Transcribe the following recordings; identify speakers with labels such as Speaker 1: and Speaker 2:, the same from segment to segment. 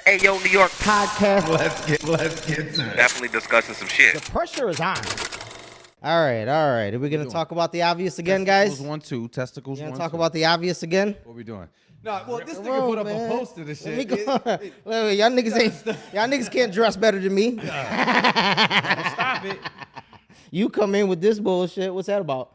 Speaker 1: AYO New York podcast.
Speaker 2: Let's get to it.
Speaker 1: Definitely discussing some shit.
Speaker 3: The pressure is on. All right. Are we gonna talk about the obvious again, guys?
Speaker 2: Testicles 1, 2.
Speaker 3: Talk about the obvious again?
Speaker 2: What we doing? No, well, this nigga put up a post of this shit.
Speaker 3: Wait, y'all niggas can't dress better than me.
Speaker 2: Stop it.
Speaker 3: You come in with this bullshit. What's that about?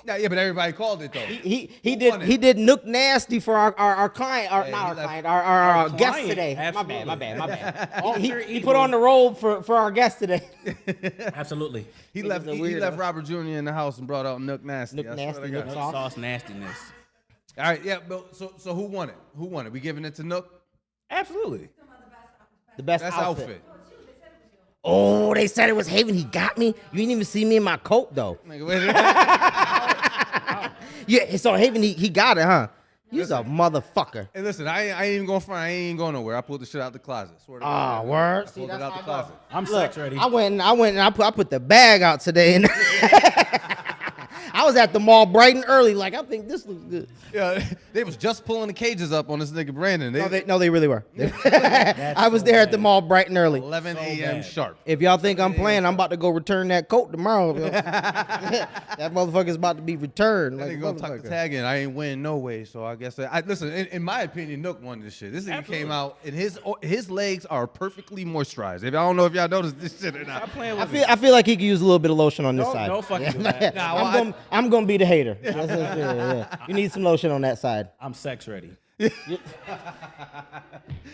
Speaker 2: Yeah, but everybody called it though.
Speaker 3: He did Nook Nasty for our client, our guest today.
Speaker 4: Absolutely.
Speaker 3: My bad. He put on the robe for our guest today.
Speaker 4: Absolutely.
Speaker 2: He left Robert Jr. in the house and brought out Nook Nasty.
Speaker 3: Nook Nasty, Nook
Speaker 4: Sauce nastiness.
Speaker 2: All right, yeah, but so who won it? Who won it? We giving it to Nook?
Speaker 4: Absolutely.
Speaker 3: The best
Speaker 2: That's
Speaker 3: outfit. Oh, they said it was Haven. He got me. You didn't even see me in my coat though. Yeah, so Haven, he got it, huh? You's a motherfucker.
Speaker 2: Hey, listen, I ain't even going front. I ain't even going nowhere. I pulled the shit out the closet. Swear to God.
Speaker 3: Word.
Speaker 2: I pulled it out the closet.
Speaker 4: I'm sex ready.
Speaker 3: I went and I put the bag out today, and I was at the mall bright and early. Like, I think this looks good.
Speaker 2: Yeah, they was just pulling the cages up on this nigga Brandon.
Speaker 3: No, they really were. I was there at the mall bright and early.
Speaker 2: 11 a.m. sharp.
Speaker 3: If y'all think I'm playing, I'm about to go return that coat tomorrow. That motherfucker's about to be returned.
Speaker 2: Like, gonna tuck the tag in. I ain't winning no way. So I guess listen. In my opinion, Nook won this shit. This nigga came out and his legs are perfectly moisturized. I don't know if y'all noticed this shit or not.
Speaker 3: I feel like he could use a little bit of lotion on this side.
Speaker 4: No fucking do that.
Speaker 3: I'm gonna be the hater. You need some lotion on that side.
Speaker 4: I'm sex ready.
Speaker 2: This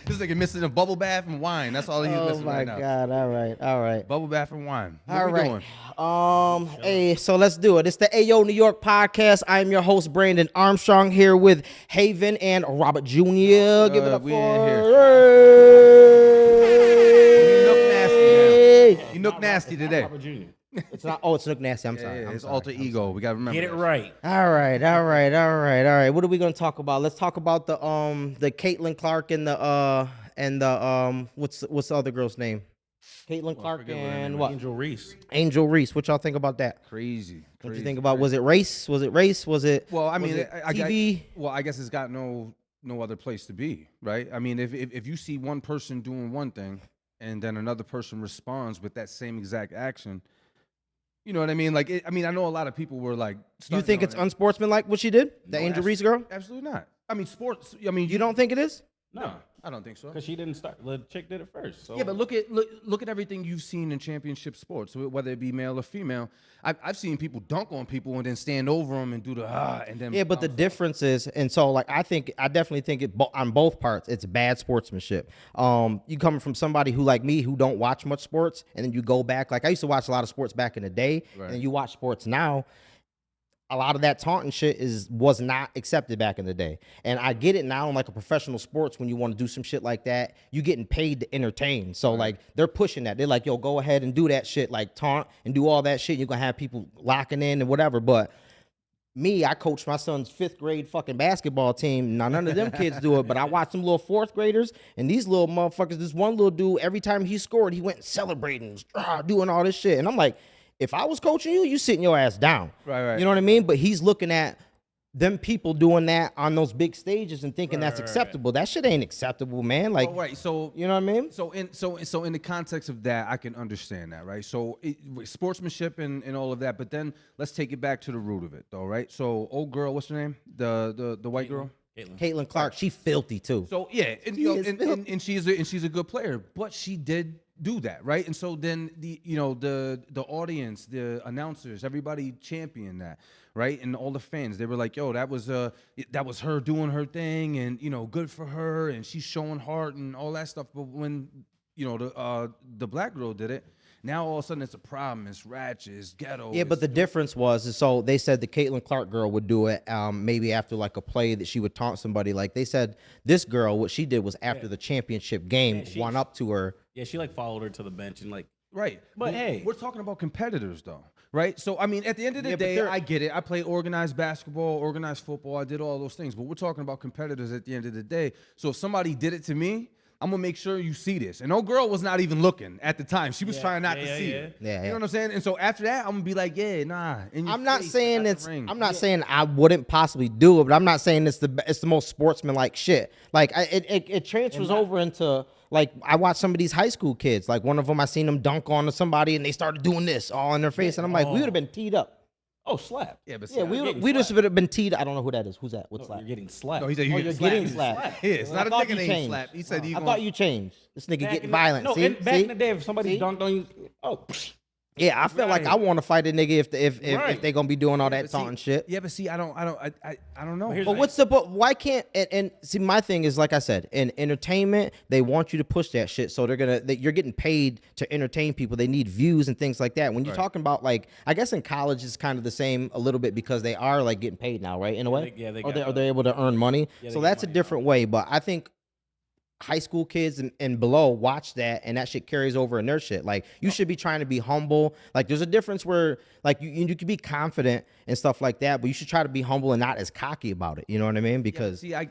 Speaker 2: nigga missing a bubble bath and wine. That's all he's missing right now.
Speaker 3: Oh my God! All right.
Speaker 2: Bubble bath and wine. What
Speaker 3: All
Speaker 2: we
Speaker 3: right.
Speaker 2: doing?
Speaker 3: Hey, so let's do it. It's the AYO New York podcast. I am your host, Brandon Armstrong, here with Haven and Robert Jr. Give it up
Speaker 2: we
Speaker 3: for
Speaker 2: in
Speaker 3: Hey.
Speaker 2: You Nook Nasty today.
Speaker 4: Robert Jr.
Speaker 3: It's not. Oh, it's Nook Nasty. I'm sorry.
Speaker 2: Yeah, his alter ego. We gotta remember.
Speaker 4: Get it right.
Speaker 3: All right. What are we gonna talk about? Let's talk about the Caitlin Clark and the what's the other girl's name? Caitlin Clark and what?
Speaker 4: Angel Reese.
Speaker 3: Angel Reese. What y'all think about that?
Speaker 2: Crazy.
Speaker 3: What you think about? Was it race? Was it?
Speaker 2: Well, I mean,
Speaker 3: TV.
Speaker 2: I guess it's got no other place to be, right? I mean, if you see one person doing one thing and then another person responds with that same exact action. You know what I mean? Like, I know a lot of people were like,
Speaker 3: you think it's unsportsmanlike what she did? The Angel Reese girl?
Speaker 2: Absolutely not. I mean, sports. I mean,
Speaker 3: You don't think it is?
Speaker 2: No, I don't think so.
Speaker 4: Because she didn't start. The chick did it first. So.
Speaker 2: Yeah, but look at everything you've seen in championship sports, whether it be male or female. I've seen people dunk on people and then stand over them and do the and then.
Speaker 3: Yeah, but the difference is, and so like I definitely think it on both parts, it's bad sportsmanship. You coming from somebody who like me who don't watch much sports, and then you go back. Like I used to watch a lot of sports back in the day,
Speaker 2: Right.
Speaker 3: and you watch sports now. A lot of that taunting shit was not accepted back in the day. And I get it now in like a professional sports when you want to do some shit like that, you getting paid to entertain. So like they're pushing that. They're like, yo, go ahead and do that shit, like taunt and do all that shit. You're gonna have people locking in and whatever. But me, I coach my son's 5th grade fucking basketball team. Now none of them kids do it, but I watch some little 4th graders and these little motherfuckers, this one little dude, every time he scored, he went and celebrating, doing all this shit. And I'm like, if I was coaching you, sitting your ass down.
Speaker 2: Right.
Speaker 3: You know what I mean? But he's looking at them people doing that on those big stages and thinking that's acceptable. That shit ain't acceptable, man. Like,
Speaker 2: so
Speaker 3: you know what I mean?
Speaker 2: So in the context of that, I can understand that, right? So sportsmanship and all of that, but then let's take it back to the root of it, though, right? So old girl, what's her name? The white girl.
Speaker 3: Caitlin Clark, she filthy too.
Speaker 2: So yeah, and she's a good player, but she did do that, right? And so then the audience, the announcers, everybody championed that, right? And all the fans, they were like, yo, that was her doing her thing, and good for her, and she's showing heart and all that stuff. But when the black girl did it, now all of a sudden it's a problem. It's ratchet, it's ghetto.
Speaker 3: Yeah, but the difference was, so they said the Caitlin Clark girl would do it maybe after like a play that she would taunt somebody. Like they said this girl, what she did was after the championship game, went up to her.
Speaker 4: Yeah, she like followed her to the bench and like.
Speaker 2: Right.
Speaker 4: But hey,
Speaker 2: we're talking about competitors though, right? So I mean, at the end of the day, I get it. I played organized basketball, organized football. I did all those things, but we're talking about competitors at the end of the day. So if somebody did it to me, I'm gonna make sure you see this. And old girl was not even looking at the time. She was trying not to see it.
Speaker 3: Yeah,
Speaker 2: You know what I'm saying? And so after that, I'm gonna be like, yeah, nah. in your
Speaker 3: I'm not
Speaker 2: face,
Speaker 3: saying
Speaker 2: I got
Speaker 3: it's.
Speaker 2: the ring.
Speaker 3: I'm not saying I wouldn't possibly do it, but I'm not saying it's the most sportsmanlike shit. Like it transfers over into like I watch some of these high school kids. Like one of them, I seen them dunk on somebody and they started doing this all in their face, and I'm like, we would have been teed up.
Speaker 4: Oh, slap.
Speaker 2: Yeah, but
Speaker 3: Yeah, we just would have been teed. I don't know who that is. Who's that? What's
Speaker 4: You're
Speaker 3: that?
Speaker 4: getting slapped.
Speaker 2: No, he said
Speaker 3: Oh,
Speaker 2: you
Speaker 3: you're
Speaker 2: get
Speaker 3: getting
Speaker 2: slapped.
Speaker 3: slapped.
Speaker 2: Yeah, it's not a
Speaker 3: thought
Speaker 2: nigga
Speaker 3: you
Speaker 2: named
Speaker 3: changed.
Speaker 2: slap. He said
Speaker 3: I thought you changed. This nigga getting violent.
Speaker 4: No,
Speaker 3: see?
Speaker 4: back in the day, if somebody
Speaker 3: See?
Speaker 4: dunked on you, oh, psh,
Speaker 3: Yeah, I feel like I want to fight a nigga if they gonna be doing all that
Speaker 2: But see-
Speaker 3: taunting shit.
Speaker 2: Yeah, but see, I don't know.
Speaker 4: here's
Speaker 3: But why can't and see my thing is like I said in entertainment they want you to push that shit so you're getting paid to entertain people. They need views and things like that. When you're talking about like I guess in college it's kind of the same a little bit because they are like getting paid now, right? In a way, are they able to earn money? So that's a different way. But I think high school kids and below watch that and that shit carries over in their shit. Like you should be trying to be humble. Like there's a difference where like you can be confident and stuff like that, but you should try to be humble and not as cocky about it. You know what I mean? Because
Speaker 2: see, and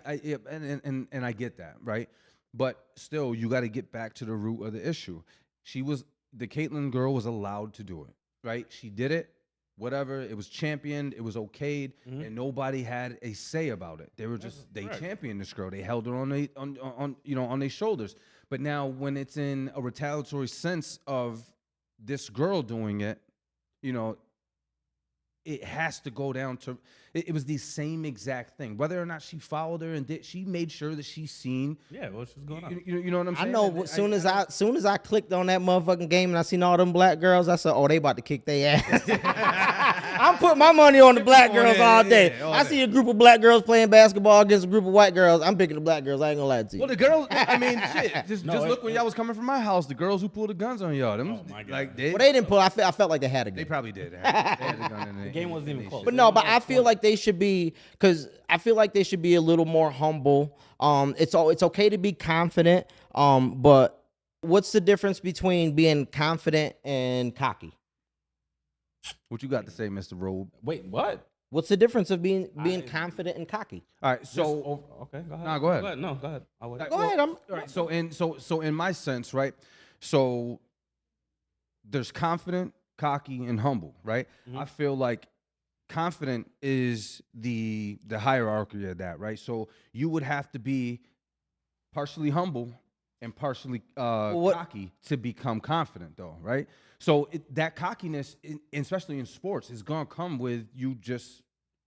Speaker 2: I get that, right? But still, you got to get back to the root of the issue. The Caitlin girl was allowed to do it, right? She did it. Whatever, it was championed, it was okayed, and nobody had a say about it. They were just they championed this girl. They held her on their shoulders. But now when it's in a retaliatory sense of this girl doing it, you know, it has to go down to it was the same exact thing. Whether or not she followed her and she made sure that she's seen.
Speaker 4: yeah, what's going on?
Speaker 2: You know what I'm saying?
Speaker 3: I know as soon as I clicked on that motherfucking game and I seen all them black girls, I said, oh, they about to kick their ass. I'm putting my money on the black girls all day. I see a group of black girls playing basketball against a group of white girls. I'm picking the black girls. I ain't gonna lie to you.
Speaker 2: Well, the girls, I mean, shit. Just look when y'all was coming from my house. The girls who pulled the guns on y'all, them,
Speaker 4: my God.
Speaker 2: like
Speaker 3: Well, they didn't pull. I felt like they had a gun.
Speaker 2: they probably did. They had the gun in
Speaker 4: The game wasn't even close.
Speaker 3: But no, but I feel like they should be a little more humble. It's okay to be confident. But what's the difference between being confident and cocky?
Speaker 2: What you got to say, Mr. Robe?
Speaker 4: Wait, what?
Speaker 3: What's the difference of being confident and cocky?
Speaker 2: All right, so
Speaker 4: Okay, go ahead.
Speaker 2: Nah, go ahead.
Speaker 4: No, go ahead. I'll wait.
Speaker 3: Go ahead.
Speaker 2: all right, so in my sense, right? So there's confident, cocky, and humble, right? I feel like confident is the hierarchy of that, right? So you would have to be partially humble and partially cocky to become confident, though, right? So that cockiness, especially in sports, is gonna come with you just,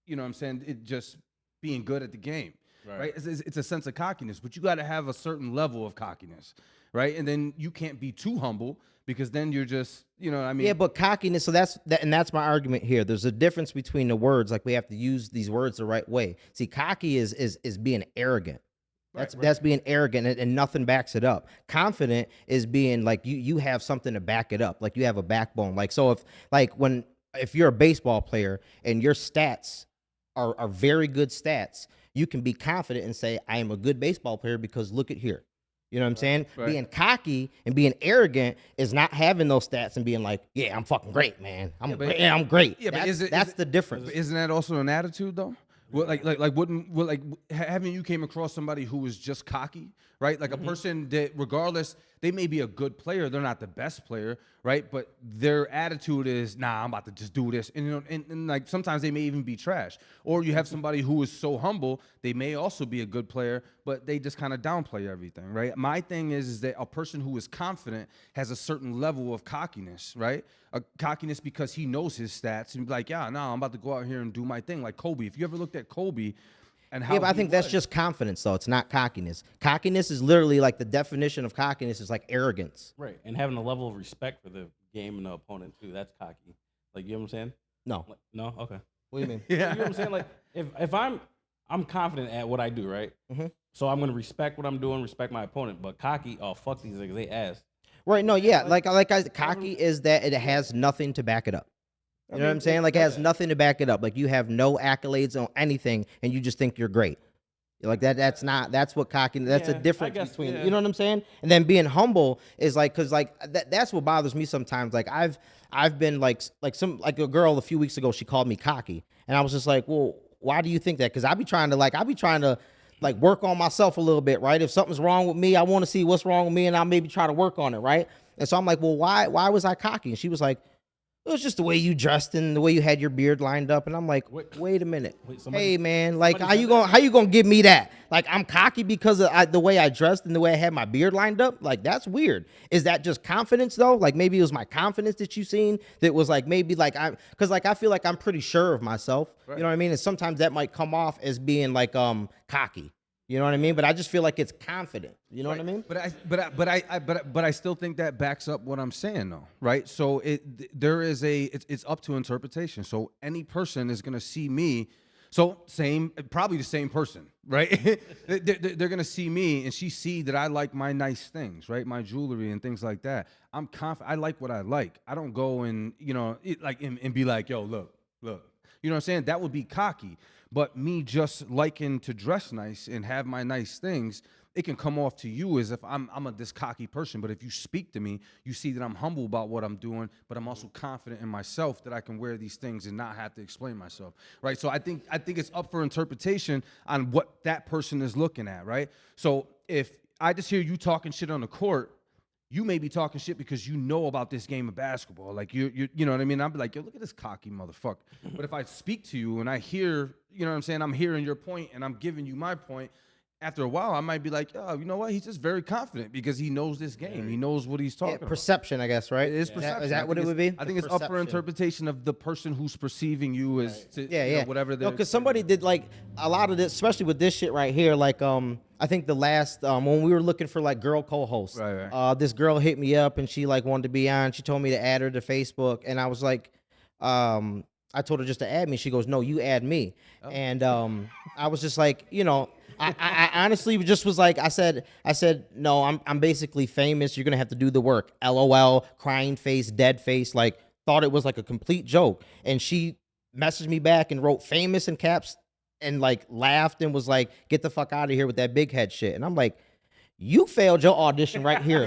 Speaker 2: you know what I'm saying, it just being good at the game, right? It's a sense of cockiness, but you got to have a certain level of cockiness, right? And then you can't be too humble because then you're just, you know what I mean?
Speaker 3: Yeah, but cockiness. So that's my argument here. There's a difference between the words. Like we have to use these words the right way. See, cocky is being arrogant. That's being arrogant and nothing backs it up. Confident is being like you have something to back it up. Like you have a backbone. Like so if you're a baseball player and your stats are very good stats, you can be confident and say, I am a good baseball player because look at here. You know what I'm saying?
Speaker 2: Right.
Speaker 3: Being cocky and being arrogant is not having those stats and being like, yeah, I'm fucking great, man. I'm great.
Speaker 2: Yeah, but
Speaker 3: that's the difference.
Speaker 2: But isn't that also an attitude, though? Well, haven't you came across somebody who is just cocky, right? Like a person that, regardless, they may be a good player, they're not the best player, right? But their attitude is, nah, I'm about to just do this, and you know, and like sometimes they may even be trash. Or you have somebody who is so humble, they may also be a good player, but they just kind of downplay everything, right? My thing is that a person who is confident has a certain level of cockiness, right? A cockiness because he knows his stats and be like, yeah, no, I'm about to go out here and do my thing. Like Kobe. If you ever looked at Kobe and how
Speaker 3: Yeah, but I think that's just confidence, though. It's not cockiness. Cockiness is literally like the definition of cockiness is like arrogance.
Speaker 4: Right, and having a level of respect for the game and the opponent too. That's cocky. Like, you know what I'm saying?
Speaker 3: No.
Speaker 4: Like, no, okay.
Speaker 3: What do you mean?
Speaker 4: You know what I'm saying? Like, if I'm confident at what I do, right? So I'm gonna respect what I'm doing, respect my opponent. But cocky, oh fuck these niggas, they ass.
Speaker 3: Right. No. Yeah. Cocky is that it has nothing to back it up. You know what I'm saying? Like it has nothing to back it up. Like you have no accolades on anything, and you just think you're great. Like that. That's what cocky. That's a difference between. You know what I'm saying? And then being humble is like, cause like that's what bothers me sometimes. Like I've been like a girl a few weeks ago. She called me cocky, and I was just like, well, why do you think that? Cause I be trying to like work on myself a little bit, right? If something's wrong with me, I want to see what's wrong with me, and I'll maybe try to work on it, right? And so I'm like, well, why was I cocky? And she was like, it was just the way you dressed and the way you had your beard lined up. And I'm like, wait a minute. Hey man, like how you gonna give me that? Like I'm cocky because of the way I dressed and the way I had my beard lined up? Like that's weird. Is that just confidence though? Like maybe it was my confidence that you seen that was like maybe like because like I feel like I'm pretty sure of myself. Right. You know what I mean? And sometimes that might come off as being like cocky. You know what I mean? But I just feel like it's confident. You know what I mean?
Speaker 2: But I still think that backs up what I'm saying though, right? So it's up to interpretation. So any person is gonna see me. So probably the same person, right? They're gonna see me and she see that I like my nice things, right? My jewelry and things like that. I'm confident. I like what I like. I don't go and and be like, yo, look. You know what I'm saying? That would be cocky. But me just liking to dress nice and have my nice things, it can come off to you as if I'm this cocky person. But if you speak to me, you see that I'm humble about what I'm doing, but I'm also confident in myself that I can wear these things and not have to explain myself, right? So I think it's up for interpretation on what that person is looking at, right? So if I just hear you talking shit on the court, you may be talking shit because you know about this game of basketball. Like you know what I mean? I'll be like, yo, look at this cocky motherfucker. But if I speak to you and I hear, you know what I'm saying? I'm hearing your point and I'm giving you my point. After a while, I might be like, oh, you know what? He's just very confident because he knows this game. He knows what he's talking about.
Speaker 3: Perception, I guess, right?
Speaker 2: It is perception.
Speaker 3: Is that what it would be?
Speaker 2: I think it's up for interpretation of the person who's perceiving you as whatever they're.
Speaker 3: Because somebody did like a lot of this, especially with this shit right here. Like, I think the last when we were looking for like girl co-hosts, right. This girl hit me up and she like wanted to be on. She told me to add her to Facebook, and I was like, I told her just to add me. She goes, no, you add me. Oh. And I was just like, you know. I honestly just was like, I said, no, I'm basically famous. You're gonna have to do the work. LOL, crying face, dead face. Like, thought it was like a complete joke. And she messaged me back and wrote famous in caps and like laughed and was like, get the fuck out of here with that big head shit. And I'm like, you failed your audition right here.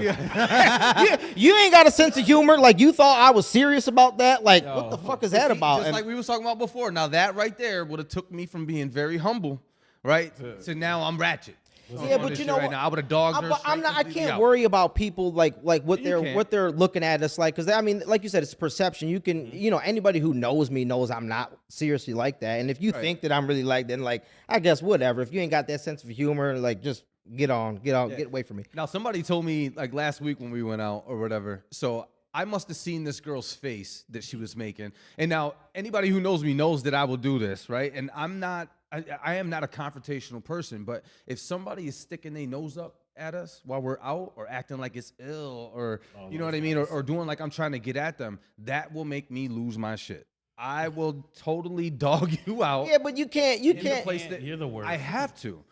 Speaker 3: you ain't got a sense of humor. Like, you thought I was serious about that. Like, what the fuck is that about?
Speaker 2: Just like we was talking about before. Now that right there would have took me from being very humble, right? So now I'm ratchet.
Speaker 3: Yeah, but you know
Speaker 2: right now, I would have dogged her.
Speaker 3: I can't worry about people like what they're looking at us like, because I mean, like you said, it's perception. You can, you know, anybody who knows me knows I'm not seriously like that. And if you think that I'm really like that, then like, I guess whatever. If you ain't got that sense of humor, like just get away from me.
Speaker 2: Now somebody told me like last week when we went out or whatever. So I must have seen this girl's face that she was making. And now anybody who knows me knows that I will do this, right? And I am not a confrontational person, but if somebody is sticking their nose up at us while we're out or acting like it's ill or, you know what I mean, or doing like I'm trying to get at them, that will make me lose my shit. I will totally dog you out.
Speaker 3: Yeah, but you can't.
Speaker 4: You're the worst.
Speaker 2: I have to.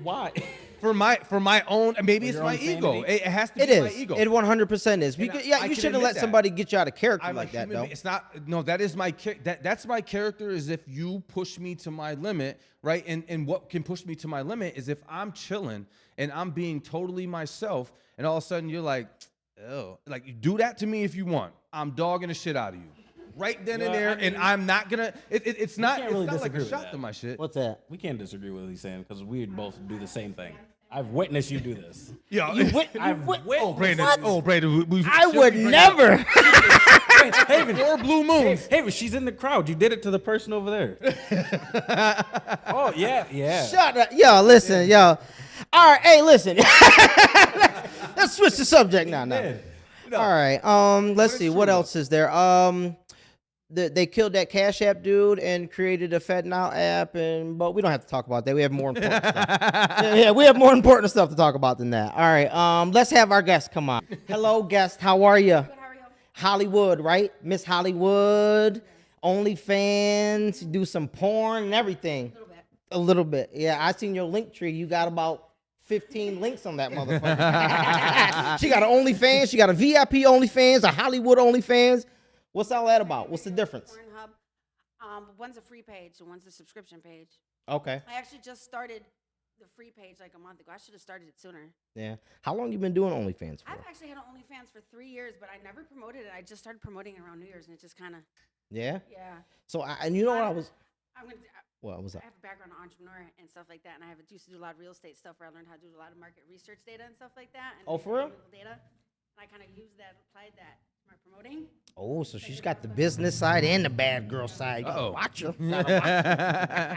Speaker 4: Why?
Speaker 2: For my own, maybe it's my ego. It has to be my ego.
Speaker 3: It 100% is. You shouldn't let somebody get you out of character like that, though.
Speaker 2: It's not. No, that is that's my character. Is if you push me to my limit, right? And what can push me to my limit is if I'm chilling and I'm being totally myself, and all of a sudden you're like, oh, like you do that to me if you want. I'm dogging the shit out of you. Right then and there, and I'm not gonna. It's not like a shot to my shit.
Speaker 3: What's that?
Speaker 4: We can't disagree with what he's saying because we both do the same thing. I've witnessed you do this.
Speaker 2: Yeah,
Speaker 3: Oh,
Speaker 2: Brandon.
Speaker 3: What?
Speaker 2: Oh, Brandon.
Speaker 3: I would never.
Speaker 4: Haven,
Speaker 2: 4 blue moons.
Speaker 4: Haven, she's in the crowd. You did it to the person over there. Oh yeah.
Speaker 3: Shut up, yo. Listen, yo. All right, hey, listen. Let's switch the subject now.
Speaker 4: Yeah.
Speaker 3: All right. Let's see. What else is there? They killed that Cash App dude and created a FedNow app, but we don't have to talk about that. We have more important stuff. Yeah, we have more important stuff to talk about than that. All right. Let's have our guest come on. Hello, guest. How are you?
Speaker 5: Good, how are you?
Speaker 3: Hollywood, right? Miss Hollywood. OnlyFans. You do some porn and everything. A little bit. Yeah, I seen your link tree. You got about 15 links on that motherfucker. She got an OnlyFans. She got a VIP OnlyFans, a Hollywood OnlyFans. What's all that about? What's the difference?
Speaker 5: Pornhub. One's a free page and one's a subscription page.
Speaker 3: Okay.
Speaker 5: I actually just started the free page like a month ago. I should have started it sooner.
Speaker 3: Yeah. How long you been doing OnlyFans for?
Speaker 5: I've actually had an OnlyFans for 3 years, but I never promoted it. I just started promoting it around New Year's, and it just kind of.
Speaker 3: Yeah.
Speaker 5: Yeah.
Speaker 3: So and you know what I was.
Speaker 5: I'm gonna.
Speaker 3: What was
Speaker 5: I
Speaker 3: that?
Speaker 5: have a background in entrepreneur and stuff like that, and used to do a lot of real estate stuff where I learned how to do a lot of market research data and stuff like that. And
Speaker 3: Oh, for real?
Speaker 5: analytical data, and I kind of used that, applied that to my promoting.
Speaker 3: Oh, so she's got the business side and the bad girl side. You gotta
Speaker 2: Uh-oh.
Speaker 3: watch her.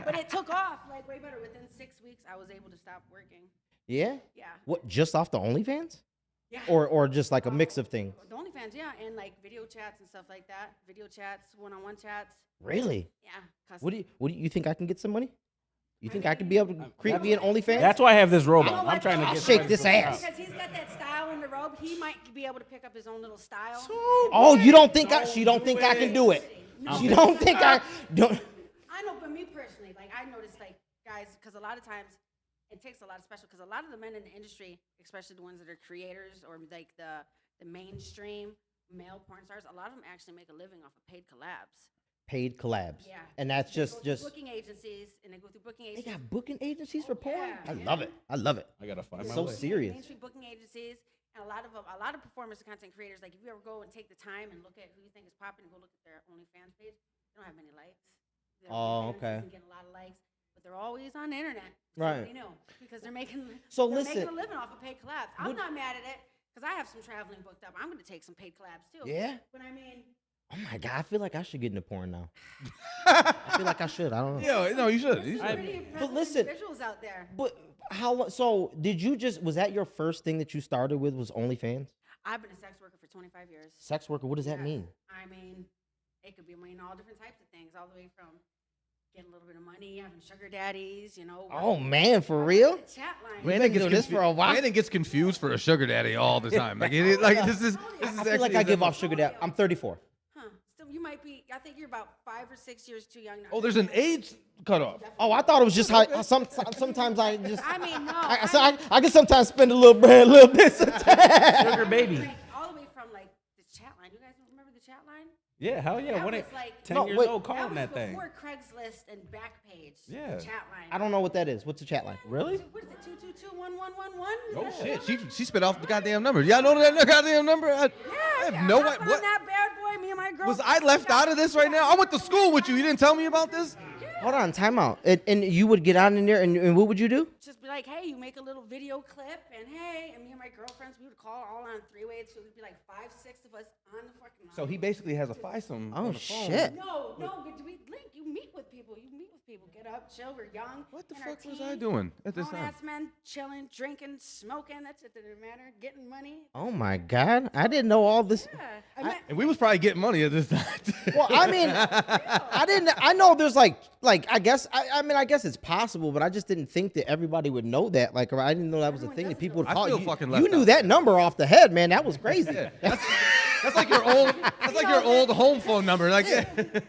Speaker 5: But it took off like way better. Within 6 weeks, I was able to stop working.
Speaker 3: Yeah?
Speaker 5: Yeah.
Speaker 3: What, just off the OnlyFans?
Speaker 5: Yeah.
Speaker 3: Or just like a mix of things?
Speaker 5: The OnlyFans, yeah, and like video chats and stuff like that. Video chats, one-on-one chats.
Speaker 3: Really?
Speaker 5: Yeah.
Speaker 3: What do you think I can get some money? You think I could be able to create me an OnlyFans?
Speaker 4: That's why I have this robe
Speaker 5: You know
Speaker 4: on.
Speaker 5: what,
Speaker 4: I'm trying to
Speaker 5: though?
Speaker 4: get
Speaker 3: Shake
Speaker 4: somebody
Speaker 3: this
Speaker 4: to
Speaker 3: ass.
Speaker 5: Because he's got that style in the robe, he might be able to pick up his own little style.
Speaker 3: Oh, you don't think she don't think I can do it?
Speaker 5: No.
Speaker 3: She don't think I don't.
Speaker 5: I know, but me personally, like I noticed, like guys, because a lot of times it takes a lot of special. Because a lot of the men in the industry, especially the ones that are creators or like the mainstream male porn stars, a lot of them actually make a living off of paid collabs.
Speaker 3: Paid collabs.
Speaker 5: Yeah,
Speaker 3: And that's
Speaker 5: They go
Speaker 3: just
Speaker 5: through booking agencies, and they go through booking
Speaker 3: they
Speaker 5: agencies.
Speaker 3: got booking agencies for porn.
Speaker 5: yeah,
Speaker 3: I
Speaker 5: yeah.
Speaker 3: love it. I love it.
Speaker 4: I gotta find my
Speaker 3: So
Speaker 4: way.
Speaker 3: serious.
Speaker 5: Mainstream booking agencies, and a lot of performers and content creators. Like if you ever go and take the time and look at who you think is popping, and go look at their OnlyFans page, they don't have many likes. Their
Speaker 3: Oh,
Speaker 5: OnlyFans
Speaker 3: okay.
Speaker 5: doesn't get a lot of likes, but they're always on the internet.
Speaker 3: Right.
Speaker 5: You know, because they're making
Speaker 3: So
Speaker 5: they're
Speaker 3: listen,
Speaker 5: making a living off of paid collabs. I'm not mad at it because I have some traveling booked up. I'm going to take some paid collabs too.
Speaker 3: Yeah?
Speaker 5: But I mean,
Speaker 3: Oh my god, I feel like I should get into porn now. I feel like I should. I don't know.
Speaker 2: Yeah, no, you should. You
Speaker 5: some
Speaker 2: should.
Speaker 5: pretty impressive
Speaker 3: listen-
Speaker 5: individuals out there.
Speaker 3: But so did you just was that your first thing that you started with was OnlyFans?
Speaker 5: I've been a sex worker for 25 years.
Speaker 3: Sex worker, what does that
Speaker 5: Yes.
Speaker 3: mean?
Speaker 5: I mean, it could be all different types of things, all the way from getting a little bit of money, having sugar daddies, you know.
Speaker 3: Oh man, for real?
Speaker 5: The chat line.
Speaker 3: Brandon gets doing this for a while.
Speaker 2: Brandon gets confused for a sugar daddy all the time. Like, this is
Speaker 3: I feel
Speaker 2: actually
Speaker 3: like I give
Speaker 2: a-
Speaker 3: off sugar dad. I'm 34.
Speaker 5: Huh. Still, you might be, I think you're about 5 or 6 years too young. to
Speaker 2: Oh, there's an
Speaker 5: understand.
Speaker 2: age cutoff.
Speaker 3: Oh, I thought it was just how sometimes I just
Speaker 5: I mean, no.
Speaker 3: I can sometimes spend a little bread, a little bit sometimes.
Speaker 4: Sugar baby.
Speaker 5: Like, all the way from like the chat line. You guys remember the chat line?
Speaker 4: Yeah, hell yeah.
Speaker 5: That
Speaker 4: When
Speaker 5: was
Speaker 4: it
Speaker 5: like
Speaker 4: 10
Speaker 3: No,
Speaker 4: years
Speaker 3: wait.
Speaker 4: old calling that
Speaker 5: was
Speaker 4: thing.
Speaker 5: before Craigslist and Backpage.
Speaker 4: Yeah.
Speaker 5: The chat line.
Speaker 3: I don't know what that is. What's the chat line?
Speaker 4: Really?
Speaker 5: What is it? 222-1111?
Speaker 2: Oh shit, she spit off the goddamn number. Y'all know that goddamn number? I have no idea.
Speaker 5: What?
Speaker 2: What
Speaker 5: That bad boy, me and my girl.
Speaker 2: was I left out of this right now? I went to school with you. You didn't tell me about this?
Speaker 3: Hold on, time out. And you would get on in there, and what would you do?
Speaker 5: Just be like, hey, you make a little video clip, and hey, and me and my girlfriends, we would call all on three-way, so it'd be like 5, 6 of us on the fucking line.
Speaker 2: So he basically has a threesome
Speaker 3: Oh
Speaker 2: on the phone.
Speaker 3: shit!
Speaker 5: No, we link. You meet with people. Get up, chill. We're young.
Speaker 2: What the
Speaker 5: in our
Speaker 2: fuck was
Speaker 5: teens,
Speaker 2: I doing at this time?
Speaker 5: Grown-ass men chilling, drinking, smoking. That's it. Didn't matter. Getting money.
Speaker 3: Oh my god, I didn't know all this.
Speaker 5: Yeah. I mean,
Speaker 2: And we was probably getting money at this time.
Speaker 3: Well, I mean, I didn't. I know there's like I guess I mean I guess it's possible, but I just didn't think that everybody would know that. Like I didn't know that was a
Speaker 5: Everyone
Speaker 3: thing that
Speaker 5: doesn't
Speaker 3: people would
Speaker 2: I
Speaker 3: call
Speaker 2: feel
Speaker 3: you.
Speaker 2: fucking
Speaker 3: You
Speaker 2: left
Speaker 3: knew
Speaker 2: out.
Speaker 3: that number off the head, man. That was crazy.
Speaker 2: That's like your old. That's like your old home phone number. Like,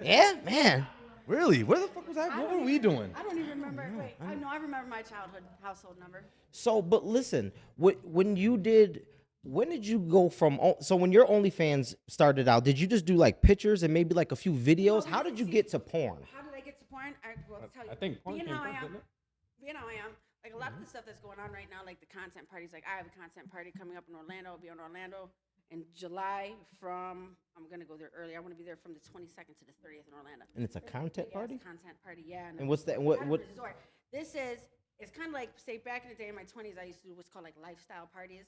Speaker 3: Yeah, man.
Speaker 2: really? Where the fuck was I? What were we doing?
Speaker 5: I don't even remember. Wait, I know. I remember my childhood household number.
Speaker 3: So, but listen, when did you go from? So when your OnlyFans started out, did you just do like pictures and maybe like a few videos? How did you get to porn?
Speaker 5: How did I get to porn? I'll tell you.
Speaker 4: I think porn
Speaker 5: being
Speaker 4: came
Speaker 5: how I
Speaker 4: first,
Speaker 5: am,
Speaker 4: didn't it?
Speaker 5: being how I am, like a lot of the stuff that's going on right now, like the content parties. Like I have a content party coming up in Orlando. I'll be in Orlando in July. I'm gonna go there early. I want to be there from the 22nd to the 30th in Orlando.
Speaker 3: And it's a content
Speaker 5: Big-ass
Speaker 3: party.
Speaker 5: Content party, yeah.
Speaker 3: And what's that? What?
Speaker 5: Resort. This is. It's kind of like, say, back in the day in my 20s, I used to do what's called like lifestyle parties,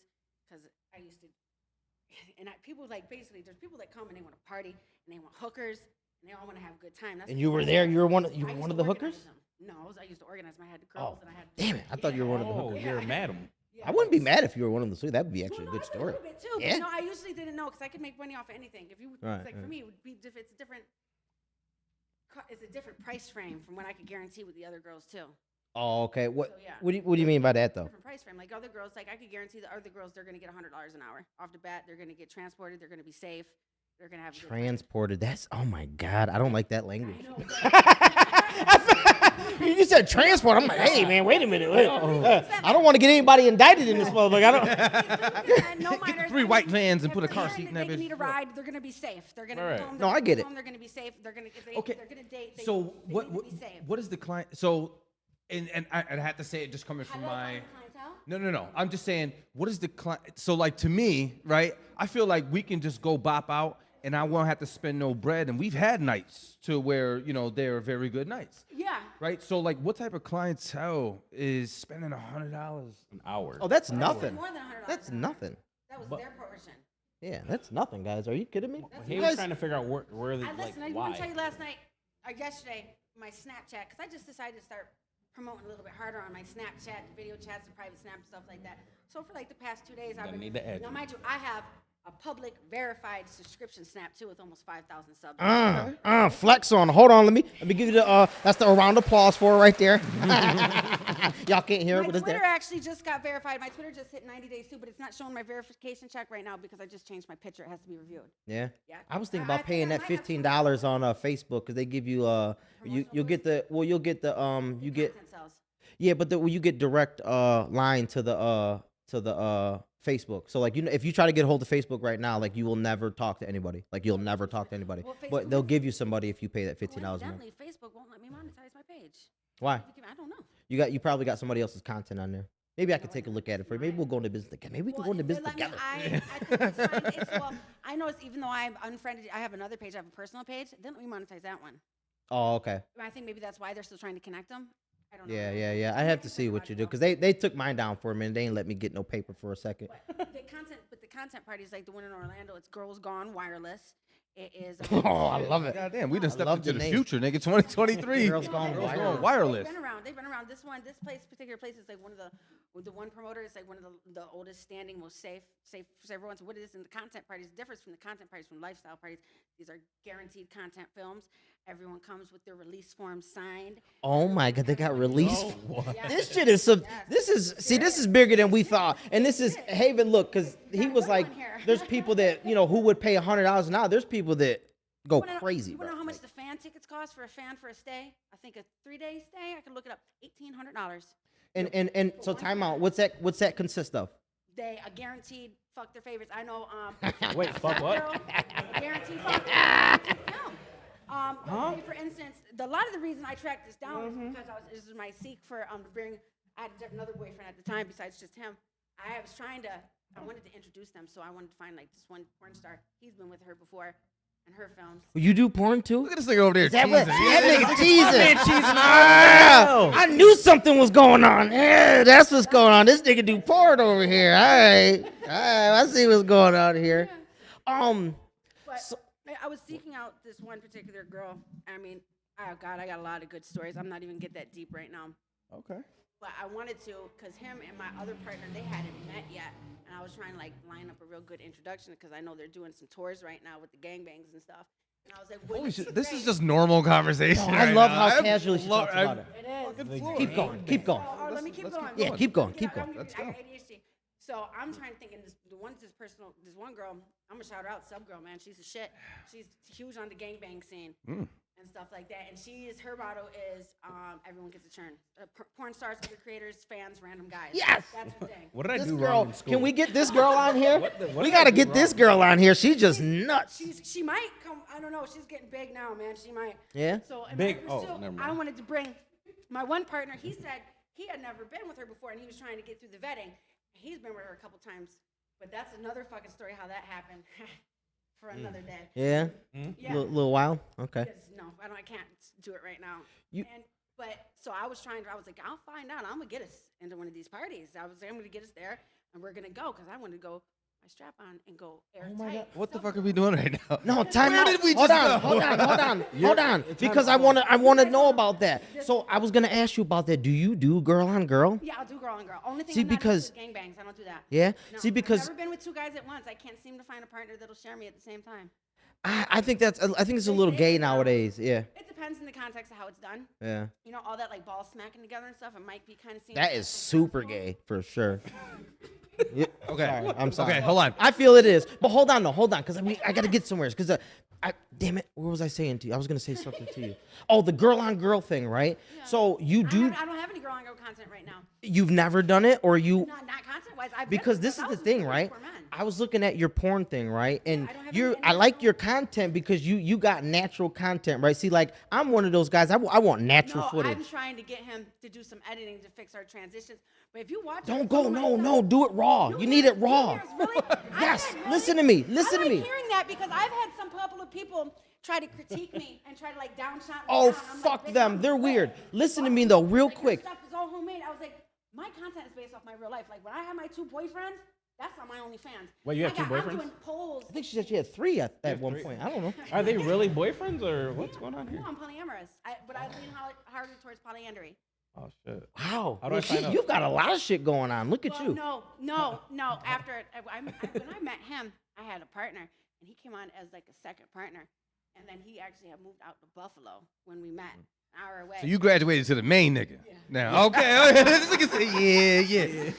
Speaker 5: because I used to. And people like basically, there's people that come and they want to party and they want hookers and they all want to have a good time. That's
Speaker 3: And
Speaker 5: what
Speaker 3: you were
Speaker 5: I
Speaker 3: there.
Speaker 5: was.
Speaker 3: You were one.
Speaker 5: I
Speaker 3: You were
Speaker 5: used
Speaker 3: one of
Speaker 5: to
Speaker 3: the
Speaker 5: organize
Speaker 3: hookers.
Speaker 5: them. No, I used to organize them. I had the
Speaker 3: Oh,
Speaker 5: girls and I had.
Speaker 3: damn it! I thought you were one of the
Speaker 4: Oh,
Speaker 3: hookers.
Speaker 4: you're a madam.
Speaker 5: Yeah.
Speaker 3: I wouldn't be mad if you were one of the three. That would be actually a
Speaker 5: Well,
Speaker 3: good
Speaker 5: no,
Speaker 3: story.
Speaker 5: A little bit too.
Speaker 3: Yeah.
Speaker 5: But no, I usually didn't know because I could make money off of anything. If you,
Speaker 3: Right,
Speaker 5: it's like
Speaker 3: right.
Speaker 5: for me, it would be it's a different. It's a different price frame from what I could guarantee with the other girls too.
Speaker 3: Oh, okay. What?
Speaker 5: So, yeah.
Speaker 3: What do you mean by that though?
Speaker 5: Different price frame. Like other girls, like I could guarantee the other girls, they're gonna get $100 an hour off the bat. They're gonna get transported. They're gonna be safe. They're gonna have a good time.
Speaker 3: Transported. That's oh my god. I don't like that language.
Speaker 5: I know.
Speaker 3: You said transport. I'm like, hey man, wait a minute. I don't want to get anybody indicted in this motherfucker. I don't.
Speaker 5: No minors.
Speaker 2: 3 white vans and
Speaker 5: If
Speaker 2: put a
Speaker 5: they're
Speaker 2: car
Speaker 5: hearing
Speaker 2: seat in
Speaker 5: that
Speaker 2: that
Speaker 5: they
Speaker 2: bitch.
Speaker 5: need a ride. They're gonna be safe. They're gonna
Speaker 4: Right.
Speaker 5: go home.
Speaker 3: No,
Speaker 5: they're
Speaker 3: I get
Speaker 5: gonna
Speaker 3: it.
Speaker 5: go home, They're gonna be safe. They're gonna if they,
Speaker 2: Okay.
Speaker 5: They're gonna date. They,
Speaker 2: So
Speaker 5: they
Speaker 2: what?
Speaker 5: need to be safe.
Speaker 2: What is the client? So, and I had to say it just coming
Speaker 5: How
Speaker 2: from
Speaker 5: do I
Speaker 2: my.
Speaker 5: find the clientele?
Speaker 2: No. I'm just saying, what is the client? So, like, to me, right, I feel like we can just go bop out and I won't have to spend no bread. And we've had nights to where, you know, they're very good nights,
Speaker 5: Yeah.
Speaker 2: right? So like, what type of clientele is spending $100?
Speaker 4: An hour.
Speaker 3: Oh, that's nothing.
Speaker 5: More than $100.
Speaker 3: That's nothing.
Speaker 5: That was their portion.
Speaker 3: Yeah, that's nothing, guys. Are you kidding me?
Speaker 4: He
Speaker 3: You
Speaker 4: was
Speaker 3: guys-
Speaker 4: trying to figure out where the,
Speaker 5: I
Speaker 4: like,
Speaker 5: listened. I
Speaker 4: why.
Speaker 5: want to tell you last night or yesterday my Snapchat because I just decided to start promoting a little bit harder on my Snapchat, video chats, and private snap stuff like that. So for like the past 2 days, I've
Speaker 4: Gonna
Speaker 5: been.
Speaker 4: need to add
Speaker 5: Now,
Speaker 4: you.
Speaker 5: mind you, I have a public verified subscription Snap too with almost 5,000 subs.
Speaker 3: Flex on. Hold on. Let me give you the that's the round of applause for it right there. Y'all can't hear it,
Speaker 5: My
Speaker 3: but it's
Speaker 5: Twitter
Speaker 3: there.
Speaker 5: actually just got verified. My Twitter just hit 90 days too, but it's not showing my verification check right now because I just changed my picture. It has to be reviewed.
Speaker 3: Yeah.
Speaker 5: Yeah.
Speaker 3: I was thinking
Speaker 5: I
Speaker 3: about
Speaker 5: think
Speaker 3: paying
Speaker 5: I
Speaker 3: that
Speaker 5: might have to-
Speaker 3: $15 on Facebook because they give you you'll get the you get
Speaker 5: Content sales.
Speaker 3: yeah, but you get direct line to the Facebook. So like if you try to get a hold of Facebook right now, like you will never talk to anybody. Like you'll never talk to anybody.
Speaker 5: Well, Facebook
Speaker 3: But they'll
Speaker 5: is-
Speaker 3: give you somebody if you pay that $15 a month.
Speaker 5: Coincidentally, Facebook won't let me monetize my page.
Speaker 3: Why?
Speaker 5: I don't know.
Speaker 3: You probably got somebody else's content on there. Maybe I could take a look at it for you. Maybe we'll go into business together. Maybe we can go into business together.
Speaker 5: I think it's fine. Well, I know it's even though I'm unfriended, I have another page. I have a personal page. They let me monetize that one.
Speaker 3: Oh, okay.
Speaker 5: I think maybe that's why they're still trying to connect them. I don't know.
Speaker 3: Yeah. I have to see what you do because they took mine down for a minute. They ain't let me get no paper for a second.
Speaker 5: The content party is like the one in Orlando. It's Girls Gone Wireless. It is.
Speaker 3: Oh, I love it.
Speaker 2: Goddamn, we done stepped
Speaker 3: love
Speaker 2: into
Speaker 3: the
Speaker 2: the
Speaker 3: name.
Speaker 2: future, nigga. 2023.
Speaker 3: Girls Gone
Speaker 2: Girls
Speaker 3: Wireless.
Speaker 2: Gone wireless.
Speaker 5: They've been around. This particular place is like one of the one promoter is like one of the oldest standing, most safe for everyone. So what it is in the content parties differs from the content parties from lifestyle parties. These are guaranteed content films. Everyone comes with their release form signed.
Speaker 3: Oh my God, they got released.
Speaker 5: Yeah.
Speaker 3: This shit is this is bigger than we thought. And this is Haven. Look, because he was like, there's people that who would pay $100 an hour. There's people that go crazy.
Speaker 5: You want to
Speaker 3: bro.
Speaker 5: know how much the fan tickets cost for a fan for a stay? I think a 3-day stay. I can look it up. $1,800.
Speaker 3: And so time out. What's that consist of?
Speaker 5: They a guaranteed fuck their favorites. I know.
Speaker 4: Wait, fuck what?
Speaker 5: Girl, guaranteed fuck guaranteed film. Say for instance, a lot of the reason I tracked this down is because this is my seek for to bring. I had another boyfriend at the time besides just him. I wanted to introduce them, so I wanted to find like this one porn star. He's been with her before, and her films.
Speaker 3: You do porn too?
Speaker 2: Look at this nigga over there
Speaker 3: That
Speaker 2: teasing.
Speaker 3: nigga teasing. I knew something was going on. Yeah, that's what's going on. This nigga do porn over here. All right. I see what's going on here.
Speaker 5: But I was seeking out this one particular girl. I mean, oh God, I got a lot of good stories. I'm not even get that deep right now.
Speaker 2: Okay.
Speaker 5: But I wanted to, because him and my other partner, they hadn't met yet. And I was trying to like line up a real good introduction because I know they're doing some tours right now with the gangbangs and stuff. And I was like,
Speaker 2: Holy
Speaker 5: wouldn't
Speaker 2: shit,
Speaker 5: it
Speaker 2: this
Speaker 5: be
Speaker 2: is
Speaker 5: great?
Speaker 2: just normal conversation.
Speaker 3: I
Speaker 2: right
Speaker 3: love
Speaker 2: now.
Speaker 3: how casually she talks about it.
Speaker 5: It is.
Speaker 3: Keep going. Keep going.
Speaker 5: Oh, let me keep going.
Speaker 3: Yeah, keep going. Keep
Speaker 5: I'm
Speaker 3: going.
Speaker 5: gonna-
Speaker 2: Let's
Speaker 5: I
Speaker 2: go.
Speaker 5: got ADHD. So I'm trying to think, and this one girl, I'm gonna shout her out, Sub Girl, man. She's a shit. She's huge on the gangbang scene and stuff like that. And her motto is, everyone gets a turn. Porn stars, other creators, fans, random guys.
Speaker 3: Yes!
Speaker 5: That's her thing.
Speaker 4: What did I
Speaker 3: This
Speaker 4: do
Speaker 3: girl,
Speaker 4: wrong in school?
Speaker 3: can we get this girl on here?
Speaker 4: what
Speaker 3: We
Speaker 4: did
Speaker 3: got to
Speaker 4: I do
Speaker 3: get this
Speaker 4: wrong?
Speaker 3: girl on here. She's just nuts.
Speaker 5: She might come, I don't know, she's getting big now, man. She might.
Speaker 3: Yeah?
Speaker 5: So in
Speaker 4: Big-
Speaker 5: my
Speaker 4: oh,
Speaker 5: pursuit,
Speaker 4: never mind.
Speaker 5: I wanted to bring my one partner. He said he had never been with her before, and he was trying to get through the vetting. He's been with her a couple times, but that's another fucking story how that happened for another day.
Speaker 3: Yeah?
Speaker 5: Yeah.
Speaker 3: Little while? Okay.
Speaker 5: Because, no, I can't do it right now.
Speaker 3: You-
Speaker 5: So I was like, I'll find out. I'm gonna get us into one of these parties. I'm gonna get us there, and we're gonna go because I want to go my strap on and go airtight.
Speaker 2: What the fuck are we doing right now?
Speaker 3: No, time
Speaker 2: Where
Speaker 3: out.
Speaker 2: did we
Speaker 3: hold
Speaker 2: just
Speaker 3: on,
Speaker 2: go?
Speaker 3: hold on. Because I wanna know about that. So I was gonna ask you about that. Do you do girl on girl?
Speaker 5: Yeah, I'll do girl on girl. Only thing
Speaker 3: See,
Speaker 5: I'm not
Speaker 3: because-
Speaker 5: into is gangbangs. I don't do that.
Speaker 3: Yeah?
Speaker 5: No,
Speaker 3: See, because
Speaker 5: I've never been with two guys at once. I can't seem to find a partner that'll share me at the same time.
Speaker 3: I think it's a little gay nowadays. Yeah.
Speaker 5: It depends in the context of how it's done.
Speaker 3: Yeah.
Speaker 5: You know, all that like ball smacking together and stuff. It might be kind of seen.
Speaker 3: That is super gay for sure. Yeah,
Speaker 2: Okay.
Speaker 3: sorry, I'm sorry.
Speaker 2: Okay, hold on.
Speaker 3: I feel it is, but hold on, because I gotta get somewhere. Because damn it, what was I saying to you? I was gonna say something to you. Oh, the girl on girl thing, right? So you do.
Speaker 5: I don't have any girl on girl content right now.
Speaker 3: You've never done it, or you?
Speaker 5: Not content Likewise, I've
Speaker 3: because
Speaker 5: met
Speaker 3: this is the
Speaker 5: thousands of
Speaker 3: thing,
Speaker 5: people
Speaker 3: right?
Speaker 5: before men.
Speaker 3: I was looking at your porn thing, right? And
Speaker 5: I don't have any
Speaker 3: I like
Speaker 5: internal-
Speaker 3: your content because you got natural content, right? See, like I'm one of those guys. I want natural
Speaker 5: No,
Speaker 3: footage.
Speaker 5: I'm trying to get him to do some editing to fix our transitions. But if you watch,
Speaker 3: Don't
Speaker 5: some
Speaker 3: go,
Speaker 5: of my
Speaker 3: no,
Speaker 5: stuff-
Speaker 3: no, do it raw. You need it raw.
Speaker 5: Really?
Speaker 3: Yes,
Speaker 5: Really?
Speaker 3: listen to me, listen
Speaker 5: I
Speaker 3: to
Speaker 5: like
Speaker 3: me.
Speaker 5: hearing that because I've had some couple of people try to critique me and try to like downshot me.
Speaker 3: Oh,
Speaker 5: down. I'm
Speaker 3: fuck
Speaker 5: like,
Speaker 3: them.
Speaker 5: "Bitch,
Speaker 3: They're
Speaker 5: I'm
Speaker 3: weird.
Speaker 5: lit."
Speaker 3: Listen to
Speaker 5: Fuck
Speaker 3: me
Speaker 5: you.
Speaker 3: though, real
Speaker 5: Like, your
Speaker 3: quick.
Speaker 5: stuff is all homemade. I was like, my content is based off my real life. Like when I have my 2 boyfriends, that's on my OnlyFans.
Speaker 4: Wait, you have 2
Speaker 5: I'm
Speaker 4: boyfriends?
Speaker 5: doing polls.
Speaker 3: I think she said she had 3 at
Speaker 4: have
Speaker 3: one
Speaker 4: 3?
Speaker 3: point. I don't know.
Speaker 4: Are they really boyfriends or what's going on here?
Speaker 5: No, I'm polyamorous. But I lean harder towards polyandry.
Speaker 4: Oh shit.
Speaker 3: Wow.
Speaker 4: How do I sign up?
Speaker 3: You've got a lot of shit going on. Look at
Speaker 5: Well,
Speaker 3: you.
Speaker 5: no. After when I met him, I had a partner, and he came on as like a second partner, and then he actually had moved out to Buffalo when we met, an hour away.
Speaker 2: So you graduated to the main nigga. Now, okay. This nigga say, yeah.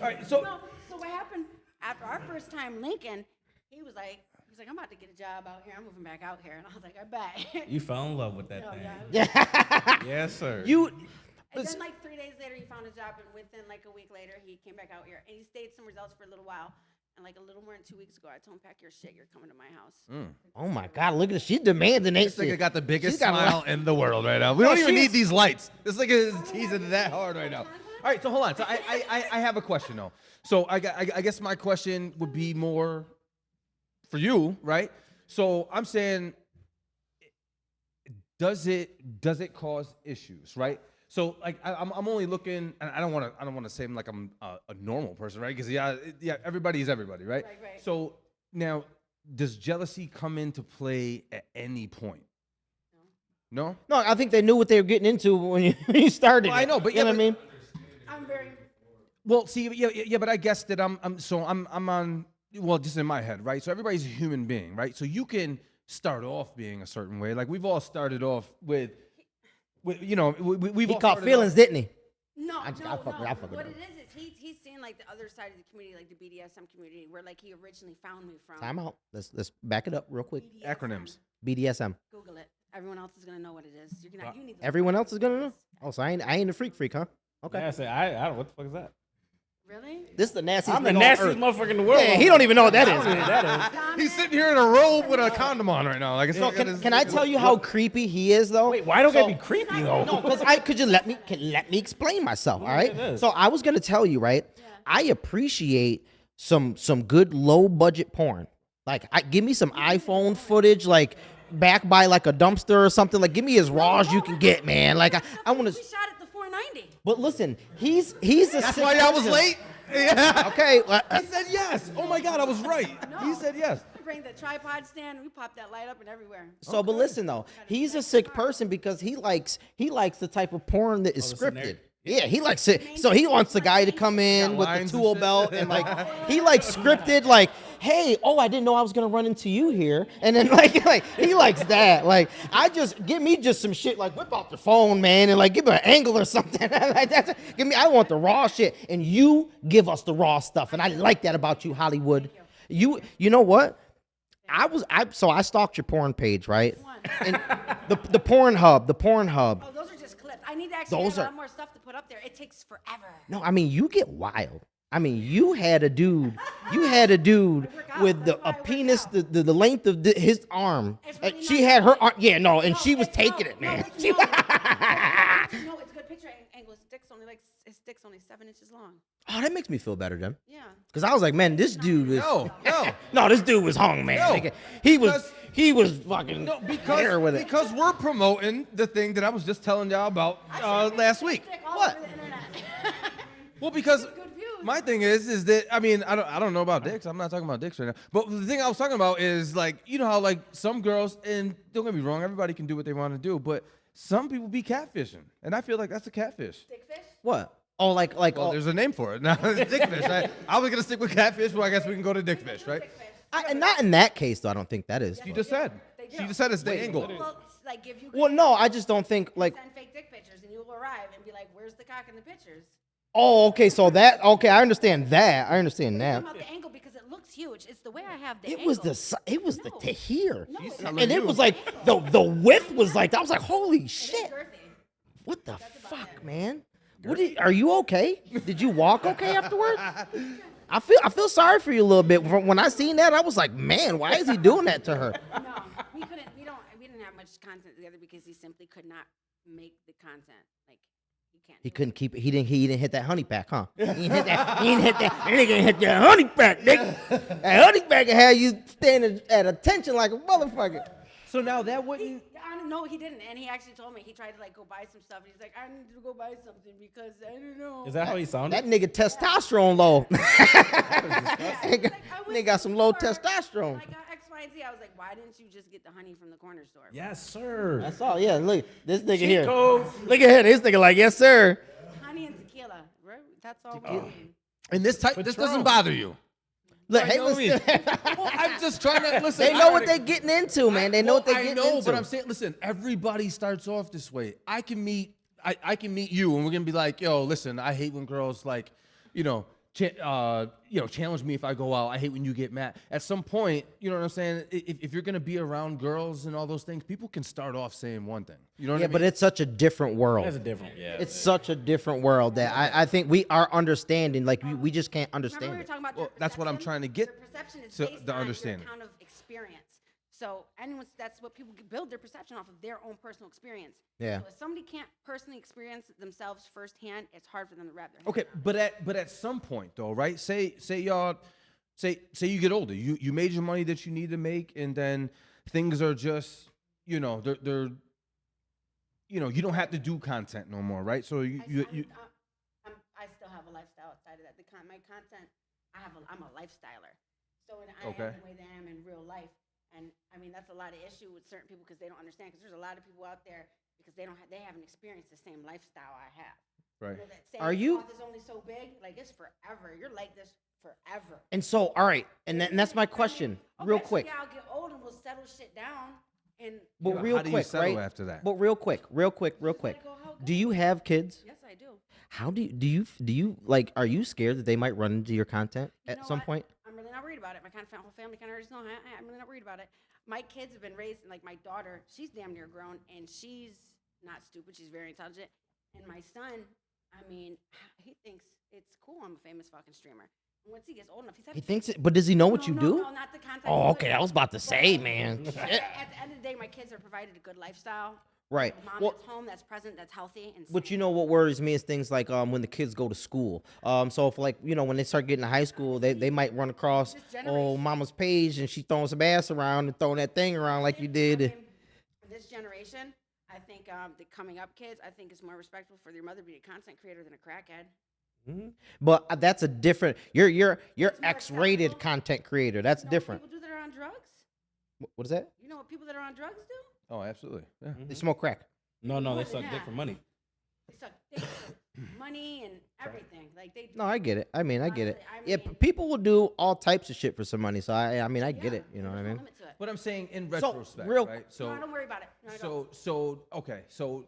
Speaker 2: All right, so
Speaker 5: So what happened after our first time linking? He's like, I'm about to get a job out here. I'm moving back out here, and I was like, I bet.
Speaker 4: You fell in love with that
Speaker 5: No,
Speaker 4: thing.
Speaker 5: yeah.
Speaker 4: Yes, sir.
Speaker 5: And then like 3 days later, he found a job, and within like a week later, he came back out here, and he stayed some results for a little while. And like a little more than 2 weeks ago, I told him, pack your shit. You're coming to my house.
Speaker 3: Oh my God, look at this. She's demanding that
Speaker 2: this nigga
Speaker 3: shit.
Speaker 2: got the biggest
Speaker 3: She's got a lot-
Speaker 2: smile in the world right now. We don't even
Speaker 3: she's-
Speaker 2: need these lights. This nigga is teasing that hard right now. All right, so hold on. So I have a question though. So I guess my question would be more for you, right? So I'm saying, does it cause issues, right? So like I'm only looking, and I don't want to say like I'm a normal person, right? Because yeah, everybody is everybody, right?
Speaker 5: Right.
Speaker 2: So now, does jealousy come into play at any point? No.
Speaker 3: No, I think they knew what they were getting into when you started.
Speaker 2: Well, I
Speaker 3: it.
Speaker 2: know, but
Speaker 3: you know what I mean?
Speaker 5: I'm very.
Speaker 2: Well, see, yeah, but I guess that I'm on. Well, just in my head, right? So everybody's a human being, right? So you can start off being a certain way. Like we've all started off with you know, we've
Speaker 3: He
Speaker 2: all
Speaker 3: caught
Speaker 2: started
Speaker 3: feelings,
Speaker 2: off-
Speaker 3: didn't he?
Speaker 5: No,
Speaker 3: I
Speaker 5: no,
Speaker 3: fuck with-
Speaker 5: no.
Speaker 3: I fuck with
Speaker 5: What
Speaker 3: him.
Speaker 5: it is he's seen like the other side of the community, like the BDSM community, where like he originally found me from.
Speaker 3: Time out. Let's back it up real quick.
Speaker 5: BDSM.
Speaker 2: Acronyms.
Speaker 3: BDSM.
Speaker 5: Google it. Everyone else is gonna know what it is. You need to
Speaker 3: Everyone else is gonna know. Oh, so I ain't a freak, huh? Okay.
Speaker 4: Yeah, I say I don't. What the fuck is that?
Speaker 5: Really?
Speaker 3: This is the nastiest
Speaker 4: I'm the
Speaker 3: nigga on
Speaker 4: nastiest
Speaker 3: earth.
Speaker 4: motherfucker in the world.
Speaker 3: Yeah, he don't even know what that
Speaker 4: I don't know
Speaker 3: is.
Speaker 4: what that is.
Speaker 2: He's sitting here in a robe with a condom on right now. Like it's
Speaker 3: No,
Speaker 2: not.
Speaker 3: can I tell you how creepy he is though?
Speaker 4: Wait, why don't
Speaker 3: So-
Speaker 4: that be creepy though?
Speaker 3: No, because could you let me explain myself, all right?
Speaker 4: it is.
Speaker 3: So I was gonna tell you, right? I appreciate some good low budget porn. Like give me some iPhone footage, like back by like a dumpster or something. Like give me as raw as you can get, man. Like I want
Speaker 5: We
Speaker 3: to.
Speaker 5: shot at the 490.
Speaker 3: But listen, he's a.
Speaker 2: That's why I was late. Yeah.
Speaker 3: Okay.
Speaker 2: He said yes. Oh my God, I was right. He said yes.
Speaker 5: We bring the tripod stand. We pop that light up and everywhere.
Speaker 3: So, but listen though, he's a sick person because he likes the type of porn that is
Speaker 4: the
Speaker 3: scripted.
Speaker 4: scenario.
Speaker 3: Yeah, he likes it. So he wants the guy to come in with the
Speaker 2: lines and
Speaker 3: tool
Speaker 2: shit.
Speaker 3: belt and like he likes scripted. Like, hey, oh, I didn't know I was gonna run into you here. And then like he likes that. Like, give me some shit. Like, whip out the phone, man, and like give me an angle or something. Like I want the raw shit, and you give us the raw stuff. And I like that about you, Hollywood. You know what? I stalked your porn page, right? And the Pornhub.
Speaker 5: Oh, those are just clips. I need to actually
Speaker 3: Those
Speaker 5: have a
Speaker 3: are-
Speaker 5: lot more stuff to put up there. It takes forever.
Speaker 3: No, I mean you get wild. I mean you had a dude with
Speaker 5: That's why I
Speaker 3: a
Speaker 5: work
Speaker 3: penis
Speaker 5: out.
Speaker 3: the length of his arm.
Speaker 5: It's really
Speaker 3: She
Speaker 5: not
Speaker 3: had
Speaker 5: that
Speaker 3: her
Speaker 5: big.
Speaker 3: arm. Yeah, no, and
Speaker 5: No,
Speaker 3: she was
Speaker 5: it's-
Speaker 3: taking
Speaker 5: no,
Speaker 3: it, man.
Speaker 5: No, it's,
Speaker 3: She-
Speaker 5: no, no, it's a good picture angle. His dick's only 7 inches long.
Speaker 3: Oh, that makes me feel better, then.
Speaker 5: Yeah.
Speaker 3: Because I was like, man, this dude is.
Speaker 2: No.
Speaker 3: No, this dude was hung, man.
Speaker 2: No,
Speaker 3: Like, he
Speaker 2: because-
Speaker 3: was fucking
Speaker 2: No,
Speaker 3: there with it.
Speaker 2: because we're promoting the thing that I was just telling y'all about last week.
Speaker 5: Dick all
Speaker 3: What?
Speaker 5: over the internet.
Speaker 2: Well, because
Speaker 5: Good views.
Speaker 2: my thing is that I mean I don't know about dicks. I'm not talking about dicks right now. But the thing I was talking about is like you know how like some girls, and don't get me wrong, everybody can do what they want to do, but some people be catfishing, and I feel like that's a catfish.
Speaker 5: Dick fish?
Speaker 3: What? Oh, like
Speaker 2: Well,
Speaker 3: oh,
Speaker 2: there's a name for it. Now it's dickfish. I was gonna stick with catfish, but I guess we can go to dickfish, right?
Speaker 5: Dick fish.
Speaker 3: and not in that case though. I don't think that is.
Speaker 2: You just said.
Speaker 5: They
Speaker 2: She
Speaker 5: do.
Speaker 2: just said it's the angle.
Speaker 5: Well, it's like give you.
Speaker 3: Well, no, I just don't think like.
Speaker 5: Send fake dick pictures, and you'll arrive and be like, "Where's the cock in the pictures?"
Speaker 3: Oh, okay. So that okay. I understand that. I understand
Speaker 5: Talking
Speaker 3: that.
Speaker 5: about the angle because it looks huge. It's the way I have the
Speaker 3: It
Speaker 5: angle.
Speaker 3: was the to here,
Speaker 5: No, it's
Speaker 2: telling
Speaker 3: and it
Speaker 2: you.
Speaker 3: was like the width was like I was like, holy
Speaker 5: It is
Speaker 3: shit!
Speaker 5: girthy.
Speaker 3: What the fuck, man? Are you okay? Did you walk okay afterwards? I feel sorry for you a little bit. When I seen that, I was like, man, why is he doing that to her?
Speaker 5: No, we couldn't. We didn't have much content together because he simply could not make the content. Like he can't.
Speaker 3: He
Speaker 5: do
Speaker 3: couldn't keep it. He didn't hit that honey pack, huh? He didn't hit that. He didn't hit that. That nigga didn't hit that honey pack, nigga. That honey pack can have you standing at attention like a motherfucker.
Speaker 2: So now that wouldn't.
Speaker 5: No, he didn't. And he actually told me he tried to like go buy some stuff. And he's like, I need to go buy something because I don't know.
Speaker 4: Is that how he sounded?
Speaker 3: That nigga testosterone low.
Speaker 5: Nigga
Speaker 3: Nigga got some low testosterone.
Speaker 5: I got X, Y, and Z. I was like, why didn't you just get the honey from the corner store?
Speaker 4: Yes, sir.
Speaker 3: That's all. Yeah, look, this nigga here.
Speaker 4: Chico.
Speaker 3: Look at him. This nigga like, yes, sir.
Speaker 5: Honey and tequila. Right? That's all we need.
Speaker 2: And this doesn't bother you.
Speaker 3: Look,
Speaker 2: I
Speaker 3: hey,
Speaker 2: know what I mean.
Speaker 3: listen.
Speaker 2: Well, I'm just trying to listen.
Speaker 3: They know what they're getting into, man. They know what they're
Speaker 2: I
Speaker 3: getting
Speaker 2: know,
Speaker 3: into.
Speaker 2: but I'm saying, listen, everybody starts off this way. I can meet you, and we're gonna be like, yo, listen, I hate when girls like, challenge me if I go out. I hate when you get mad. At some point, you know what I'm saying? If you're gonna be around girls and all those things, people can start off saying one thing. You know what I mean?
Speaker 3: But it's such a different world.
Speaker 4: That's a different. Yeah.
Speaker 3: It's such a different world that I think we are understanding. Like we just can't
Speaker 5: Remember we
Speaker 3: understand
Speaker 5: were
Speaker 3: it.
Speaker 5: talking about
Speaker 2: Well,
Speaker 5: your
Speaker 2: that's what I'm
Speaker 5: perception?
Speaker 2: trying to get
Speaker 5: Your perception is
Speaker 2: to
Speaker 5: based
Speaker 2: the
Speaker 5: on
Speaker 2: understanding.
Speaker 5: your account of experience. So that's what people build their perception off of, their own personal experience.
Speaker 3: Yeah.
Speaker 5: So if somebody can't personally experience it themselves firsthand, it's hard for them to wrap their head
Speaker 2: Okay,
Speaker 5: around.
Speaker 2: but at some point though, right? Say you get older, you made your money that you need to make, and then things are just, they're you don't have to do content no more, right? So you
Speaker 5: I still have a lifestyle outside of that. My content, I'm a lifestyler. So I
Speaker 2: Okay.
Speaker 5: am the way that I am in real life. And I mean, that's a lot of issue with certain people because they don't understand. Because there's a lot of people out there because they haven't experienced the same lifestyle I have.
Speaker 2: right.
Speaker 5: You know, that
Speaker 3: Are you-
Speaker 5: Is only so big, like it's forever. You're like this forever.
Speaker 3: And so, all right, and that's my question, real
Speaker 5: Eventually,
Speaker 3: quick.
Speaker 5: I'll get old and we'll settle shit down. And
Speaker 3: But
Speaker 2: Yeah,
Speaker 3: real
Speaker 2: how do you
Speaker 3: quick,
Speaker 2: settle
Speaker 3: right?
Speaker 2: after that?
Speaker 3: But real quick. Do you have kids?
Speaker 5: yes, I do.
Speaker 3: How do you like? Are you scared that they might run into your content
Speaker 5: You
Speaker 3: at
Speaker 5: know
Speaker 3: some
Speaker 5: what?
Speaker 3: point?
Speaker 5: I'm really not worried about it. My whole family kind of already know. I'm really not worried about it. My kids have been raised, like my daughter, she's damn near grown, and she's not stupid. She's very intelligent. And my son, I mean, he thinks it's cool. I'm a famous fucking streamer. And once he gets old enough,
Speaker 3: He thinks it, but does he know what you do?
Speaker 5: No, not the content.
Speaker 3: Oh,
Speaker 5: he's
Speaker 3: okay.
Speaker 5: like-
Speaker 3: I was about to
Speaker 5: Well,
Speaker 3: say, man.
Speaker 5: At the end of the day, my kids are provided a good lifestyle.
Speaker 3: Right.
Speaker 5: A mom
Speaker 3: Well,
Speaker 5: that's home, that's present, that's healthy, and
Speaker 3: but you
Speaker 5: sane.
Speaker 3: know what worries me is things like when the kids go to school. So if when they start getting to high school, they might run across
Speaker 5: This generation-
Speaker 3: mama's page and she throwing some ass around and throwing that thing around like you
Speaker 5: I
Speaker 3: did.
Speaker 5: mean, this generation, I think the coming up kids, I think it's more respectful for their mother to be a content creator than a crackhead.
Speaker 3: But that's a different. You're
Speaker 5: more
Speaker 3: X-rated
Speaker 5: acceptable.
Speaker 3: content creator. That's
Speaker 5: You know
Speaker 3: different.
Speaker 5: What people do that are on drugs?
Speaker 3: What is that?
Speaker 5: You know what people that are on drugs do?
Speaker 2: Oh, absolutely. Yeah.
Speaker 3: They smoke crack.
Speaker 4: No, they
Speaker 5: More
Speaker 4: suck
Speaker 5: than
Speaker 4: dick
Speaker 5: that.
Speaker 4: for money.
Speaker 5: They suck dick for money and everything. Like they.
Speaker 3: No, I get it. I mean, I get it.
Speaker 5: Honestly, I
Speaker 3: Yeah,
Speaker 5: mean-
Speaker 3: people will do all types of shit for some money. So I mean, I get
Speaker 5: Yeah,
Speaker 3: it. You know what I
Speaker 5: there's no
Speaker 3: mean?
Speaker 5: limit to it.
Speaker 2: But I'm saying in
Speaker 3: So,
Speaker 2: retrospect,
Speaker 3: real-
Speaker 2: right?
Speaker 5: No, don't worry about it. No, I don't.
Speaker 2: So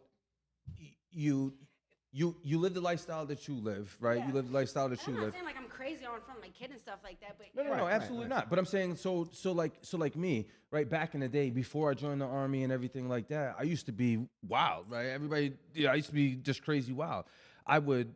Speaker 2: you live the lifestyle that you live, right?
Speaker 5: Yeah.
Speaker 2: You live the lifestyle that
Speaker 5: I'm
Speaker 2: you
Speaker 5: not
Speaker 2: live.
Speaker 5: saying like I'm crazy on front of my kid and stuff like that, but
Speaker 2: No,
Speaker 3: Right,
Speaker 2: absolutely not. But I'm saying so like me, right? Back in the day, before I joined the army and everything like that, I used to be wild, right? Everybody, I used to be just crazy wild. I would,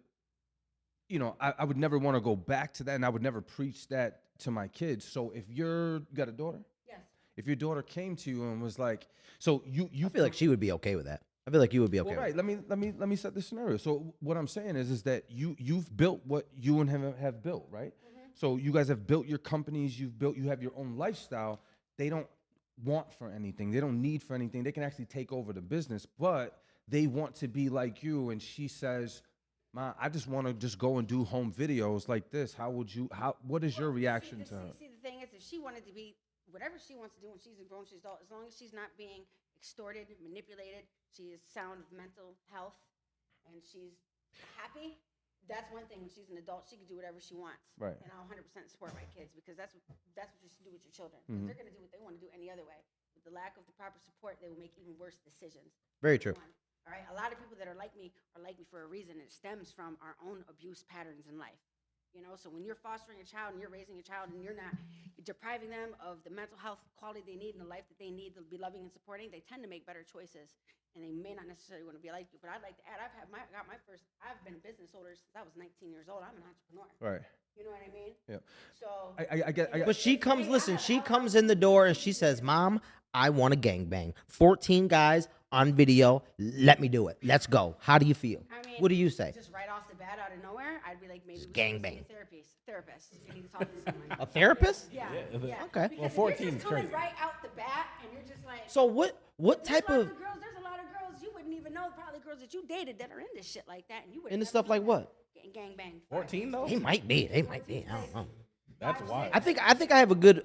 Speaker 2: I would never want to go back to that, and I would never preach that to my kids. So if you got a daughter,
Speaker 5: yes.
Speaker 2: if your daughter came to you and was like, so you
Speaker 3: I feel like she would be okay with that. I feel like you would be okay.
Speaker 2: Well,
Speaker 3: with
Speaker 2: right. Let me set the scenario. So what I'm saying is that you've built what you and him have built, right? So you guys have built your companies. You have your own lifestyle. They don't want for anything. They don't need for anything. They can actually take over the business, but they want to be like you. And she says, "Ma, I just want to just go and do home videos like this. What is your reaction to her?"
Speaker 5: See, the thing is, if she wanted to be whatever she wants to do when she's a grown, she's adult, as long as she's not being extorted, manipulated, she is sound of mental health, and she's happy. That's one thing. When she's an adult, she can do whatever she wants.
Speaker 2: Right.
Speaker 5: And I'll 100% support my kids because that's what you should do with your children. 'Cause they're gonna do what they want to do any other way. With the lack of the proper support, they will make even worse decisions.
Speaker 3: Very true.
Speaker 5: One. All right. A lot of people that are like me for a reason. It stems from our own abuse patterns in life. You know, so when you're fostering a child and you're raising a child and you're not depriving them of the mental health quality they need and the life that they need to be loving and supporting, they tend to make better choices. And they may not necessarily want to be like you. But I'd like to add, I've been a business owner since I was 19 years old. I'm an entrepreneur.
Speaker 2: Right.
Speaker 5: You know what I mean?
Speaker 2: Yeah.
Speaker 5: So
Speaker 2: I get.
Speaker 3: But she comes, listen, she comes in the door and she says, Mom, I want a gangbang. 14 guys on video. Let me do it. Let's go. How do you feel?
Speaker 5: I mean,
Speaker 3: What do you say?
Speaker 5: Just right off the bat, out of nowhere, I'd be like, maybe we
Speaker 3: gangbang.
Speaker 5: should go see a therapist. You need to talk to someone.
Speaker 3: A therapist?
Speaker 5: Yeah.
Speaker 3: Okay.
Speaker 5: Because
Speaker 4: Well,
Speaker 5: if
Speaker 4: 14
Speaker 5: you're
Speaker 4: is
Speaker 5: just coming
Speaker 4: crazy.
Speaker 5: right out the bat, and you're just like.
Speaker 3: So what type of,
Speaker 5: There's a lot of girls you wouldn't even know, probably girls that you dated that are into shit like that, and you would.
Speaker 3: into stuff like what?
Speaker 5: Gangbang.
Speaker 4: 14 though.
Speaker 3: They might be. I don't know.
Speaker 4: That's wild.
Speaker 3: I think I have a good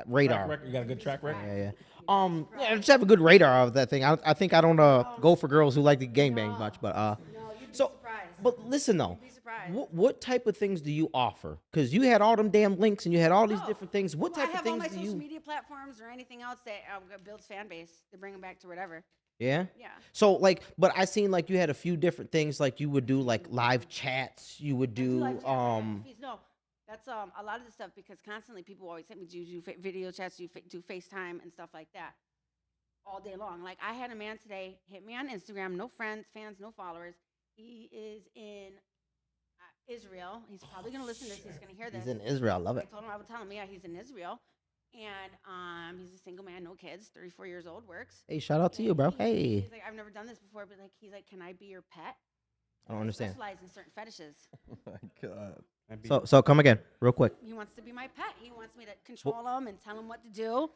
Speaker 3: radar.
Speaker 4: Track record. You got a good track record.
Speaker 3: Yeah. I just have a good radar of that thing. I think I don't go for girls who like to gangbang much, but
Speaker 5: No, you'd be
Speaker 3: so
Speaker 5: surprised.
Speaker 3: but listen though,
Speaker 5: You'd be surprised.
Speaker 3: what type of things do you offer? Because you had all them damn links and you had all these
Speaker 5: Oh,
Speaker 3: different things. What
Speaker 5: well,
Speaker 3: type of
Speaker 5: I have all
Speaker 3: things
Speaker 5: my
Speaker 3: do
Speaker 5: social
Speaker 3: you?
Speaker 5: media platforms or anything else that builds fan base to bring them back to whatever.
Speaker 3: Yeah.
Speaker 5: Yeah.
Speaker 3: So like, but I seen like you had a few different things. Like you would do like live chats. You would do
Speaker 5: Like, no, that's a lot of the stuff because constantly people always hit me, do you do video chats, do FaceTime and stuff like that all day long. Like I had a man today hit me on Instagram, no friends, fans, no followers. He is in Israel. He's probably gonna listen to this. He's gonna hear this.
Speaker 3: He's in Israel. I love it.
Speaker 5: I would tell him, yeah, he's in Israel, and he's a single man, no kids, 34 years old, works.
Speaker 3: Hey, shout out to you, bro. Hey.
Speaker 5: He's like, I've never done this before, but like, he's like, can I be your pet?
Speaker 3: I don't understand.
Speaker 5: Specialize in certain fetishes.
Speaker 2: Oh my God.
Speaker 3: So come again, real quick.
Speaker 5: He wants to be my pet. He wants me to control him and tell him what to do.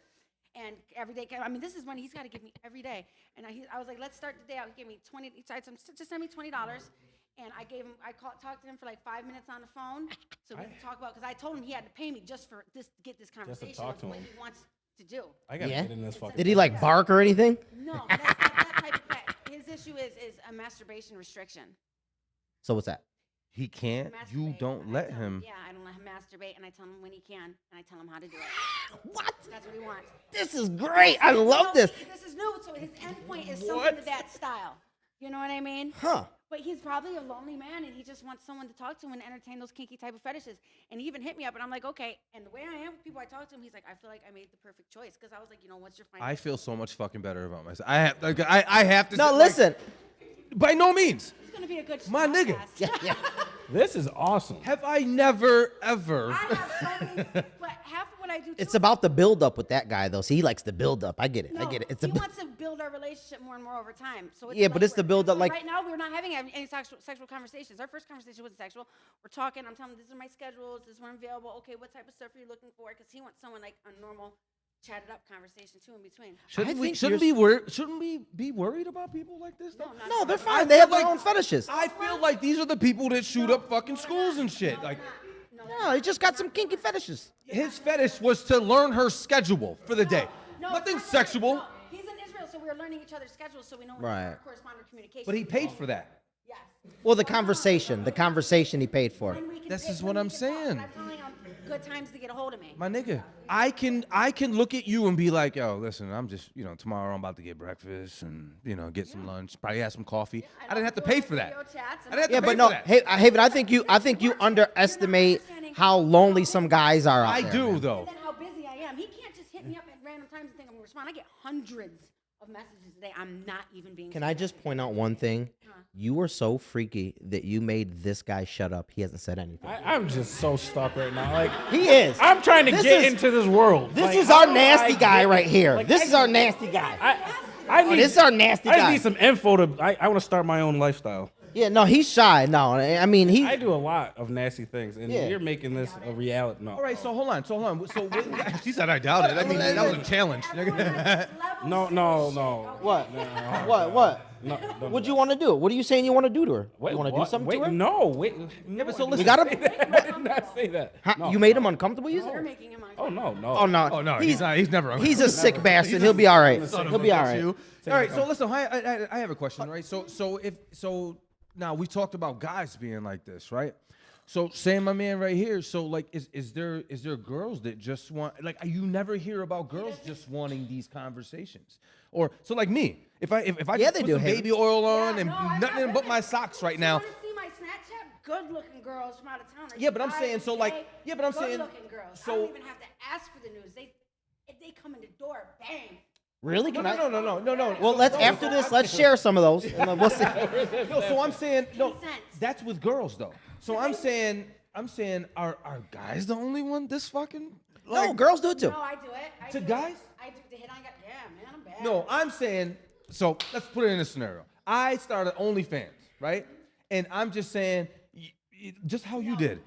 Speaker 5: And every day, I mean, this is money he's got to give me every day. And I was like, let's start the day out. He gave me 20. He tried some, just send me $20. And I gave him, talked to him for like 5 minutes on the phone, so we could talk about. Because I told him he had to pay me just for this to get this conversation.
Speaker 4: talk
Speaker 5: of
Speaker 4: to
Speaker 5: what
Speaker 4: him.
Speaker 5: he wants to do.
Speaker 4: I gotta
Speaker 3: Yeah?
Speaker 4: get in this fucking.
Speaker 3: Did he like bark or anything?
Speaker 5: No, that's not that type of pet. His issue is a masturbation restriction.
Speaker 3: So what's that?
Speaker 2: He can't. You
Speaker 5: Masturbate,
Speaker 2: don't
Speaker 5: and I
Speaker 2: let
Speaker 5: tell
Speaker 2: him.
Speaker 5: Yeah, I don't let him masturbate, and I tell him when he can, and I tell him how to do it.
Speaker 3: What?
Speaker 5: That's what he wants.
Speaker 3: This is great. I love this.
Speaker 5: This is new, so his endpoint is something to that style. You know what I mean?
Speaker 3: Huh.
Speaker 5: But he's probably a lonely man, and he just wants someone to talk to and entertain those kinky type of fetishes. And he even hit me up, and I'm like, okay. And the way I am with people I talk to him, he's like, I feel like I made the perfect choice. Because I was like, you know, what's your final?
Speaker 2: I feel so much fucking better about myself. I have to.
Speaker 3: No,
Speaker 2: like,
Speaker 3: listen.
Speaker 2: by no means.
Speaker 5: It's gonna be a good
Speaker 2: My nigga.
Speaker 5: podcast.
Speaker 4: This is awesome.
Speaker 2: Have I never ever?
Speaker 5: I have so many, but half of what I do.
Speaker 3: It's
Speaker 5: too,
Speaker 3: about the build up with that guy though. See, he likes the build up. I get it. I
Speaker 5: No,
Speaker 3: get it. It's
Speaker 5: he
Speaker 3: a
Speaker 5: wants to build our relationship more and more over time. So it's
Speaker 3: Yeah, but it's the build up, like-
Speaker 5: right now we're not having any sexual conversations. Our first conversation wasn't sexual. We're talking. I'm telling him, these are my schedules. This is when I'm available. Okay, what type of stuff are you looking for? Because he wants someone like a normal, chatted up conversation too in between.
Speaker 2: Shouldn't we?
Speaker 3: think
Speaker 2: Shouldn't we be worried about people like this? Though?
Speaker 3: no, they're
Speaker 2: I
Speaker 3: fine. They
Speaker 2: feel
Speaker 3: have their
Speaker 2: like-
Speaker 3: own fetishes.
Speaker 2: I feel like these are the people that shoot up fucking schools and shit. Like
Speaker 3: No, he just got some kinky fetishes.
Speaker 2: his fetish was to learn her schedule for the day.
Speaker 5: No,
Speaker 2: Nothing
Speaker 5: it's not really-
Speaker 2: sexual.
Speaker 5: no, he's in Israel, so we're learning each other's schedules, so we know when
Speaker 3: Right.
Speaker 5: our correspondent communication.
Speaker 2: But he paid for that.
Speaker 5: Yes.
Speaker 3: Well, the conversation he paid for.
Speaker 5: When we can
Speaker 2: This
Speaker 5: pick-
Speaker 2: is
Speaker 5: when
Speaker 2: what
Speaker 5: we
Speaker 2: I'm
Speaker 5: can talk,
Speaker 2: saying.
Speaker 5: and I'm telling him good times to get a hold of me.
Speaker 2: My nigga, I can look at you and be like, yo, listen, I'm just, tomorrow I'm about to get breakfast and, get some lunch, probably have some coffee. I didn't have to pay for that. I didn't have to
Speaker 3: Yeah,
Speaker 2: pay
Speaker 3: but
Speaker 2: for
Speaker 3: no,
Speaker 2: that.
Speaker 3: hey, but I think you underestimate how lonely some guys are out
Speaker 2: I
Speaker 3: there.
Speaker 2: do,
Speaker 3: man.
Speaker 2: though.
Speaker 5: And then how busy I am. He can't just hit me up at random times and think I'm gonna respond. I get hundreds of messages a day. I'm not even being.
Speaker 3: Can I just point out one thing? You were so freaky that you made this guy shut up. He hasn't said anything.
Speaker 4: I'm just so stuck right now. Like
Speaker 3: He is.
Speaker 4: I'm trying to
Speaker 3: This
Speaker 4: get
Speaker 3: is-
Speaker 4: into this world.
Speaker 3: This
Speaker 4: Like,
Speaker 3: is
Speaker 4: how
Speaker 3: our
Speaker 4: do
Speaker 3: nasty
Speaker 4: I
Speaker 3: guy
Speaker 4: get-
Speaker 3: right here.
Speaker 4: like,
Speaker 3: This
Speaker 4: I-
Speaker 3: is our nasty guy.
Speaker 4: I need.
Speaker 3: this is our nasty
Speaker 4: I
Speaker 3: guy.
Speaker 4: need some info to. I want to start my own lifestyle.
Speaker 3: Yeah, no, he's shy. No, I mean he.
Speaker 4: I do a lot of nasty things, and
Speaker 3: Yeah.
Speaker 4: you're making this a reality. No.
Speaker 2: All right, so hold on. So she said I doubt it. I mean, that was a challenge. nigga.
Speaker 4: No.
Speaker 3: What? What?
Speaker 4: No.
Speaker 3: What you want to do? What are you saying you want to do to her?
Speaker 4: Wait,
Speaker 3: you want to do
Speaker 4: what?
Speaker 3: something
Speaker 4: Wait,
Speaker 3: to her?
Speaker 4: No, wait.
Speaker 2: Yeah, but so
Speaker 4: I
Speaker 2: listen.
Speaker 3: We got him.
Speaker 4: I did not say that.
Speaker 3: Huh?
Speaker 4: No.
Speaker 3: You made him uncomfortable. You
Speaker 5: You're
Speaker 3: said?
Speaker 5: making him
Speaker 4: Oh
Speaker 5: uncomfortable.
Speaker 4: no.
Speaker 3: Oh no.
Speaker 2: Oh no, he's not. He's never.
Speaker 3: He's a sick bastard. He'll be all right.
Speaker 2: Son of
Speaker 3: He'll
Speaker 2: a
Speaker 3: be all
Speaker 2: bitch,
Speaker 3: right.
Speaker 2: you. All right, so listen, I have a question, right? So now we talked about guys being like this, right? So saying my man right here, so like is there girls that just want, like, you never hear about girls just wanting these conversations? Or so like me, if I
Speaker 3: Yeah,
Speaker 2: just
Speaker 3: they
Speaker 2: put
Speaker 3: do,
Speaker 2: some
Speaker 3: Haley.
Speaker 2: baby oil on
Speaker 5: Yeah,
Speaker 2: and
Speaker 5: no, I'm
Speaker 2: nothing
Speaker 5: not
Speaker 2: but
Speaker 5: with
Speaker 2: my
Speaker 5: it.
Speaker 2: socks right
Speaker 5: You
Speaker 2: now.
Speaker 5: wanna see my Snapchat? good-looking girls from out of town. Are
Speaker 2: Yeah,
Speaker 5: you
Speaker 2: but I'm
Speaker 5: guys
Speaker 2: saying, so, like,
Speaker 5: gay?
Speaker 2: yeah, but I'm saying-
Speaker 5: Good-looking girls. I
Speaker 2: so-
Speaker 5: don't even have to ask for the news. They come in the door, bang.
Speaker 3: Really?
Speaker 2: No,
Speaker 3: Can I?
Speaker 2: no.
Speaker 3: Well, let's after this, let's share some of those. And then we'll see.
Speaker 2: No, so I'm saying, no,
Speaker 5: Consent.
Speaker 2: that's with girls though. So I'm saying, are guys the only one this fucking? Like,
Speaker 3: No, girls do it too.
Speaker 5: No, I do it. I
Speaker 2: To
Speaker 5: do
Speaker 2: guys?
Speaker 5: It. I do the hit on guys. Yeah, man, I'm bad.
Speaker 2: No, I'm saying, so let's put it in a scenario. I started OnlyFans, right? And I'm just saying, just how you did.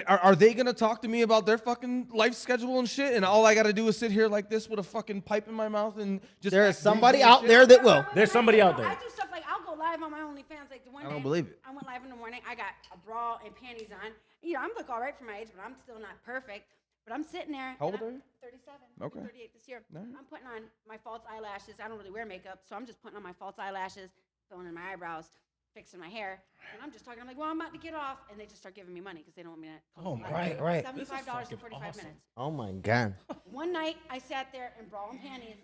Speaker 2: Are they gonna talk to me about their fucking life schedule and shit? And all I gotta do is sit here like this with a fucking pipe in my mouth and just.
Speaker 3: There's
Speaker 2: act
Speaker 3: somebody
Speaker 2: bougie and
Speaker 3: out
Speaker 2: shit?
Speaker 3: there that will.
Speaker 4: There's somebody out there.
Speaker 5: I do stuff like I'll go live on my OnlyFans. Like the one
Speaker 2: I
Speaker 5: day,
Speaker 2: don't believe it.
Speaker 5: I went live in the morning. I got a bra and panties on. You know, I'm look all right for my age, but I'm still not perfect. But I'm sitting there.
Speaker 2: How old
Speaker 5: and
Speaker 2: are
Speaker 5: I'm
Speaker 2: you?
Speaker 5: 37.
Speaker 2: Okay.
Speaker 5: I'm 38 this year.
Speaker 2: All right.
Speaker 5: I'm putting on my false eyelashes. I don't really wear makeup, so I'm just putting on my false eyelashes, filling in my eyebrows, fixing my hair, and I'm just talking. I'm like, well, I'm about to get off, and they just start giving me money because they don't want me to.
Speaker 3: Oh,
Speaker 5: live.
Speaker 3: right.
Speaker 5: $75 for 45 minutes.
Speaker 3: Oh my God.
Speaker 5: One night, I sat there in bra and panties,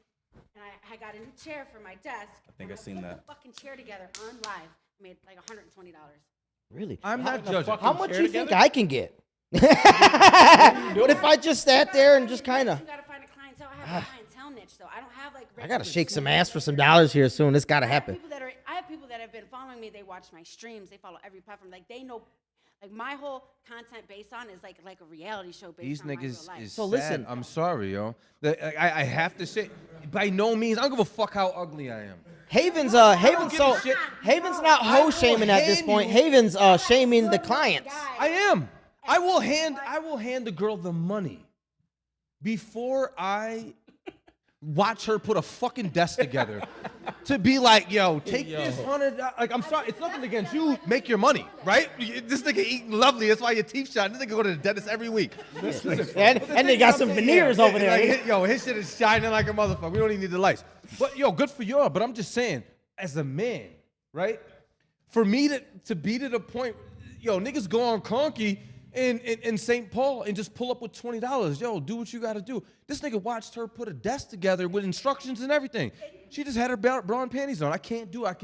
Speaker 5: and I got a new chair for my desk. I
Speaker 4: think I seen
Speaker 5: put
Speaker 4: that.
Speaker 5: the fucking chair together on live. Made like $120.
Speaker 3: Really?
Speaker 2: I'm not judging.
Speaker 3: How much you think I can get? What if I just sat there and just kind of?
Speaker 5: You gotta find a clientele. I have a clientele niche, though. I don't have like.
Speaker 3: I gotta shake some ass for some dollars here soon. It's gotta happen.
Speaker 5: I have people that have been following me. They watch my streams. They follow every platform. Like they know, like my whole content based on is like a reality show based
Speaker 2: These
Speaker 5: on my real
Speaker 2: niggas
Speaker 5: life.
Speaker 2: is
Speaker 3: So
Speaker 2: sad.
Speaker 3: listen.
Speaker 2: I'm sorry, yo. I have to say, by no means, I don't give a fuck how ugly I am.
Speaker 3: Haven's
Speaker 2: give a
Speaker 3: so
Speaker 2: shit.
Speaker 3: Haven's not hoe shaming at this
Speaker 2: hand
Speaker 3: point.
Speaker 2: you-
Speaker 3: Haven's shaming the clients.
Speaker 2: I am. I will hand the girl the money before I watch her put a fucking desk together to be like, yo, take this $100. Like, I'm sorry, it's nothing against you. Make your money, right? This nigga eating lovely. That's why your teeth shine. This nigga go to the dentist every week.
Speaker 3: And they got some veneers over there.
Speaker 2: Like, yo, his shit is shining like a motherfucker. We don't even need the lights. But yo, good for y'all. But I'm just saying, as a man, right? For me to be to the point, yo, niggas go on conky in St. Paul and just pull up with $20. Yo, do what you got to do. This nigga watched her put a desk together with instructions and everything. She just had her bra and panties on. I can't do it.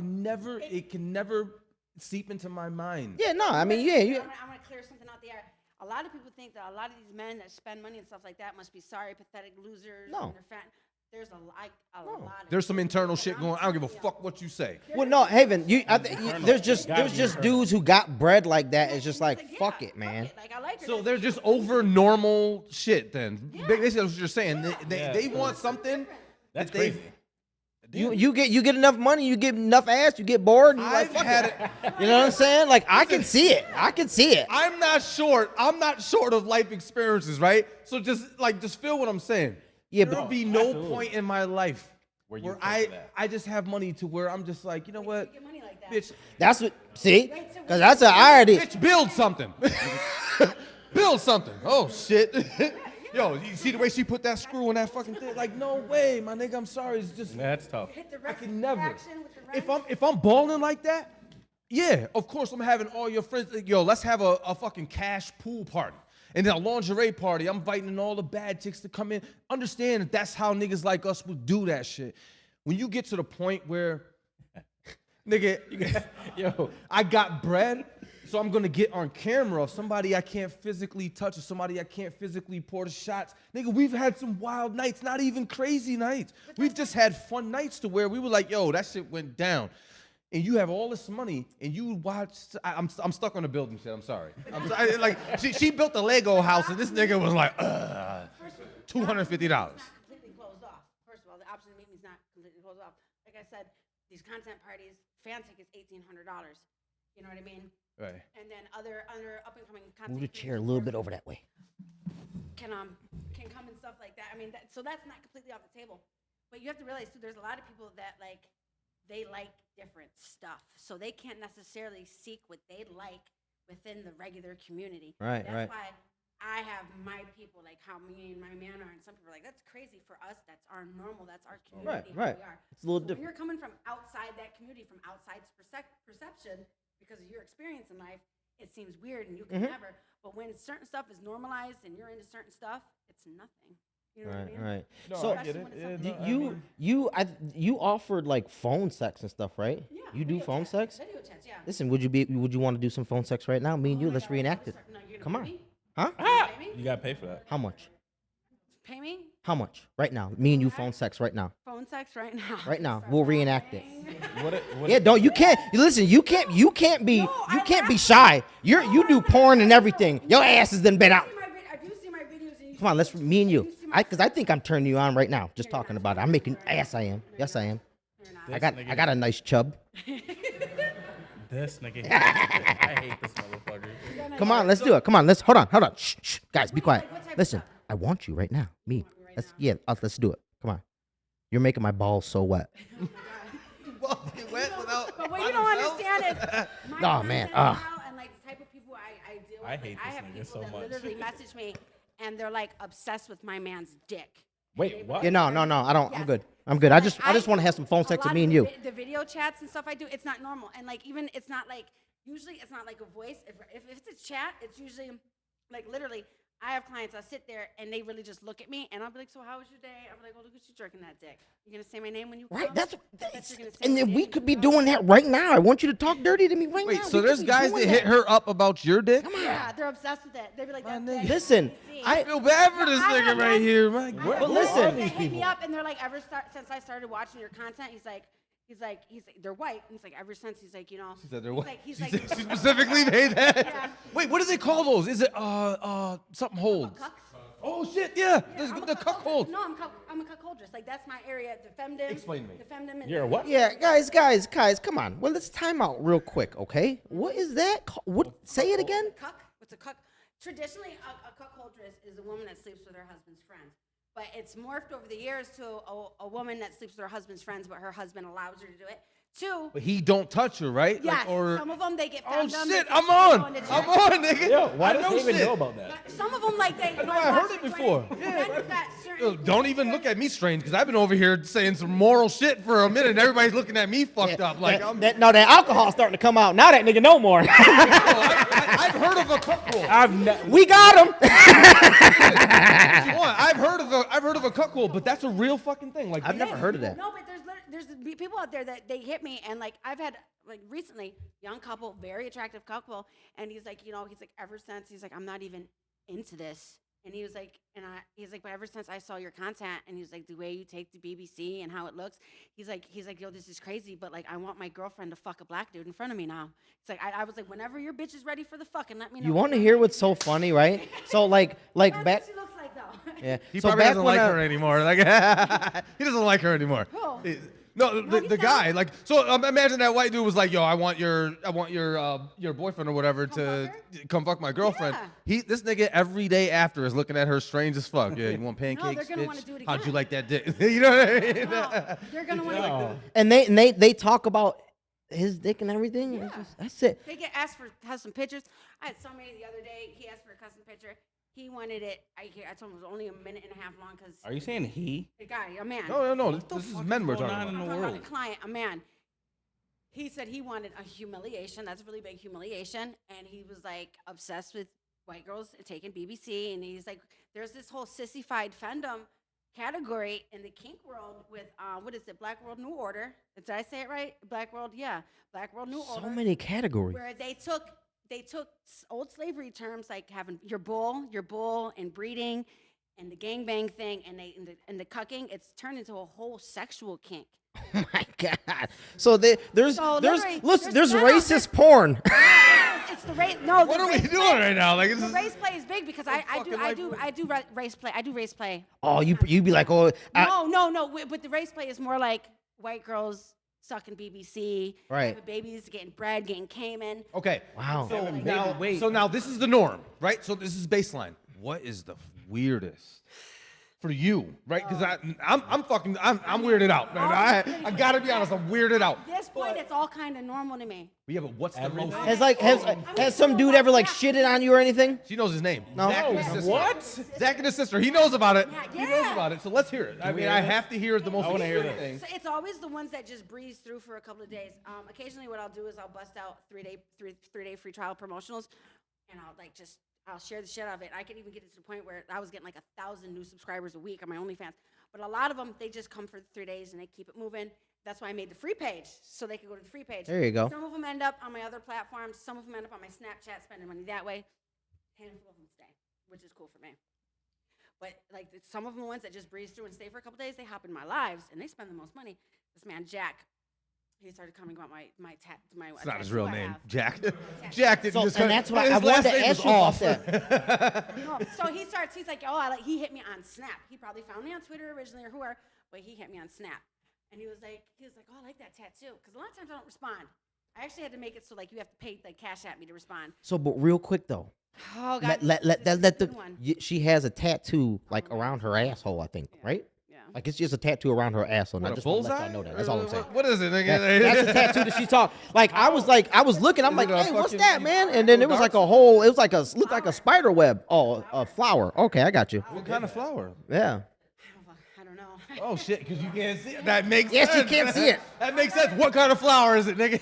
Speaker 2: It can never seep into my mind.
Speaker 3: Yeah, no, I mean, yeah.
Speaker 5: I'm gonna clear something out there. A lot of people think that a lot of these men that spend money and stuff like that must be sorry, pathetic losers.
Speaker 3: No.
Speaker 5: And they're fat. There's a lot of.
Speaker 2: There's some internal shit going on. I don't give a fuck what you say.
Speaker 3: Well, no, Haven, there's just dudes who got bread like that. It's just like, fuck it, man.
Speaker 5: Like, I like her.
Speaker 2: So they're just over normal shit then. Basically, that's what you're saying. They want something.
Speaker 4: That's
Speaker 2: that they-
Speaker 4: crazy.
Speaker 3: You get enough money, you get enough ass, you get bored, and you're like,
Speaker 2: I've
Speaker 3: fuck
Speaker 2: had
Speaker 3: it.
Speaker 2: it.
Speaker 3: You know what I'm saying? Like, I can see it.
Speaker 2: I'm not short of life experiences, right? So just feel what I'm saying.
Speaker 3: Yeah,
Speaker 2: There'll
Speaker 3: but
Speaker 2: be no
Speaker 4: absolutely.
Speaker 2: point in my life
Speaker 4: Where you
Speaker 2: where
Speaker 4: come to that.
Speaker 2: I just have money to where I'm just like, you know what,
Speaker 5: Get money like that.
Speaker 2: bitch,
Speaker 3: That's what, see? Because that's an irony.
Speaker 2: bitch, build something. Build something. Oh shit. Yo, you see the way she put that screw in that fucking thing? Like, no way, my nigga. I'm sorry. It's just
Speaker 4: That's tough.
Speaker 5: Hit the
Speaker 2: I
Speaker 5: rest
Speaker 2: can never.
Speaker 5: action with the wrench.
Speaker 2: If I'm balling like that, yeah, of course I'm having all your friends. Like, yo, let's have a fucking cash pool party. And then a lingerie party. I'm inviting all the bad chicks to come in. Understand that that's how niggas like us would do that shit. When you get to the point where, nigga,
Speaker 4: Yo,
Speaker 2: I got bread, so I'm gonna get on camera of somebody I can't physically touch or somebody I can't physically pour the shots. Nigga, we've had some wild nights, not even crazy nights. We've just had fun nights to where we were like, yo, that shit went down. And you have all this money, and you watch. I'm stuck on the building shit. I'm sorry. Like she built a Lego house, and this nigga was like, $250.
Speaker 5: Not completely closed off. First of all, the option to meet me is not completely closed off. Like I said, these content parties, fan tickets, $1,800. You know what I mean?
Speaker 2: Right.
Speaker 5: And then other up and coming content.
Speaker 3: Move the chair a little bit over that way.
Speaker 5: Can come and stuff like that. I mean, so that's not completely off the table. But you have to realize too, there's a lot of people that like they like different stuff, so they can't necessarily seek what they like within the regular community.
Speaker 3: Right,
Speaker 5: That's
Speaker 3: right.
Speaker 5: why I have my people, like how me and my man are, and some people are like, that's crazy for us. That's our normal. That's our community.
Speaker 3: Right.
Speaker 5: How we are.
Speaker 3: It's a little
Speaker 5: So when
Speaker 3: different.
Speaker 5: you're coming from outside that community, from outside perception, because of your experience in life, it seems weird and you can never. But when certain stuff is normalized and you're into certain stuff, it's nothing. You know what I mean?
Speaker 3: Right.
Speaker 4: No,
Speaker 3: So
Speaker 4: I get it.
Speaker 5: Especially when
Speaker 4: Yeah,
Speaker 5: it's
Speaker 4: no,
Speaker 3: you you offered like phone sex and stuff, right?
Speaker 5: Yeah,
Speaker 3: You do
Speaker 5: video
Speaker 3: phone
Speaker 5: chats,
Speaker 3: sex?
Speaker 5: Video chats, yeah.
Speaker 3: Listen, would you want to do some phone sex right now? Me and
Speaker 5: Oh
Speaker 3: you,
Speaker 5: my
Speaker 3: let's
Speaker 5: God,
Speaker 3: reenact it.
Speaker 5: No, you're
Speaker 3: Come
Speaker 5: gonna
Speaker 3: on.
Speaker 5: pay me?
Speaker 3: Huh?
Speaker 4: Ah!
Speaker 5: Pay me?
Speaker 4: You gotta pay for that.
Speaker 3: How much?
Speaker 5: Pay me?
Speaker 3: How much? Right now. Me and you phone sex right now.
Speaker 5: Phone sex right now.
Speaker 3: Right now. We'll reenact it.
Speaker 4: What?
Speaker 3: Yeah, don't you can't listen, you can't be shy. You do porn and everything. Your ass has done been out.
Speaker 5: Have you seen my videos? And
Speaker 3: Come on, let's me and you.
Speaker 5: you see my-
Speaker 3: Cause I think I'm turning you on right now, just talking about it. I'm making ass I am. Yes I am.
Speaker 5: You're not.
Speaker 3: I got a nice chub.
Speaker 4: This nigga. I hate this motherfucker.
Speaker 3: Come on, let's do it. Come on, let's hold on. Shh. Guys, be quiet.
Speaker 5: Like, what type of
Speaker 3: Listen,
Speaker 5: stuff?
Speaker 3: I want you right now. Me.
Speaker 5: right
Speaker 3: Let's
Speaker 5: now?
Speaker 3: let's do it. Come on. You're making my balls so wet.
Speaker 5: But what you don't understand is my
Speaker 3: Nah, man,
Speaker 5: content now and like the type of people I deal with.
Speaker 4: I hate
Speaker 5: like, I
Speaker 4: this
Speaker 5: have
Speaker 4: nigga
Speaker 5: people
Speaker 4: so
Speaker 5: that
Speaker 4: much.
Speaker 5: literally message me and they're like obsessed with my man's dick.
Speaker 4: Wait, what?
Speaker 3: Yeah, no. I don't. I'm
Speaker 5: Yes.
Speaker 3: good. I'm good. I
Speaker 5: Like,
Speaker 3: just want to have some phone
Speaker 5: a
Speaker 3: sex with
Speaker 5: lot
Speaker 3: me
Speaker 5: of
Speaker 3: and
Speaker 5: the
Speaker 3: you.
Speaker 5: The video chats and stuff I do, it's not normal. And like even it's not like usually it's not like a voice. If it's a chat, it's usually like literally. I have clients. I sit there and they really just look at me and I'll be like, "So how was your day?" I'm like, "Oh, look at you jerking that dick. You gonna say my name when you
Speaker 3: Right,
Speaker 5: come?"
Speaker 3: that's
Speaker 5: you're gonna say
Speaker 3: and
Speaker 5: my
Speaker 3: then
Speaker 5: name
Speaker 3: we
Speaker 5: when
Speaker 3: could
Speaker 5: you
Speaker 3: be
Speaker 5: come?
Speaker 3: doing that right now. I want you to talk dirty to me right now.
Speaker 2: Wait,
Speaker 3: We
Speaker 2: so
Speaker 3: could
Speaker 2: there's
Speaker 3: be
Speaker 2: guys
Speaker 3: doing
Speaker 2: that hit her up about your dick?
Speaker 5: Yeah, they're obsessed with it. They be like, "That's it."
Speaker 3: Listen,
Speaker 2: I feel bad for this
Speaker 5: I
Speaker 2: nigga
Speaker 5: have
Speaker 2: right
Speaker 5: guys-
Speaker 2: here. My
Speaker 5: I
Speaker 2: God.
Speaker 5: have
Speaker 3: But
Speaker 5: guys
Speaker 3: listen-
Speaker 5: that hit me up and they're like, since I started watching your content, he's like, they're white. And he's like, ever since he's like,
Speaker 2: She said they're what?
Speaker 5: He's
Speaker 2: She
Speaker 5: like,
Speaker 2: said- she specifically made that.
Speaker 5: Yeah.
Speaker 2: Wait, what do they call those? Is it something holds?
Speaker 5: cucks.
Speaker 2: Oh shit, yeah,
Speaker 5: Yeah, I'm
Speaker 2: the
Speaker 5: a
Speaker 2: cuck hold.
Speaker 5: No, I'm a cuckoldress. Like that's my area. The femdom.
Speaker 2: Explain to me.
Speaker 5: The femdom. and
Speaker 4: You're a
Speaker 5: the-
Speaker 4: what?
Speaker 3: Yeah, guys, come on. Well, let's time out real quick, okay? What is that? What? Say it again.
Speaker 5: Cuck. What's a cuck? Traditionally, a cuckoldress is a woman that sleeps with her husband's friends. But it's morphed over the years to a woman that sleeps with her husband's friends, but her husband allows her to do it. Two.
Speaker 2: But he don't touch her, right?
Speaker 5: Yes.
Speaker 2: Or
Speaker 5: Some of them they get.
Speaker 2: oh
Speaker 5: femdom, they
Speaker 2: shit,
Speaker 5: get
Speaker 2: I'm
Speaker 5: shit
Speaker 2: on.
Speaker 5: going to
Speaker 2: I'm
Speaker 5: church.
Speaker 2: on, nigga.
Speaker 4: Yo, why
Speaker 2: I
Speaker 4: does
Speaker 2: know
Speaker 4: he even
Speaker 2: shit.
Speaker 4: know about that?
Speaker 5: But some of them like they.
Speaker 2: I know, I heard it before. Don't even look at me strange because I've been over here saying some moral shit for a minute. And everybody's looking at me fucked up. Like I'm.
Speaker 3: that alcohol's starting to come out. Now that nigga no more.
Speaker 2: I've heard of a cuckold.
Speaker 3: We got him.
Speaker 2: I've heard of a cuckold, but that's a real fucking thing. Like
Speaker 3: I've never heard of that.
Speaker 5: No, but there's people out there that they hit me and like I've had like recently young couple, very attractive couple, and he's like, ever since he's like I'm not even into this. And he was like, he's like, but ever since I saw your content, and he was like, the way you take the BBC and how it looks, he's like, yo, this is crazy, but like, I want my girlfriend to fuck a black dude in front of me now. It's like, I was like, whenever your bitch is ready for the fucking, let me know.
Speaker 3: You want to hear what's so funny, right? So like
Speaker 5: That's
Speaker 3: back.
Speaker 5: what she looks like though.
Speaker 3: Yeah.
Speaker 2: he
Speaker 3: so
Speaker 2: probably
Speaker 3: back
Speaker 2: doesn't
Speaker 3: when
Speaker 2: like her anymore. Like he doesn't like her anymore.
Speaker 5: Who?
Speaker 2: No,
Speaker 5: No,
Speaker 2: the
Speaker 5: he's
Speaker 2: guy.
Speaker 5: not.
Speaker 2: Like, so imagine that white dude was like, "Yo, I want your boyfriend or whatever to come fuck my girlfriend."
Speaker 5: Yeah.
Speaker 2: This nigga every day after is looking at her strange as fuck. Yeah, you want
Speaker 5: they're
Speaker 2: pancakes,
Speaker 5: gonna wanna
Speaker 2: bitch?
Speaker 5: do it
Speaker 2: How'd you
Speaker 5: again.
Speaker 2: like that dick? You know what I mean?
Speaker 5: No, they're gonna want to.
Speaker 3: and they talk about his dick and everything. It's just- that's it.
Speaker 5: They get asked for custom pictures. I had somebody the other day. He asked for a custom picture. He wanted it. I told him it was only a minute and a half long because
Speaker 4: Are you saying he?
Speaker 5: the guy, a man.
Speaker 2: No. This is men we're
Speaker 4: going
Speaker 2: talking
Speaker 4: on
Speaker 2: about.
Speaker 4: in
Speaker 5: I'm
Speaker 4: the
Speaker 5: talking about
Speaker 4: world?
Speaker 5: a client, a man. He said he wanted a humiliation. That's a really big humiliation. And he was like obsessed with white girls taking BBC. And he's like, there's this whole sissified fandom category in the kink world with, what is it, Black World New Order. Did I say it right? Black World, yeah. Black World New Order.
Speaker 3: So many categories.
Speaker 5: Where they took old slavery terms like having your bull and breeding and the gangbang thing and the cucking. It's turned into a whole sexual kink.
Speaker 3: Oh my god. So there's
Speaker 5: So literally,
Speaker 3: there's
Speaker 5: men out
Speaker 3: racist porn.
Speaker 5: It's the race. No,
Speaker 2: What
Speaker 5: the
Speaker 2: are we
Speaker 5: race
Speaker 2: doing
Speaker 5: play-
Speaker 2: right now? Like,
Speaker 5: The race play is big because I
Speaker 2: fucking
Speaker 5: do race play. I do race play.
Speaker 3: Oh, you be like, oh,
Speaker 5: No. But the race play is more like white girls sucking BBC,
Speaker 3: Right.
Speaker 5: having babies, getting bread, getting Cayman.
Speaker 2: Okay.
Speaker 3: wow.
Speaker 2: So now this is the norm, right? So this is baseline. What is the weirdest for you, right? Because I'm weirded out, man. I gotta be honest, I'm weirded out.
Speaker 5: At this point, it's all kind of normal to me.
Speaker 2: Yeah, but what's the most?
Speaker 3: Has some dude ever like shitted on you or anything?
Speaker 2: She knows his name.
Speaker 3: No.
Speaker 2: Zach and his sister.
Speaker 4: What?
Speaker 2: Zach and his sister. He knows about it.
Speaker 5: Yeah.
Speaker 2: He knows about it. So let's hear it. I mean, I have to hear the most.
Speaker 4: I wanna hear
Speaker 2: extreme
Speaker 4: this.
Speaker 2: thing.
Speaker 5: So it's always the ones that just breeze through for a couple of days. Occasionally, what I'll do is I'll bust out three day free trial promotionals, and I'll like just I'll share the shit out of it. I could even get it to the point where I was getting like 1,000 new subscribers a week on my OnlyFans. But a lot of them, they just come for 3 days and they keep it moving. That's why I made the free page, so they could go to the free page.
Speaker 3: There you go.
Speaker 5: Some of them end up on my other platforms. Some of them end up on my Snapchat, spending money that way. Handful of them stay, which is cool for me. But like some of them, ones that just breeze through and stay for a couple days, they hop in my lives and they spend the most money. This man Jack, he started coming about my
Speaker 2: It's not his real name, Jack.
Speaker 5: Jack.
Speaker 2: Jack didn't
Speaker 3: So,
Speaker 2: just.
Speaker 3: and that's why
Speaker 2: his
Speaker 3: I wanted
Speaker 2: last
Speaker 3: to
Speaker 2: name was
Speaker 3: ask you about
Speaker 2: off.
Speaker 3: that.
Speaker 5: No, so he's like, oh, he hit me on Snap. He probably found me on Twitter originally or whoever, but he hit me on Snap. And he was like, oh, I like that tattoo. Because a lot of times I don't respond. I actually had to make it so like you have to pay like cash at me to respond.
Speaker 3: So, but real quick though,
Speaker 5: Oh God,
Speaker 3: let
Speaker 5: this is a good one.
Speaker 3: she has a tattoo like around her asshole, I think, right?
Speaker 5: Yeah.
Speaker 3: Like it's just a tattoo around her asshole.
Speaker 2: What,
Speaker 3: I
Speaker 2: a
Speaker 3: just want to let
Speaker 2: bullseye?
Speaker 3: y'all know that. That's all I'm saying.
Speaker 2: What is it, nigga?
Speaker 3: That's a tattoo that she talked. Like I was looking. I'm like,
Speaker 2: Is it a
Speaker 3: hey, what's
Speaker 2: fucking-
Speaker 3: that, man? And then it was like a whole. It was like looked like a spider web. Oh, a flower. Okay, I got you.
Speaker 2: What kind of flower?
Speaker 3: Yeah.
Speaker 5: I don't know.
Speaker 2: Oh shit, because you can't see it. That makes
Speaker 3: Yes,
Speaker 2: sense.
Speaker 3: you can't see it.
Speaker 2: That makes sense. What kind of flower is it, nigga?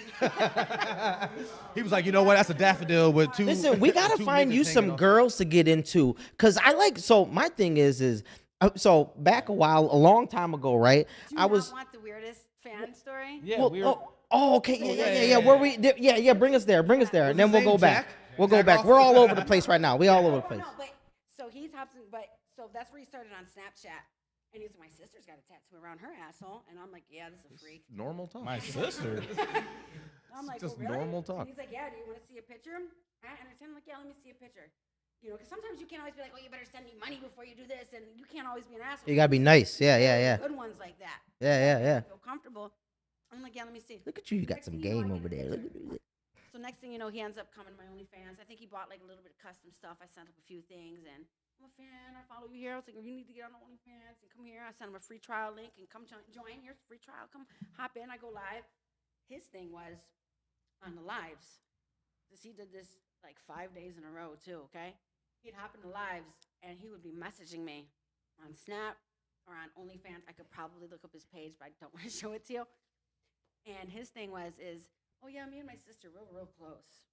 Speaker 2: He was like, you know what? That's a daffodil with two.
Speaker 3: Listen, we gotta
Speaker 2: two
Speaker 3: find
Speaker 2: niggas
Speaker 3: you
Speaker 2: hanging
Speaker 3: some
Speaker 2: off.
Speaker 3: girls to get into, cause I like. So my thing is so back a long time ago, right?
Speaker 5: Do you
Speaker 3: I was.
Speaker 5: not want the weirdest fan story?
Speaker 4: Yeah,
Speaker 3: Well,
Speaker 4: we were.
Speaker 3: okay, yeah. Where we? Yeah. Bring us there, and then
Speaker 2: his
Speaker 3: we'll
Speaker 2: name
Speaker 3: go back.
Speaker 2: Jack?
Speaker 3: We'll go
Speaker 2: Jack
Speaker 3: back.
Speaker 2: off?
Speaker 3: We're all over the place right now. We all over the place.
Speaker 5: No, but so he hops in, so that's where he started on Snapchat. And he's like, my sister's got a tattoo around her asshole. And I'm like, yeah, this is a freak.
Speaker 2: Normal talk.
Speaker 4: My sister.
Speaker 5: I'm like,
Speaker 2: just
Speaker 5: oh, really?
Speaker 2: normal talk.
Speaker 5: And he's like, yeah, do you want to see a picture? I entertain. I'm like, yeah, let me see a picture. You know, because sometimes you can't always be like, oh, you better send me money before you do this. And you can't always be an asshole.
Speaker 3: You gotta be nice. Yeah.
Speaker 5: Good ones like that.
Speaker 3: Yeah.
Speaker 5: Feel comfortable. I'm like, yeah, let me see.
Speaker 3: Look at you. You got some game over there. Look at you.
Speaker 5: So next thing you know, he ends up coming to my OnlyFans. I think he bought like a little bit of custom stuff. I sent up a few things, and I'm a fan. I follow you here. I was like, well, you need to get on the OnlyFans and come here. I sent him a free trial link and come join. Here's a free trial. Come hop in. I go live. His thing was on the lives. He did this like 5 days in a row too. Okay, he'd hop in the lives and he would be messaging me on Snap or on OnlyFans. I could probably look up his page, but I don't want to show it to you. And his thing is, oh yeah, me and my sister, we're real close.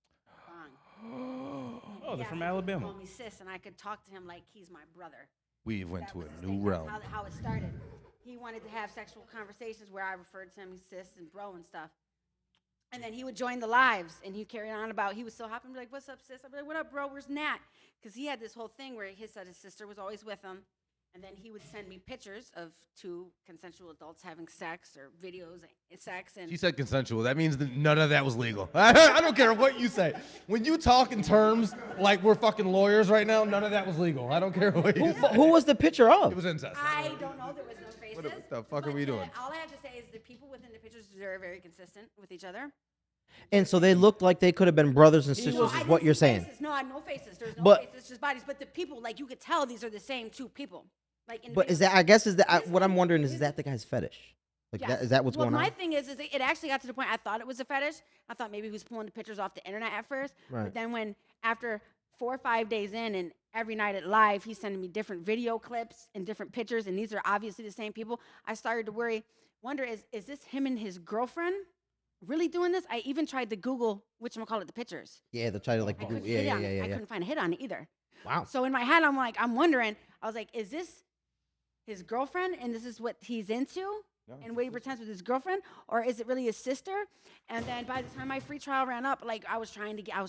Speaker 4: Oh, they're from
Speaker 5: He
Speaker 4: Alabama.
Speaker 5: called me sis, and I could talk to him like he's my brother.
Speaker 2: We went
Speaker 5: That
Speaker 2: to
Speaker 5: was
Speaker 2: a
Speaker 5: his
Speaker 2: new
Speaker 5: thing.
Speaker 2: realm.
Speaker 5: That's how it started. He wanted to have sexual conversations where I referred to him as sis and bro and stuff. And then he would join the lives, and he'd carry on about, he would still hop and be like, what's up, sis? I'd be like, what up, bro? Where's Nat? Because he had this whole thing where he said his sister was always with him. And then he would send me pictures of two consensual adults having sex or videos of sex. And
Speaker 2: She said consensual. That means that none of that was legal. I don't care what you say. When you talk in terms like we're fucking lawyers right now, none of that was legal. I don't care what you say.
Speaker 3: Who was the picture
Speaker 2: It
Speaker 3: of?
Speaker 2: was incest.
Speaker 5: I don't know. There was no faces.
Speaker 2: What the fuck are
Speaker 5: but
Speaker 2: we doing?
Speaker 5: All I have to say is the people within the pictures are very consistent with each other.
Speaker 3: And so they looked like they could have been brothers and sisters,
Speaker 5: No, I
Speaker 3: is
Speaker 5: didn't
Speaker 3: what
Speaker 5: see
Speaker 3: you're saying.
Speaker 5: faces. No, I had no faces. There's no
Speaker 3: But-
Speaker 5: faces, just bodies. But the people, like you could tell, these are the same two people. Like, in the
Speaker 3: But is
Speaker 5: video.
Speaker 3: that? I guess is that
Speaker 5: His
Speaker 3: what I'm
Speaker 5: thing-
Speaker 3: wondering is
Speaker 5: his-
Speaker 3: that the guy's fetish? Like
Speaker 5: Yes.
Speaker 3: that is that what's
Speaker 5: well,
Speaker 3: going
Speaker 5: my
Speaker 3: on?
Speaker 5: thing is it actually got to the point I thought it was a fetish. I thought maybe he was pulling the pictures off the internet at first.
Speaker 3: Right.
Speaker 5: But then when after 4 or 5 days in, and every night at live, he's sending me different video clips and different pictures, and these are obviously the same people. I started to wonder is this him and his girlfriend really doing this? I even tried to Google the pictures.
Speaker 3: Yeah, they're trying to like
Speaker 5: I couldn't
Speaker 3: yeah,
Speaker 5: hit
Speaker 3: yeah,
Speaker 5: on
Speaker 3: yeah,
Speaker 5: it. I
Speaker 3: yeah.
Speaker 5: couldn't find a hit on it either.
Speaker 3: Wow.
Speaker 5: So in my head, I'm wondering. I was like, is this his girlfriend, and this is what he's into, and what he pretends with his girlfriend, or is it really his sister? And then by the time my free trial ran up, like I was trying to get, and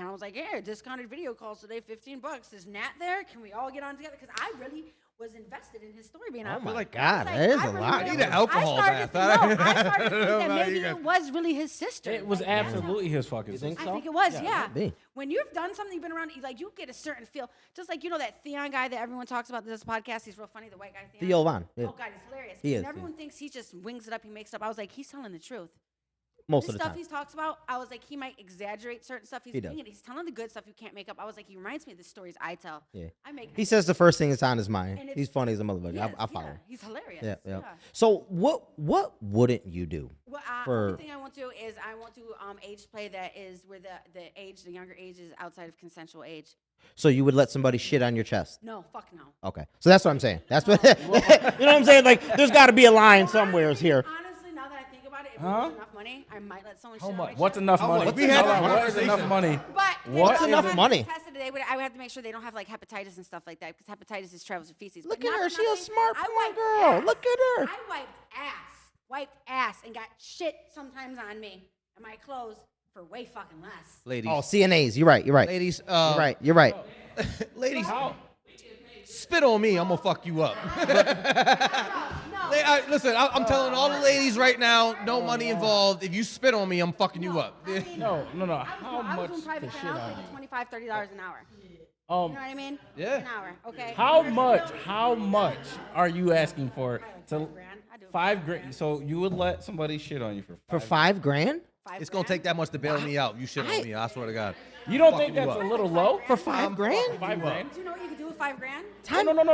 Speaker 5: I was like, yeah, discounted video calls today, $15. Is Nat there? Can we all get on together? Because I really was invested in his story being out.
Speaker 3: my
Speaker 5: Like,
Speaker 3: God,
Speaker 5: I was
Speaker 3: that is
Speaker 5: I
Speaker 3: a
Speaker 5: really
Speaker 3: lot.
Speaker 5: did.
Speaker 3: I
Speaker 2: need an alcohol bath.
Speaker 5: I started to
Speaker 2: I
Speaker 5: think
Speaker 2: don't know
Speaker 5: that
Speaker 2: about
Speaker 5: maybe
Speaker 2: you guys.
Speaker 5: it was really his sister.
Speaker 4: It was
Speaker 5: Like, that's how-
Speaker 4: absolutely his fucking sister.
Speaker 3: think
Speaker 5: I
Speaker 3: so?
Speaker 5: think it was,
Speaker 4: Yeah,
Speaker 5: yeah.
Speaker 3: might be.
Speaker 5: When you've done something, you've been around, like you get a certain feel. Just like, you know, that Theon guy that everyone talks about in this podcast, he's real funny, the white guy Theon.
Speaker 3: Theo Von. Yeah.
Speaker 5: Oh, God, he's hilarious.
Speaker 3: He
Speaker 5: and
Speaker 3: is,
Speaker 5: everyone thinks he just wings it up, he makes it up. I was like, he's telling the truth.
Speaker 3: Most
Speaker 5: This
Speaker 3: of the
Speaker 5: stuff
Speaker 3: time.
Speaker 5: he talks about, I was like, he might exaggerate certain stuff.
Speaker 3: He does.
Speaker 5: He's telling the good stuff you can't make up. I was like, he reminds me of the stories I tell.
Speaker 3: Yeah.
Speaker 5: I make.
Speaker 3: He says the first thing that's on his mind.
Speaker 5: And it's-
Speaker 3: He's funny as a motherfucker.
Speaker 5: He
Speaker 3: I
Speaker 5: is,
Speaker 3: follow
Speaker 5: yeah.
Speaker 3: him.
Speaker 5: He's hilarious.
Speaker 3: Yeah. So what wouldn't you do?
Speaker 5: Well,
Speaker 3: For-
Speaker 5: only thing I want to do is I want to age play that is where the younger age is outside of consensual age.
Speaker 3: So you would let somebody shit on your chest?
Speaker 5: No, fuck no.
Speaker 3: Okay. So that's what I'm saying. That's what you know what I'm saying? Like there's got to be a line somewhere here.
Speaker 5: Honestly, now that I think about it, if it was enough money, I might let someone. How
Speaker 4: much? What's enough money?
Speaker 2: much? We had
Speaker 4: Hold on,
Speaker 2: that
Speaker 4: what is enough money?
Speaker 5: But
Speaker 3: What's enough money?
Speaker 5: I would have to make sure they don't have like hepatitis and stuff like that because hepatitis is travels with feces.
Speaker 3: Look
Speaker 5: But
Speaker 3: at
Speaker 5: not
Speaker 3: her.
Speaker 5: for
Speaker 3: She a
Speaker 5: nothing,
Speaker 3: smart
Speaker 5: I
Speaker 3: porn
Speaker 5: wiped
Speaker 3: girl.
Speaker 5: ass.
Speaker 3: Look at her.
Speaker 5: I wiped ass, and got shit sometimes on me and my clothes for way fucking less.
Speaker 2: Ladies,
Speaker 3: Oh, CNAs. You're right. You're right.
Speaker 2: ladies,
Speaker 3: You're right.
Speaker 2: ladies,
Speaker 4: How?
Speaker 2: spit on me. I'm gonna fuck you up.
Speaker 5: No.
Speaker 2: Listen, I'm telling all the ladies right now, no money involved. If you spit on me, I'm fucking you up.
Speaker 5: I mean,
Speaker 4: No.
Speaker 5: I
Speaker 4: How
Speaker 5: was
Speaker 4: much
Speaker 5: doing private
Speaker 4: to
Speaker 5: client,
Speaker 4: shit
Speaker 5: I was
Speaker 4: on
Speaker 5: making
Speaker 4: you?
Speaker 5: $25, $30 an hour. You know what I mean?
Speaker 2: Yeah.
Speaker 5: An hour, okay?
Speaker 4: How
Speaker 5: There's
Speaker 4: much?
Speaker 5: still-
Speaker 4: How much are you asking for? To
Speaker 5: $5 grand. I do
Speaker 4: $5,000. So you would let somebody shit on you for
Speaker 3: For $5 grand?
Speaker 2: It's gonna take that much to bail me out. You shit on me. I swear to God.
Speaker 4: You don't
Speaker 2: Fucking
Speaker 4: think
Speaker 2: you
Speaker 4: that's a
Speaker 2: up.
Speaker 4: little low?
Speaker 3: For $5 grand?
Speaker 4: $5,000?
Speaker 5: Do you know what you could do with $5 grand?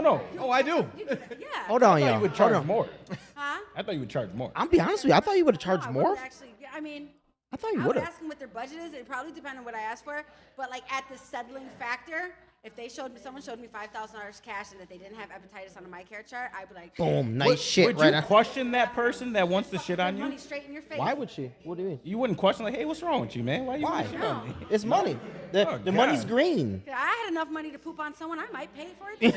Speaker 4: No.
Speaker 2: Oh, I do.
Speaker 5: Yeah.
Speaker 3: Hold on,
Speaker 4: I thought
Speaker 3: y'all.
Speaker 4: you would
Speaker 3: Hold
Speaker 4: charge
Speaker 3: on.
Speaker 4: more.
Speaker 5: Huh?
Speaker 4: I thought you would charge more.
Speaker 3: I'll be honest with you. I thought you would have charged
Speaker 5: No, I
Speaker 3: more.
Speaker 5: wouldn't actually. Yeah, I mean,
Speaker 3: I thought you
Speaker 5: I
Speaker 3: would
Speaker 5: would
Speaker 3: have.
Speaker 5: ask them what their budget is. It probably depend on what I asked for. But like at the settling factor, if someone showed me $5,000 cash and that they didn't have hepatitis on my care chart, I'd be like,
Speaker 3: Boom. Nice shit
Speaker 4: Would
Speaker 3: right
Speaker 4: you
Speaker 3: now.
Speaker 4: question that person that wants to shit on
Speaker 5: money
Speaker 4: you?
Speaker 5: straight in your face.
Speaker 3: Why would she? What do you mean?
Speaker 4: You wouldn't question like, hey, what's wrong with you, man? Why you
Speaker 3: Why?
Speaker 4: want to shit on me?
Speaker 3: It's money. The
Speaker 4: Oh,
Speaker 3: money's
Speaker 4: God.
Speaker 3: green.
Speaker 5: If I had enough money to poop on someone, I might pay for it.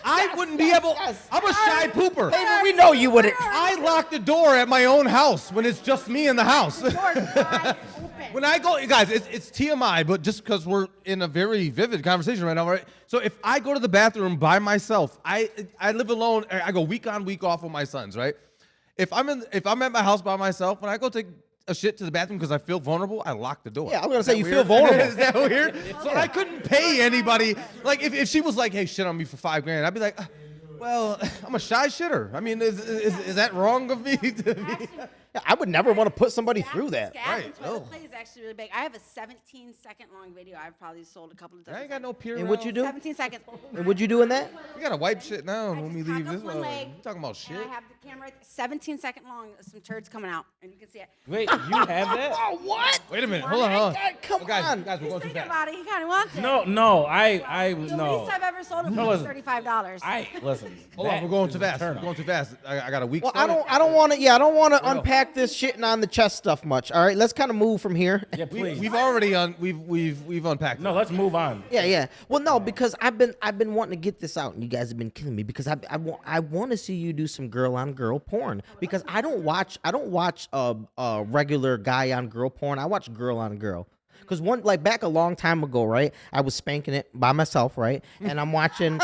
Speaker 2: I wouldn't be able. I'm a shy pooper.
Speaker 3: Hey, we know you wouldn't.
Speaker 2: I lock the door at my own house when it's just me in the house.
Speaker 5: Doors wide open.
Speaker 2: When I go, guys, it's TMI, but just because we're in a very vivid conversation right now, right? So if I go to the bathroom by myself, I live alone. I go week on, week off with my sons, right? If I'm at my house by myself, when I go take a shit to the bathroom because I feel vulnerable, I lock the door.
Speaker 3: Yeah, I'm gonna
Speaker 2: Is
Speaker 3: say
Speaker 2: that
Speaker 3: you
Speaker 2: weird?
Speaker 3: feel vulnerable.
Speaker 2: Is that weird? So I couldn't pay anybody. Like if she was like, "Hey, shit on me for $5 grand," I'd be like, "Well, I'm a shy shitter. I mean, is that wrong of me?"
Speaker 3: Yeah, I would never want to put somebody through that.
Speaker 2: Right.
Speaker 5: Right.
Speaker 2: Oh.
Speaker 5: Play is actually really big. I have a 17-second long video. I've probably sold a couple of dozen.
Speaker 2: I ain't got no peer.
Speaker 3: And what you do?
Speaker 5: 17 seconds.
Speaker 3: And what you do in that?
Speaker 2: You gotta wipe shit now
Speaker 5: I
Speaker 2: when we
Speaker 5: just
Speaker 2: leave
Speaker 5: cock
Speaker 2: this.
Speaker 5: up one leg,
Speaker 2: You talking about shit?
Speaker 5: And I have the camera 17-second long, some turds coming out, and you can see it.
Speaker 4: Wait, you have that?
Speaker 3: Oh, what?
Speaker 2: Wait a minute. Hold on.
Speaker 3: Come
Speaker 2: Guys,
Speaker 3: on.
Speaker 2: we're
Speaker 5: He's
Speaker 2: going too
Speaker 5: thinking
Speaker 2: fast.
Speaker 5: about it. He kind of wants it.
Speaker 4: No, I
Speaker 5: The
Speaker 4: no.
Speaker 5: least I've ever sold it
Speaker 4: No,
Speaker 5: for was
Speaker 4: listen.
Speaker 5: $35.
Speaker 4: Listen.
Speaker 2: Hold on,
Speaker 4: that
Speaker 2: we're going
Speaker 4: is
Speaker 2: too
Speaker 4: a
Speaker 2: fast.
Speaker 4: turn
Speaker 2: We're
Speaker 4: off.
Speaker 2: going too fast. I got a weak
Speaker 3: Well,
Speaker 2: start.
Speaker 3: I don't want to unpack this shitting on the chest stuff much. All right, let's kind of move from here.
Speaker 4: Yeah, please.
Speaker 2: We've already we've unpacked.
Speaker 4: No,
Speaker 2: it.
Speaker 4: let's move on.
Speaker 3: Yeah. Well, no, because I've been wanting to get this out, and you guys have been killing me because I want to see you do some girl on girl porn because I don't watch regular guy on girl porn. I watch girl on girl. Because back a long time ago, right? I was spanking it by myself, right? And I'm watching.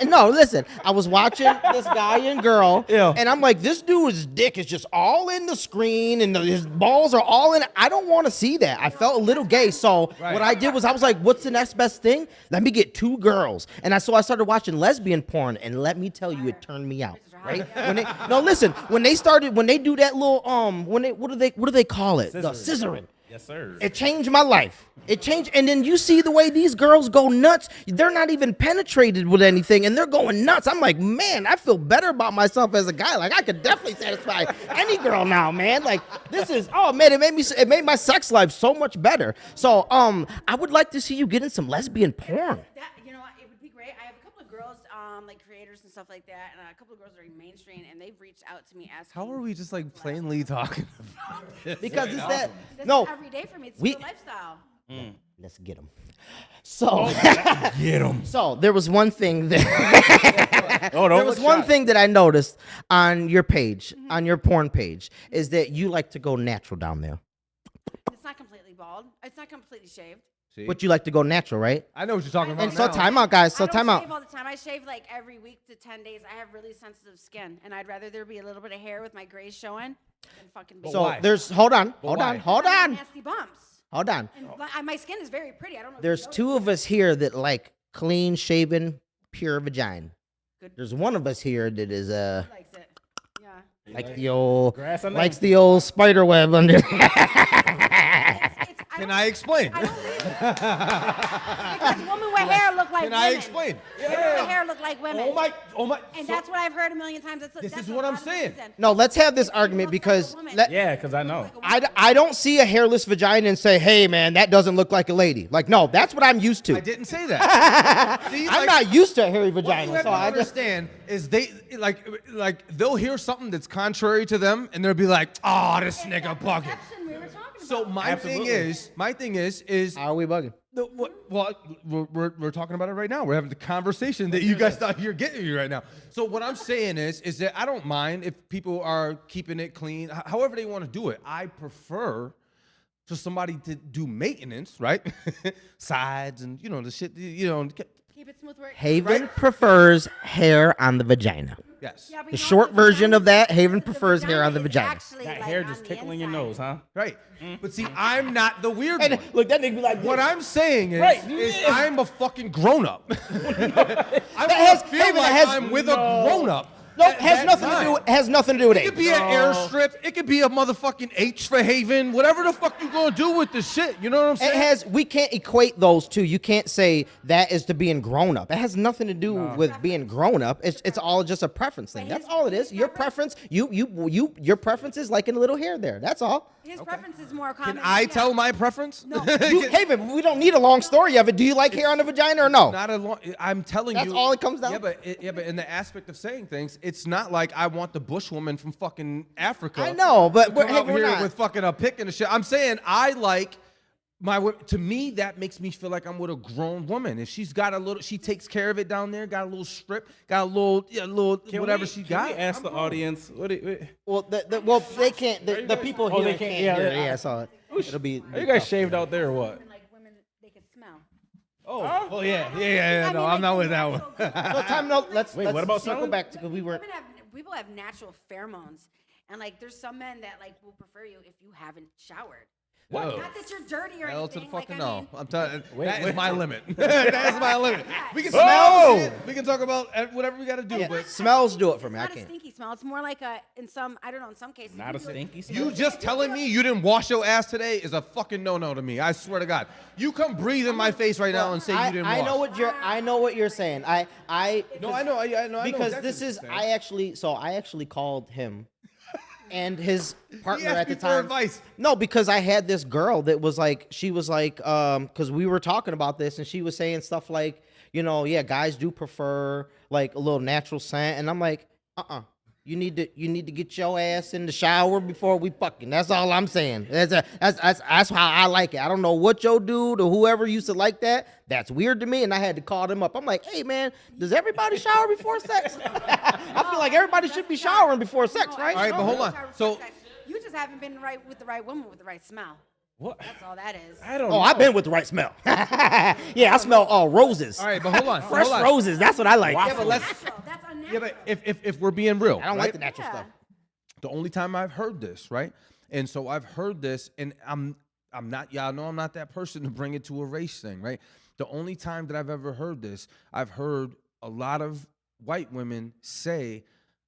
Speaker 3: No, listen. I was watching this guy and girl,
Speaker 4: Yeah.
Speaker 3: and I'm like, this dude's dick is just all in the screen, and his balls are all in. I don't want to see that. I felt a little gay, so what I did was I was like, what's the next best thing? Let me get 2 girls, and I started watching lesbian porn, and let me tell you, it turned me out. Right? When they do that little what do they call it? The scissoring.
Speaker 4: Yes, sir.
Speaker 3: It changed my life. It changed, and then you see the way these girls go nuts. They're not even penetrated with anything, and they're going nuts. I'm like, man, I feel better about myself as a guy. Like I could definitely satisfy any girl now, man. Like this is, oh man, it made my sex life so much better. So I would like to see you get in some lesbian porn.
Speaker 5: That, you know what, it would be great. I have a couple of girls, like creators and stuff like that, and a couple of girls that are mainstream, and they've reached out to me asking.
Speaker 2: How are we just like plainly talking about this?
Speaker 3: Because it's that.
Speaker 5: This
Speaker 3: No,
Speaker 5: is every day for me. It's
Speaker 3: we-
Speaker 5: a lifestyle.
Speaker 3: let's get them. So,
Speaker 4: Get him.
Speaker 3: so there was one thing that
Speaker 4: Oh,
Speaker 3: there was one thing that I noticed on your page, on your porn page, is that you like to go natural down there.
Speaker 5: It's not completely bald. It's not completely shaved.
Speaker 2: See?
Speaker 3: But you like to go natural, right?
Speaker 2: I know what you're talking about.
Speaker 3: And so
Speaker 2: now.
Speaker 3: time out, guys. So
Speaker 5: I don't
Speaker 3: time out.
Speaker 5: shave all the time. I shave like every week to 10 days. I have really sensitive skin, and I'd rather there be a little bit of hair with my grays showing than fucking big.
Speaker 3: So
Speaker 2: why?
Speaker 3: there's hold on.
Speaker 5: Nasty bumps.
Speaker 3: And
Speaker 5: My skin is very pretty. I don't know. if you
Speaker 3: there's
Speaker 5: noticed
Speaker 3: 2 of us here that like clean shaven, pure vagina.
Speaker 5: Good.
Speaker 3: There's one of us here that is
Speaker 5: Who likes it? Yeah.
Speaker 3: like the old
Speaker 4: Grass on
Speaker 3: likes the old spider web under.
Speaker 5: It's,
Speaker 2: Can I explain?
Speaker 5: I don't leave Because women with hair look like
Speaker 2: Can
Speaker 5: women.
Speaker 2: I explain?
Speaker 5: Women with hair look like women.
Speaker 2: Oh my.
Speaker 5: And
Speaker 2: so-
Speaker 5: that's what I've heard a million times.
Speaker 2: This
Speaker 5: That's
Speaker 2: is
Speaker 5: a
Speaker 2: what I'm
Speaker 5: lot of
Speaker 2: saying.
Speaker 5: reason.
Speaker 3: No, let's have this
Speaker 5: It
Speaker 3: argument
Speaker 5: looks like
Speaker 3: because
Speaker 5: a woman.
Speaker 4: Yeah, because I know.
Speaker 3: I don't see a hairless vagina and say, hey, man, that doesn't look like a lady. Like, no, that's what I'm used to.
Speaker 2: I didn't say that. See,
Speaker 3: I'm
Speaker 2: like,
Speaker 3: not used to a hairy
Speaker 2: What you
Speaker 3: vagina,
Speaker 2: have
Speaker 3: so
Speaker 2: to
Speaker 3: I just.
Speaker 2: understand is they like they'll hear something that's contrary to them and they'll be like, oh, this nigga bugging.
Speaker 5: Perception we were talking about.
Speaker 2: So my thing is
Speaker 3: How are we bugging?
Speaker 2: well, we're talking about it right now. We're having the conversation that you guys thought you're getting me right now. So what I'm saying is that I don't mind if people are keeping it clean, however they want to do it. I prefer for somebody to do maintenance, right? Sides and the shit,
Speaker 5: Keep it smooth. Where
Speaker 3: Haven prefers hair on the vagina.
Speaker 2: yes.
Speaker 5: Yeah, but
Speaker 3: The
Speaker 5: you know
Speaker 3: short
Speaker 5: what?
Speaker 3: version of that,
Speaker 5: The
Speaker 3: Haven prefers hair on the
Speaker 5: is
Speaker 3: vagina.
Speaker 5: actually,
Speaker 4: That
Speaker 5: like,
Speaker 4: hair
Speaker 5: on
Speaker 4: just
Speaker 5: the
Speaker 4: tickling your
Speaker 5: inside.
Speaker 4: nose, huh?
Speaker 2: Right. But see, I'm not the weird one.
Speaker 3: Look, that nigga be like,
Speaker 2: What I'm saying is,
Speaker 4: Right.
Speaker 2: is I'm a fucking grown up. I
Speaker 3: has-
Speaker 2: feel
Speaker 3: Haven,
Speaker 2: like
Speaker 3: has-
Speaker 2: I'm with a grown up.
Speaker 3: no, has nothing to do with
Speaker 2: It
Speaker 3: age.
Speaker 2: could be an airstrip. It could be a motherfucking H for Haven. Whatever the fuck you gonna do with this shit. You know what I'm saying?
Speaker 3: We can't equate those two. You can't say that is to being grown up. It has nothing to do with being grown up. It's all just a preference thing. That's all it is. Your preference, your preference is like in a little hair there. That's all.
Speaker 5: His preference is more common.
Speaker 2: Can I tell my preference?
Speaker 5: No.
Speaker 3: Haven, we don't need a long story of it. Do you like hair on the vagina or no?
Speaker 2: Not a long. I'm telling
Speaker 3: That's
Speaker 2: you.
Speaker 3: all it comes down
Speaker 2: Yeah,
Speaker 3: to.
Speaker 2: but in the aspect of saying things, it's not like I want the bush woman from fucking Africa.
Speaker 3: I know, but
Speaker 2: to come
Speaker 3: hey,
Speaker 2: out
Speaker 3: we're
Speaker 2: here
Speaker 3: not.
Speaker 2: with fucking a pick and a shit. I'm saying I like my. To me, that makes me feel like I'm with a grown woman. If she's got a little, she takes care of it down there. Got a little strip. Got a little, whatever she got.
Speaker 4: Can we ask
Speaker 2: I'm
Speaker 4: the
Speaker 2: cool.
Speaker 4: audience?
Speaker 3: Well, they can't. The people
Speaker 4: Oh,
Speaker 3: here
Speaker 4: they
Speaker 3: can't.
Speaker 4: can't- yeah,
Speaker 3: hear.
Speaker 4: yeah.
Speaker 3: Yeah, so it'll be.
Speaker 4: Are you guys shaved out there or what?
Speaker 5: Like women, they can smell.
Speaker 2: Oh, well, yeah. No, I'm not with that one.
Speaker 3: No, time. No, let's.
Speaker 4: Wait,
Speaker 3: let's
Speaker 4: what about
Speaker 3: circle
Speaker 4: smelling?
Speaker 3: back to because we weren't.
Speaker 5: People have natural pheromones, and like there's some men that like will prefer you if you haven't showered.
Speaker 2: What?
Speaker 5: Not that you're dirty or
Speaker 2: Hell to the
Speaker 5: anything. Like,
Speaker 2: fucking
Speaker 5: I
Speaker 2: no.
Speaker 5: mean,
Speaker 2: I'm telling.
Speaker 4: Wait,
Speaker 2: That is
Speaker 4: wait.
Speaker 2: my limit. That is my limit. We can
Speaker 4: Oh!
Speaker 2: smell. Shit. We can talk about whatever we got to do.
Speaker 3: Yeah,
Speaker 2: But
Speaker 3: smells do it for me. I
Speaker 5: It's not a
Speaker 3: can't.
Speaker 5: stinky smell. It's more like in some cases.
Speaker 4: Not
Speaker 5: you
Speaker 4: a
Speaker 5: do it-
Speaker 4: stinky smell.
Speaker 2: you just telling me you didn't wash your ass today is a fucking no-no to me. I swear to God. You come breathe in my face right now and say you didn't wash.
Speaker 3: I know what you're saying. I
Speaker 2: No, I know. I know.
Speaker 3: because
Speaker 2: exactly
Speaker 3: this
Speaker 2: what
Speaker 3: is
Speaker 2: you're saying.
Speaker 3: I actually called him and his partner
Speaker 2: asked
Speaker 3: at the
Speaker 2: me for
Speaker 3: time.
Speaker 2: advice.
Speaker 3: No, because I had this girl that was like, because we were talking about this and she was saying stuff like, yeah, guys do prefer like a little natural scent, and I'm like, You need to get your ass in the shower before we fucking. That's all I'm saying. That's how I like it. I don't know what your dude or whoever used to like that. That's weird to me, and I had to call them up. I'm like, hey man, does everybody shower before sex? I feel like everybody should be showering before sex, right?
Speaker 2: All right, but hold on. So-
Speaker 5: you just haven't been with the right woman with the right smell.
Speaker 4: What?
Speaker 5: That's all that is.
Speaker 4: I don't
Speaker 3: Oh,
Speaker 4: know.
Speaker 3: I've been with the right smell. Yeah, I smell roses.
Speaker 2: All right, but hold on.
Speaker 3: Fresh
Speaker 2: hold on.
Speaker 3: roses. That's what I like.
Speaker 2: Yeah, but let's.
Speaker 5: Natural. That's unnatural.
Speaker 2: Yeah, but if we're being real,
Speaker 3: I don't
Speaker 2: right?
Speaker 3: like the natural stuff.
Speaker 2: The only time I've heard this, right? And so I've heard this, and I'm not, y'all know I'm not that person to bring it to a race thing, right? The only time that I've ever heard this, I've heard a lot of white women say,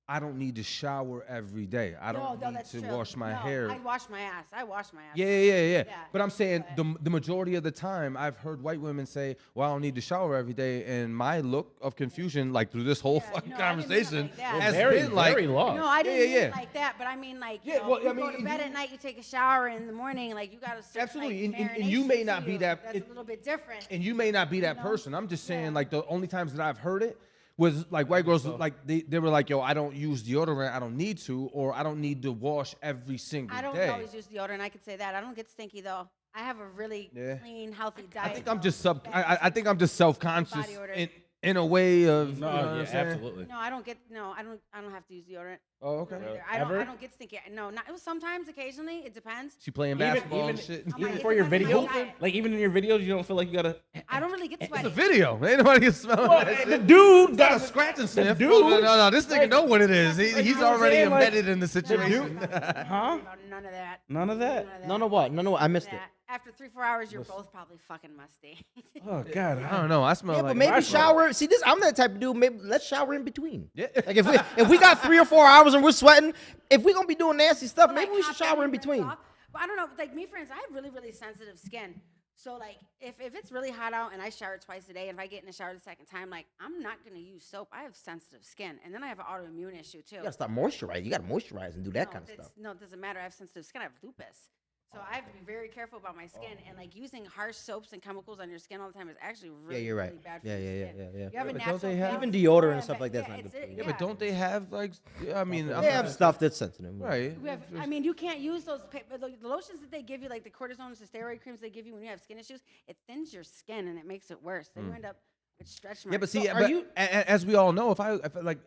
Speaker 2: I don't need to shower every day. I don't need
Speaker 5: that's
Speaker 2: to
Speaker 5: true.
Speaker 2: wash my
Speaker 5: No,
Speaker 2: hair.
Speaker 5: I wash my ass. I wash my ass.
Speaker 2: Yeah.
Speaker 5: Yeah,
Speaker 2: But I'm saying
Speaker 5: but-
Speaker 2: the majority of the time, I've heard white women say, well, I don't need to shower every day. And my look of confusion, like through this whole fucking
Speaker 5: no, I didn't mean it
Speaker 2: conversation,
Speaker 5: like that.
Speaker 2: has
Speaker 4: very,
Speaker 2: been like,
Speaker 4: very long.
Speaker 5: No, I didn't mean
Speaker 2: yeah.
Speaker 5: it like that, but I mean like
Speaker 2: Yeah,
Speaker 5: you know,
Speaker 2: well,
Speaker 5: you
Speaker 2: I
Speaker 5: go
Speaker 2: mean,
Speaker 5: to bed
Speaker 2: you-
Speaker 5: at night, you take a shower in the morning, like you got to
Speaker 2: Absolutely,
Speaker 5: like,
Speaker 2: and you may
Speaker 5: marination
Speaker 2: not
Speaker 5: to
Speaker 2: be
Speaker 5: you.
Speaker 2: that-
Speaker 5: That's
Speaker 2: it-
Speaker 5: a little bit different.
Speaker 2: and you may not be that
Speaker 5: know?
Speaker 2: person. I'm just saying,
Speaker 5: Yeah.
Speaker 2: like, the only times that I've heard it was like white girls, like, they were like, yo, I don't use deodorant, I don't need to, or I don't need to wash every single
Speaker 5: I don't
Speaker 2: day.
Speaker 5: always use deodorant. I could say that. I don't get stinky though. I have a really
Speaker 2: Yeah.
Speaker 5: clean, healthy diet.
Speaker 2: I think I'm
Speaker 5: so
Speaker 2: just
Speaker 5: that-
Speaker 2: I think I'm just self-conscious
Speaker 5: Body odor.
Speaker 2: in a way of,
Speaker 4: No,
Speaker 2: you know what
Speaker 4: yeah,
Speaker 2: I'm saying?
Speaker 4: absolutely.
Speaker 5: No, I don't get. No, I don't have to use deodorant.
Speaker 2: Oh, okay.
Speaker 5: either.
Speaker 4: Really?
Speaker 5: I don't.
Speaker 4: Ever?
Speaker 5: I don't get stinky. No, not. It was sometimes, occasionally. It depends.
Speaker 2: She playing
Speaker 4: Even-
Speaker 2: basketball and
Speaker 4: even-
Speaker 2: shit.
Speaker 5: I'm
Speaker 4: Even
Speaker 5: like,
Speaker 4: for
Speaker 5: it
Speaker 4: your
Speaker 5: depends on
Speaker 4: videos,
Speaker 5: my diet.
Speaker 4: like even in your videos, you don't feel like you gotta.
Speaker 5: I don't really get sweaty.
Speaker 2: It's a video. Ain't nobody can smell that shit.
Speaker 4: The dude
Speaker 2: Got a
Speaker 4: got
Speaker 2: scratch and sniff.
Speaker 4: dude-
Speaker 2: No. This nigga
Speaker 4: like-
Speaker 2: know what it is.
Speaker 4: like,
Speaker 2: He's
Speaker 4: you know what I'm
Speaker 2: already
Speaker 4: saying? Like,
Speaker 2: embedded in the situation.
Speaker 4: huh?
Speaker 5: None of that.
Speaker 4: None of that.
Speaker 3: None of what? I missed it.
Speaker 5: That. After 3-4 hours, you're both probably fucking musty.
Speaker 4: Oh God.
Speaker 2: I don't know. I smell
Speaker 3: Yeah,
Speaker 2: like
Speaker 3: but maybe
Speaker 4: I smell-
Speaker 3: shower. See, I'm that type of dude. Maybe let's shower in between.
Speaker 2: Yeah.
Speaker 3: Like if we got 3 or 4 hours and we're sweating, if we gonna be doing nasty stuff,
Speaker 5: But,
Speaker 3: maybe
Speaker 5: like,
Speaker 3: we should
Speaker 5: top
Speaker 3: shower in
Speaker 5: everything's
Speaker 3: between.
Speaker 5: off. But I don't know. Like me, for instance, I have really, really sensitive skin. So like if it's really hot out and I shower twice a day, and if I get in the shower the second time, like I'm not gonna use soap. I have sensitive skin, and then I have an autoimmune issue too.
Speaker 3: You gotta start moisturizing. You gotta moisturize and do that kind of stuff.
Speaker 5: No, it doesn't matter. I have sensitive skin. I have lupus. So I have to be very careful about my skin, and like using harsh soaps and chemicals on your skin all the time is actually really,
Speaker 3: you're right.
Speaker 5: really bad for
Speaker 3: Yeah,
Speaker 5: your
Speaker 3: yeah,
Speaker 5: skin.
Speaker 3: yeah, yeah.
Speaker 5: You have a
Speaker 2: but
Speaker 5: natural
Speaker 2: don't they have-
Speaker 5: film.
Speaker 3: Even deodorant and
Speaker 5: Yeah,
Speaker 3: stuff
Speaker 5: but
Speaker 3: like that's
Speaker 5: yeah,
Speaker 3: not good
Speaker 5: it's
Speaker 3: for
Speaker 5: it-
Speaker 3: you.
Speaker 2: Yeah, but don't they have like? I mean,
Speaker 3: They have stuff that's sensitive.
Speaker 2: right.
Speaker 5: We have, I mean, you can't use those the lotions that they give you, like the cortisones, the steroid creams they give you when you have skin issues. It thins your skin and it makes it worse. Then you end up with stretch marks.
Speaker 2: Yeah, but see,
Speaker 3: are
Speaker 2: but
Speaker 3: you-
Speaker 2: as we all know, if I like,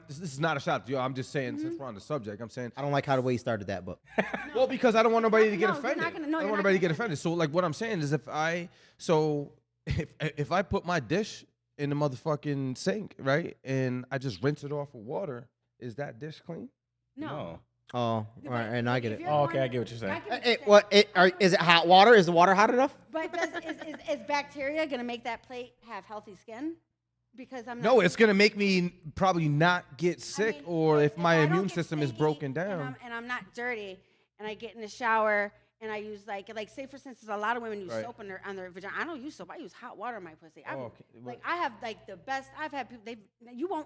Speaker 2: this is not a shot at you. I'm just saying, since we're on the subject, I'm saying,
Speaker 3: I don't like how the way you started that, but
Speaker 2: well, because I don't want nobody to get
Speaker 5: No, you're not
Speaker 2: offended.
Speaker 5: gonna- no,
Speaker 2: I don't
Speaker 5: you're
Speaker 2: want
Speaker 5: not
Speaker 2: nobody to
Speaker 5: gonna
Speaker 2: get offended. So, like, what I'm saying is, if I put my dish in the motherfucking sink, right, and I just rinse it off with water, is that dish clean?
Speaker 5: no.
Speaker 3: oh, all right, and I get
Speaker 5: If
Speaker 3: it.
Speaker 5: you're
Speaker 4: Oh, okay,
Speaker 5: going-
Speaker 4: I get what you're saying.
Speaker 5: I can
Speaker 3: What?
Speaker 5: understand.
Speaker 3: Is it hot water? Is the water hot enough?
Speaker 5: But is bacteria gonna make that plate have healthy skin? Because I'm not.
Speaker 2: No, it's gonna make me probably not get
Speaker 5: I
Speaker 2: sick,
Speaker 5: mean,
Speaker 2: or if my
Speaker 5: I don't
Speaker 2: immune
Speaker 5: get
Speaker 2: system is
Speaker 5: stinky
Speaker 2: broken down.
Speaker 5: and I'm not dirty, and I get in the shower and I use like say for instance, a lot of women use
Speaker 2: Right.
Speaker 5: soap on their vagina. I don't use soap. I use hot water on my pussy.
Speaker 2: Oh, okay.
Speaker 5: Like I have like the best. I've had people.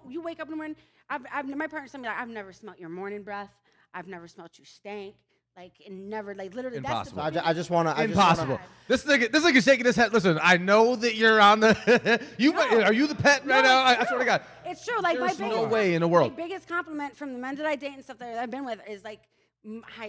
Speaker 5: You wake up in the morning. My parents tell me like I've never smelt your morning breath. I've never smelt you stank. Like and never like literally.
Speaker 2: Impossible.
Speaker 5: That's the
Speaker 3: I just want to.
Speaker 2: Impossible. This nigga shaking his head. Listen, I know that you're on the. Are you the pet right now? I swear to God.
Speaker 5: It's true. Like
Speaker 2: There's
Speaker 5: my
Speaker 2: no
Speaker 5: biggest,
Speaker 2: way in the world.
Speaker 5: My biggest compliment from the men that I date and stuff that I've been with is like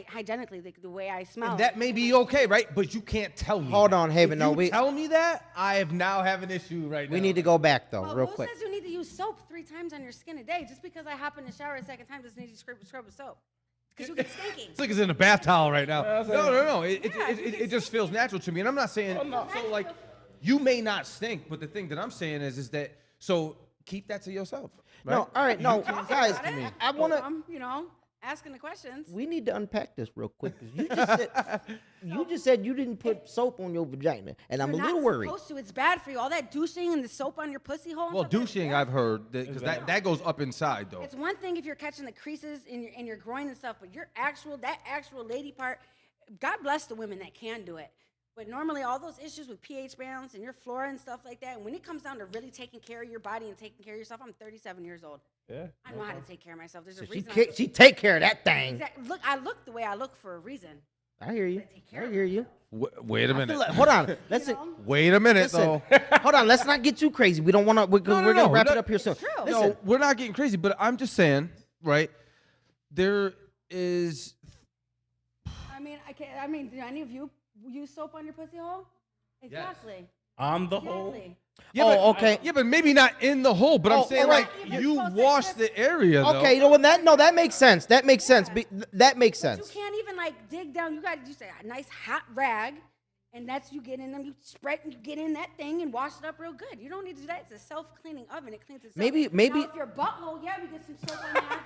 Speaker 5: hygienically the way I smell.
Speaker 2: That may be okay, right? But you can't tell me.
Speaker 3: Hold
Speaker 2: that.
Speaker 3: on, Haven,
Speaker 2: If
Speaker 3: no,
Speaker 2: you
Speaker 3: we-
Speaker 2: tell me that, I have now have an issue right now.
Speaker 3: We need to go back though,
Speaker 5: Well,
Speaker 3: real
Speaker 5: who
Speaker 3: quick.
Speaker 5: says you need to use soap 3 times on your skin a day? Just because I hop in the shower a second time doesn't need to scrub with soap. Because you get stinky.
Speaker 2: It's like it's in a bath towel right now. No. It
Speaker 5: Yeah, you
Speaker 2: it
Speaker 5: can
Speaker 2: just feels natural to me, and I'm not saying. So like, you may not stink, but the thing that I'm saying is that so keep that to yourself. Right?
Speaker 3: No, all right, no, guys.
Speaker 5: Got it?
Speaker 3: I want to.
Speaker 5: I'm, asking the questions.
Speaker 3: We need to unpack this real quick because you just said you didn't put soap on your vagina, and I'm a
Speaker 5: You're
Speaker 3: little
Speaker 5: not
Speaker 3: worried.
Speaker 5: supposed to. It's bad for you. All that douching and the soap on your pussy hole. and
Speaker 2: Well,
Speaker 5: stuff, that's
Speaker 2: douching,
Speaker 5: bad.
Speaker 2: I've heard because that goes up inside though.
Speaker 5: It's one thing if you're catching the creases in your groin and stuff, but that actual lady part, God bless the women that can do it. But normally all those issues with pH balance and your flora and stuff like that, and when it comes down to really taking care of your body and taking care of yourself, I'm 37 years old.
Speaker 4: Yeah.
Speaker 5: I know how to take care of myself. There's a
Speaker 3: She
Speaker 5: reason.
Speaker 3: she take care of that thing.
Speaker 5: Look, I look the way I look for a reason.
Speaker 3: I hear you.
Speaker 5: take care
Speaker 3: I
Speaker 5: of
Speaker 3: hear you.
Speaker 2: Wait a minute.
Speaker 3: Hold on. Let's
Speaker 5: You know?
Speaker 2: Wait a minute
Speaker 3: listen.
Speaker 2: though.
Speaker 3: Hold on. Let's not get too crazy. We don't want to. We're gonna wrap it up here soon.
Speaker 5: true.
Speaker 2: No, we're not getting crazy, but I'm just saying, right? There is.
Speaker 5: I mean, do any of you use soap on your pussy hole? Exactly.
Speaker 4: On the whole.
Speaker 5: Exactly.
Speaker 2: Yeah,
Speaker 3: Oh,
Speaker 2: but,
Speaker 3: okay.
Speaker 2: Yeah, but maybe not in the hole. But
Speaker 3: Oh,
Speaker 2: I'm saying
Speaker 3: alright.
Speaker 2: like
Speaker 5: You're
Speaker 2: you
Speaker 5: supposed to
Speaker 2: wash
Speaker 5: just-
Speaker 2: the area. Though.
Speaker 3: Okay. You know what? That makes sense. That makes sense. That makes
Speaker 5: But
Speaker 3: sense.
Speaker 5: you can't even like dig down. You got to use a nice hot rag, and that's you get in them. You spread and you get in that thing and wash it up real good. You don't need to do that. It's a self-cleaning oven. It cleans itself.
Speaker 3: Maybe-
Speaker 5: Now, if your butthole, yeah, we get some soap on that.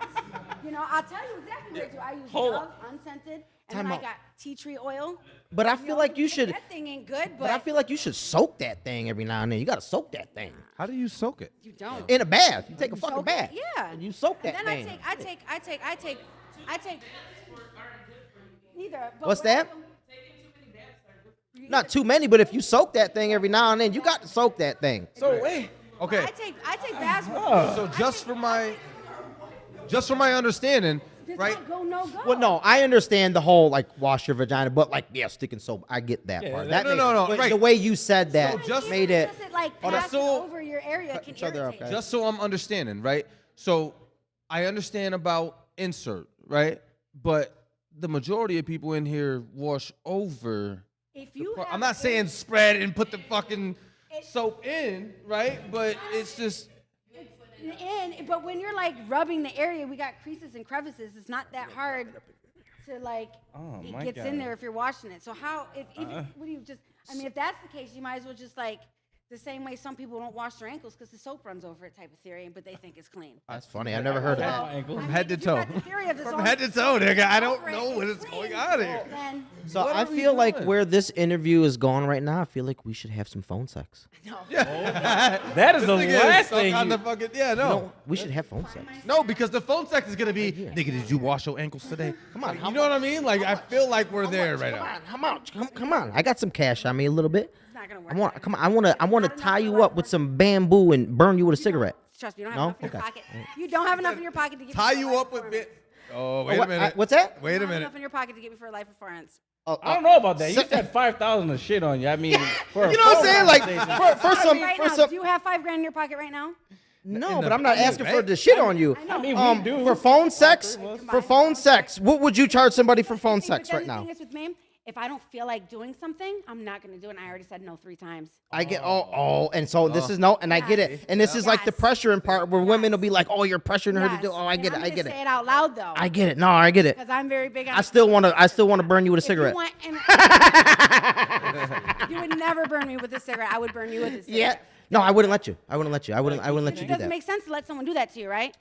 Speaker 5: I'll tell you exactly what I do. I use Dove, unscented, and
Speaker 3: Time
Speaker 5: then
Speaker 3: out.
Speaker 5: I got tea tree oil.
Speaker 3: But I feel like you should.
Speaker 5: That thing ain't good,
Speaker 3: But I feel like you should soak that thing every now and then. You gotta soak that thing
Speaker 2: How do you soak it?
Speaker 5: you don't.
Speaker 3: in a bath. You take a fucking
Speaker 5: Soak it,
Speaker 3: bath.
Speaker 5: Yeah.
Speaker 3: And you soak that
Speaker 5: and then
Speaker 3: thing.
Speaker 5: I take. Neither. But
Speaker 3: What's
Speaker 5: what I
Speaker 3: that?
Speaker 5: do-
Speaker 3: Not too many, but if you soak that thing every now and then, you got to soak that thing.
Speaker 2: So wait. Okay.
Speaker 5: I take baths with
Speaker 2: So just for my understanding,
Speaker 5: Does
Speaker 2: right?
Speaker 5: not go no go.
Speaker 3: Well, no, I understand the whole like wash your vagina, but like yeah, sticking soap. I get that
Speaker 4: Yeah,
Speaker 3: part.
Speaker 4: that-
Speaker 3: That
Speaker 2: No,
Speaker 3: makes-
Speaker 2: right.
Speaker 3: The way you said that
Speaker 2: just-
Speaker 3: made it.
Speaker 5: Just like
Speaker 2: Hold on,
Speaker 5: passing
Speaker 2: so-
Speaker 5: over your area can
Speaker 3: each other off,
Speaker 5: irritate.
Speaker 3: guys.
Speaker 2: Just so I'm understanding, right? So I understand about insert, right? But the majority of people in here wash over.
Speaker 5: If you have
Speaker 2: I'm not saying spread and put the fucking soap in, right? But it's just.
Speaker 5: but when you're like rubbing the area, we got creases and crevices. It's not that hard to like.
Speaker 4: Oh,
Speaker 5: it
Speaker 4: my
Speaker 5: gets
Speaker 4: God.
Speaker 5: in there if you're washing it. So how if what do you just? I mean, if that's the case, you might as well just like The same way some people don't wash their ankles because the soap runs over it type of theory, but they think it's clean.
Speaker 3: That's funny. I never heard of that.
Speaker 4: Ankles.
Speaker 5: I mean,
Speaker 2: head to
Speaker 5: if you got
Speaker 2: toe.
Speaker 5: the theory of it's
Speaker 2: From
Speaker 5: only
Speaker 2: head to toe, nigga. I don't
Speaker 5: over it,
Speaker 2: know what
Speaker 5: it's
Speaker 2: is going
Speaker 5: clean,
Speaker 2: on here.
Speaker 5: Then,
Speaker 3: So
Speaker 2: What
Speaker 3: I
Speaker 2: are we
Speaker 3: feel like
Speaker 2: doing?
Speaker 3: where this interview is going right now, I feel like we should have some phone sex.
Speaker 5: no.
Speaker 4: That is the
Speaker 2: This nigga
Speaker 4: last
Speaker 2: stuck
Speaker 4: thing.
Speaker 2: on
Speaker 4: You,
Speaker 2: the fucking, yeah, no.
Speaker 3: No, we should have phone sex.
Speaker 2: No, because the phone sex is gonna be, nigga, did you wash your ankles today?
Speaker 3: Come on,
Speaker 2: You know what I mean? Like, I feel like we're there right
Speaker 3: Come
Speaker 2: now.
Speaker 3: on, come on, come on. I got some cash on me a little bit.
Speaker 5: It's not gonna
Speaker 3: I
Speaker 5: work.
Speaker 3: want,
Speaker 5: that
Speaker 3: come
Speaker 5: way.
Speaker 3: on. I want to
Speaker 5: Not
Speaker 3: tie
Speaker 5: enough
Speaker 3: you
Speaker 5: for
Speaker 3: up with some bamboo and burn you with a cigarette.
Speaker 5: Trust me, you don't
Speaker 3: No?
Speaker 5: have enough in your
Speaker 3: Okay.
Speaker 5: pocket. You don't have enough in your pocket to get
Speaker 2: Tie
Speaker 5: me for a
Speaker 2: you
Speaker 5: life
Speaker 2: up with
Speaker 5: performance.
Speaker 2: bit. Oh, wait a
Speaker 3: What-
Speaker 2: minute.
Speaker 3: what's that?
Speaker 2: Wait
Speaker 5: You
Speaker 2: a
Speaker 5: don't have
Speaker 2: minute.
Speaker 5: enough in your pocket to get me for a life performance.
Speaker 4: I don't know about that. You said 5,000 of shit on you. I mean, for a
Speaker 3: You know what I'm
Speaker 4: phone
Speaker 3: saying? Like
Speaker 4: conversation.
Speaker 3: for some,
Speaker 5: Right
Speaker 3: for
Speaker 5: now,
Speaker 3: some.
Speaker 5: do you have $5,000 in your pocket right now?
Speaker 3: No,
Speaker 2: in
Speaker 3: but
Speaker 2: the
Speaker 3: I'm not
Speaker 2: pocket,
Speaker 3: asking for
Speaker 2: right?
Speaker 3: the shit on you.
Speaker 5: I know.
Speaker 4: I mean, we do.
Speaker 3: For phone sex, for phone sex, what would you charge somebody for phone
Speaker 5: See, but
Speaker 3: sex
Speaker 5: then
Speaker 3: right
Speaker 5: the
Speaker 3: now?
Speaker 5: thing is with me, if I don't feel like doing something, I'm not gonna do it. And I already said no 3 times.
Speaker 3: I get and so this is no, and I get it, and this is like the
Speaker 5: Yes.
Speaker 3: pressuring part where women will be like, oh, you're pressuring her to
Speaker 5: Yes.
Speaker 3: do. Oh, I
Speaker 5: And
Speaker 3: get it,
Speaker 5: I'm
Speaker 3: I
Speaker 5: gonna
Speaker 3: get
Speaker 5: say
Speaker 3: it,
Speaker 5: it out loud though.
Speaker 3: I get it. No, I get it.
Speaker 5: Because I'm very big on.
Speaker 3: I still want to burn you with a
Speaker 5: If you
Speaker 3: cigarette.
Speaker 5: want- and- you would never burn me with a cigarette. I would burn you with a cigarette.
Speaker 3: Yeah. No, I wouldn't let you. I wouldn't let you. I wouldn't let you
Speaker 5: It
Speaker 3: do
Speaker 5: doesn't
Speaker 3: that.
Speaker 5: make sense to let someone do that to you, right?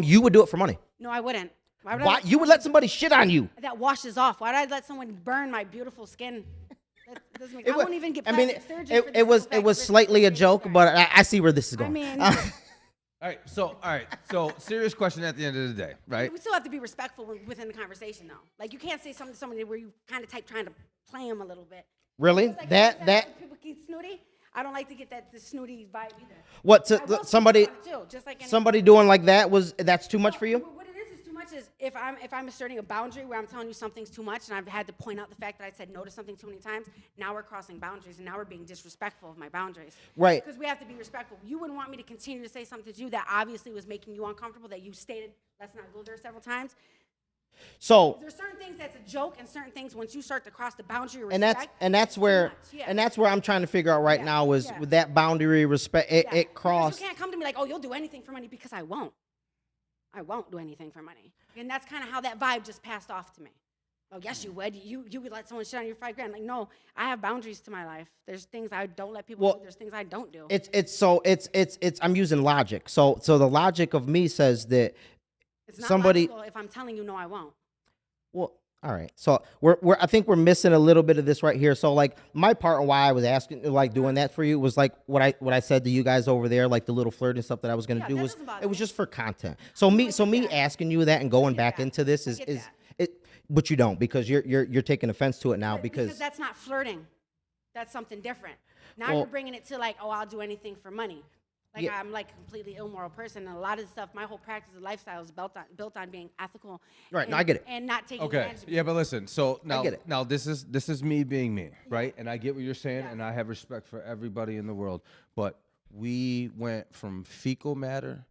Speaker 3: You would do it for money.
Speaker 5: No, I wouldn't. Why would I
Speaker 3: Why?
Speaker 5: let
Speaker 3: You would let somebody shit on you.
Speaker 5: that washes off? Why would I let someone burn my beautiful skin? That doesn't make, I
Speaker 3: wa-
Speaker 5: won't even get
Speaker 3: I mean,
Speaker 5: plastic surgery for the
Speaker 3: it was
Speaker 5: simple fact
Speaker 3: was
Speaker 5: that it's
Speaker 3: slightly a
Speaker 5: face
Speaker 3: joke,
Speaker 5: burn.
Speaker 3: but I see where this is
Speaker 5: I
Speaker 3: going.
Speaker 5: mean,
Speaker 2: All right, so serious question at the end of the day, right?
Speaker 5: we still have to be respectful within the conversation, though. Like you can't say something to somebody where you kind of trying to play them a little bit.
Speaker 3: Really?
Speaker 5: It's like
Speaker 3: That
Speaker 5: people keep snooty. I don't like to get the snooty vibe either.
Speaker 3: what
Speaker 5: I will
Speaker 3: to
Speaker 5: speak
Speaker 3: somebody
Speaker 5: about it too, just like any-
Speaker 3: somebody doing like that that's too much for you?
Speaker 5: What it is too much is if I'm asserting a boundary where I'm telling you something's too much and I've had to point out the fact that I said no to something too many times. Now we're crossing boundaries and now we're being disrespectful of my boundaries.
Speaker 3: Right.
Speaker 5: Because we have to be respectful. You wouldn't want me to continue to say something to you that obviously was making you uncomfortable. That you stated, let's not go there several times.
Speaker 3: So
Speaker 5: There's certain things that's a joke and certain things once you start to cross the boundary of
Speaker 3: and
Speaker 5: respect.
Speaker 3: that's where
Speaker 5: too much, yeah.
Speaker 3: and that's where I'm trying to figure out right
Speaker 5: Yeah,
Speaker 3: now is
Speaker 5: yeah.
Speaker 3: with that boundary respect
Speaker 5: Yeah.
Speaker 3: it
Speaker 5: Because
Speaker 3: crossed.
Speaker 5: You can't come to me like, oh, you'll do anything for money because I won't. I won't do anything for money. And that's kind of how that vibe just passed off to me. Oh, yes, you would. You would let someone shit on your $5,000. Like, no, I have boundaries to my life. There's things I don't let people do. There's things I don't do.
Speaker 3: It's I'm using logic. So the logic of me says that
Speaker 5: It's not
Speaker 3: somebody-
Speaker 5: logical if I'm telling you no, I won't.
Speaker 3: well, all right. So I think we're missing a little bit of this right here. So like my part and why I was asking like doing that for you was like what I said to you guys over there, like the little flirt and stuff that I was gonna
Speaker 5: Yeah,
Speaker 3: do
Speaker 5: that
Speaker 3: was
Speaker 5: doesn't bother
Speaker 3: it was
Speaker 5: me.
Speaker 3: just for content. So me
Speaker 5: that.
Speaker 3: asking you that and going
Speaker 5: get
Speaker 3: back
Speaker 5: that.
Speaker 3: into this
Speaker 5: I
Speaker 3: is
Speaker 5: get
Speaker 3: is
Speaker 5: that.
Speaker 3: it but you don't because you're taking offense to it now
Speaker 5: Because that's not flirting. That's something different. Now
Speaker 3: Well-
Speaker 5: you're bringing it to like, oh, I'll do anything for money. Like
Speaker 3: Yeah.
Speaker 5: I'm like a completely immoral person, and a lot of the stuff, my whole practice of lifestyle is built on being ethical.
Speaker 3: Right, no,
Speaker 5: and-
Speaker 3: I get it.
Speaker 5: And not taking
Speaker 2: Okay,
Speaker 5: advantage of
Speaker 2: yeah, but listen. So now,
Speaker 3: get it.
Speaker 2: now this is me being me, right? And I get what you're saying, and I have respect for everybody in the world. But we went from fecal matter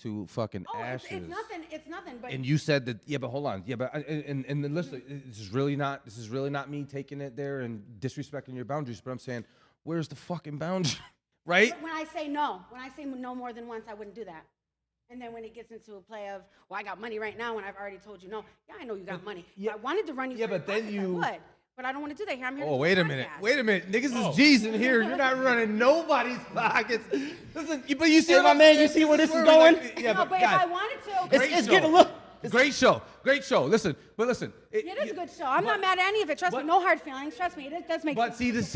Speaker 2: to fucking
Speaker 5: Oh,
Speaker 2: ashes.
Speaker 5: it's nothing. But
Speaker 2: And you said that, yeah, but hold on, yeah, but and then listen, this is really not me taking it there and disrespecting your boundaries. But I'm saying, where's the fucking boundary, right?
Speaker 5: when I say no more than once, I wouldn't do that. And then when it gets into a play of, well, I got money right now, when I've already told you no, yeah, I know you got money.
Speaker 2: yeah,
Speaker 5: If I wanted to run you.
Speaker 2: yeah,
Speaker 5: through your
Speaker 2: but then
Speaker 5: pockets,
Speaker 2: you-
Speaker 5: I would. But I don't want to do that here. I'm here.
Speaker 2: Oh,
Speaker 5: to do
Speaker 2: wait
Speaker 5: a
Speaker 2: a minute.
Speaker 5: podcast.
Speaker 2: Wait a minute. Niggas is G's in here. You're not running nobody's pockets. Listen, but you see
Speaker 3: Hey,
Speaker 2: what
Speaker 3: my
Speaker 2: I'm
Speaker 3: man,
Speaker 2: saying?
Speaker 3: you see where this is
Speaker 2: where
Speaker 3: going?
Speaker 2: we like- yeah,
Speaker 5: No, but if
Speaker 2: guys,
Speaker 5: I wanted to,
Speaker 2: great
Speaker 3: it's
Speaker 2: show.
Speaker 3: getting a little
Speaker 2: Great show. Great show. Listen.
Speaker 5: it is a good show. I'm not mad at any of it. Trust me, no hard feelings. Trust me, it does make
Speaker 2: But
Speaker 5: sense.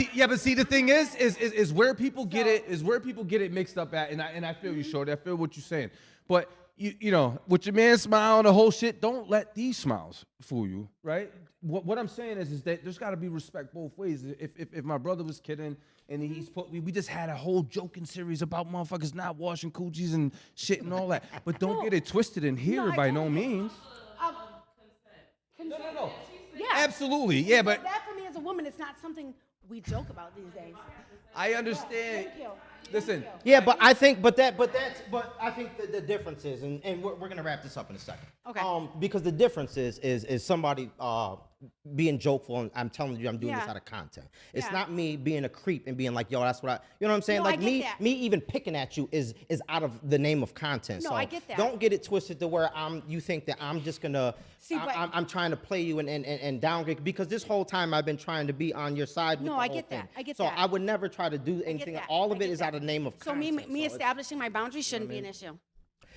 Speaker 2: see, the thing is where people get it mixed up at, and I feel you, Shorty. I feel what you're saying. But you know, with your man smile and the whole shit, don't let these smiles fool you, right? What I'm saying is that there's got to be respect both ways. If my brother was kidding and we just had a whole joking series about motherfuckers not washing coochies and shit and all that, but don't get it twisted in here
Speaker 5: I
Speaker 2: by
Speaker 5: told
Speaker 2: no
Speaker 5: you.
Speaker 2: means.
Speaker 5: Consent.
Speaker 2: No.
Speaker 5: Yeah.
Speaker 2: Absolutely, yeah,
Speaker 5: So
Speaker 2: but
Speaker 5: that for me as a woman, it's not something we joke about these days.
Speaker 2: I understand.
Speaker 5: Thank you.
Speaker 2: Listen.
Speaker 5: Thank you.
Speaker 3: Yeah, but I think, but I think the difference is, and we're gonna wrap this up in a second.
Speaker 5: Okay.
Speaker 3: Because the difference is somebody being jokeful and I'm telling you I'm doing this
Speaker 5: Yeah.
Speaker 3: out of content. It's
Speaker 5: Yeah.
Speaker 3: not me being a creep and being like, yo, that's what I, you know what I'm saying?
Speaker 5: No, I
Speaker 3: like
Speaker 5: get that.
Speaker 3: me even picking at you is out of the name of content.
Speaker 5: No,
Speaker 3: so
Speaker 5: I get that.
Speaker 3: don't get it twisted to where you think that I'm just gonna,
Speaker 5: See, but-
Speaker 3: I'm trying to play you and downgrade, because this whole time I've been trying to be on your side with
Speaker 5: No,
Speaker 3: the
Speaker 5: I
Speaker 3: whole
Speaker 5: get that.
Speaker 3: thing.
Speaker 5: I get
Speaker 3: so
Speaker 5: that.
Speaker 3: I would never try to do
Speaker 5: I get
Speaker 3: anything.
Speaker 5: that.
Speaker 3: All
Speaker 5: I
Speaker 3: of it
Speaker 5: get
Speaker 3: is
Speaker 5: that.
Speaker 3: out of name of
Speaker 5: So
Speaker 3: content.
Speaker 5: me
Speaker 3: it's-
Speaker 5: establishing my boundaries shouldn't be an issue.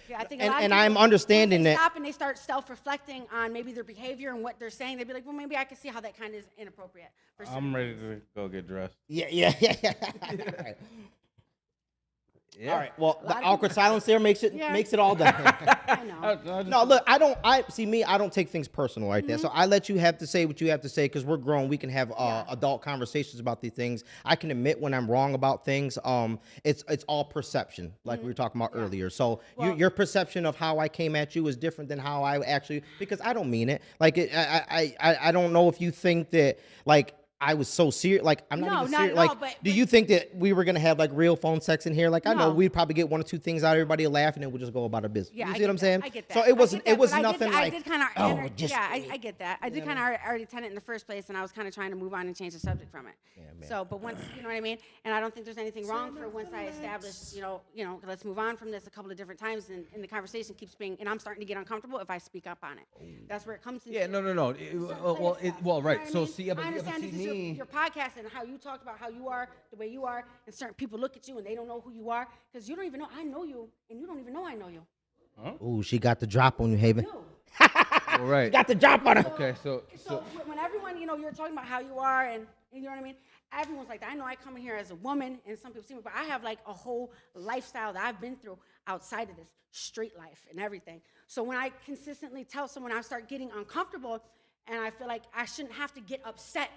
Speaker 5: Yeah, I think a
Speaker 3: And-
Speaker 5: lot of
Speaker 3: and
Speaker 5: people,
Speaker 3: I'm understanding
Speaker 5: once they
Speaker 3: that-
Speaker 5: stop and they start self-reflecting on maybe their behavior and what they're saying, they'd be like, well, maybe I can see how that kind of is inappropriate. For certain
Speaker 4: I'm ready
Speaker 5: things.
Speaker 4: to go get dressed.
Speaker 3: Yeah. All
Speaker 2: Yeah.
Speaker 3: right. Well,
Speaker 5: A
Speaker 3: the
Speaker 5: lot of
Speaker 3: awkward
Speaker 5: people-
Speaker 3: silence there makes it
Speaker 5: Yeah.
Speaker 3: all done.
Speaker 5: I know.
Speaker 3: No, look, I don't take things personal like that. So I let you have to say what you have to say, because we're grown. We can have adult conversations about these things. I can admit when I'm wrong about things. It's all perception, like we were talking about earlier. So
Speaker 5: Well-
Speaker 3: your perception of how I came at you is different than how I actually, because I don't mean it. Like I don't know if you think that like I was so serious. Like I'm not
Speaker 5: No,
Speaker 3: even
Speaker 5: not
Speaker 3: serious.
Speaker 5: at all,
Speaker 3: Like,
Speaker 5: but-
Speaker 3: do you think that we were gonna have like real phone sex in here? Like I know
Speaker 5: No.
Speaker 3: we'd probably get one or two things out, everybody will laugh, and then we'll just go about our business.
Speaker 5: Yeah,
Speaker 3: You
Speaker 5: I
Speaker 3: see what
Speaker 5: get
Speaker 3: I'm saying?
Speaker 5: I get that.
Speaker 3: So
Speaker 5: I
Speaker 3: it wasn't.
Speaker 5: get that,
Speaker 3: It was
Speaker 5: but
Speaker 3: nothing
Speaker 5: I
Speaker 3: like.
Speaker 5: did kind of.
Speaker 3: oh, just.
Speaker 5: Yeah, I get that. I did kind of already tend it in the first place, and I was kind of trying to move on and change the subject from it.
Speaker 3: man.
Speaker 5: So, but once you know what I mean, and I don't think there's anything wrong for once I establish, let's move on from this a couple of different times, and the conversation keeps being, and I'm starting to get uncomfortable if I speak up on it. That's where it comes to.
Speaker 2: Yeah, no. Right. So see,
Speaker 5: I understand this is your podcast and how you talked about how you are, the way you are, and certain people look at you and they don't know who you are because you don't even know I know you, and you don't even know I know you.
Speaker 3: Ooh, she got the drop on you, Haven.
Speaker 5: You.
Speaker 2: All right.
Speaker 3: Got the drop on her.
Speaker 2: Okay, so
Speaker 5: When everyone, you're talking about how you are and you know what I mean, everyone's like that. I know I come in here as a woman and some people see me, but I have like a whole lifestyle that I've been through outside of this, street life and everything. So when I consistently tell someone, I start getting uncomfortable and I feel like I shouldn't have to get upset.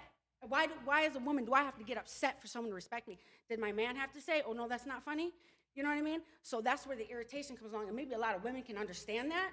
Speaker 5: Why as a woman do I have to get upset for someone to respect me? Did my man have to say, oh no, that's not funny? You know what I mean? So that's where the irritation comes along, and maybe a lot of women can understand that.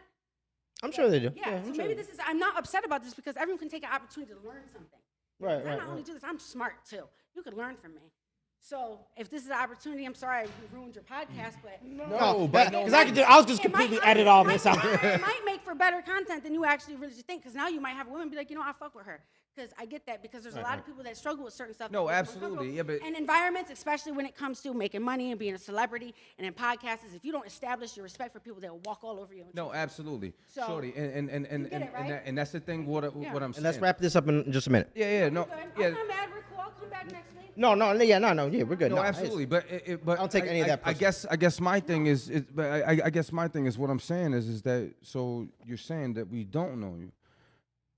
Speaker 3: I'm sure they do.
Speaker 5: Yeah, so maybe I'm not upset about this because everyone can take an opportunity to learn something.
Speaker 3: Right,
Speaker 5: I
Speaker 3: right,
Speaker 5: not only do this, I'm smart too. You could learn from me. So if this is an opportunity, I'm sorry I ruined your podcast, but
Speaker 3: No, because I was just completely edit all this out.
Speaker 5: It might make for better content than you actually really think, because now you might have women be like, I fuck with her. Because I get that, because there's a lot of people that struggle with certain stuff.
Speaker 2: No,
Speaker 5: that make them
Speaker 2: absolutely,
Speaker 5: uncomfortable.
Speaker 2: yeah, but-
Speaker 5: And environments, especially when it comes to making money and being a celebrity and in podcasts, if you don't establish your respect for people, they'll walk all over you.
Speaker 2: no, absolutely,
Speaker 5: So,
Speaker 2: Shorty, and
Speaker 5: get it, right?
Speaker 2: and that's the thing. What I'm saying.
Speaker 3: And let's wrap this up in just a minute.
Speaker 2: Yeah, no,
Speaker 5: Good.
Speaker 2: yeah.
Speaker 5: I'm not mad. We're cool. I'll come back next week.
Speaker 3: No, we're good.
Speaker 2: No, absolutely, but I
Speaker 3: don't take any of that
Speaker 2: I guess my thing is, I guess my thing is what I'm saying is that, so you're saying that we don't know you,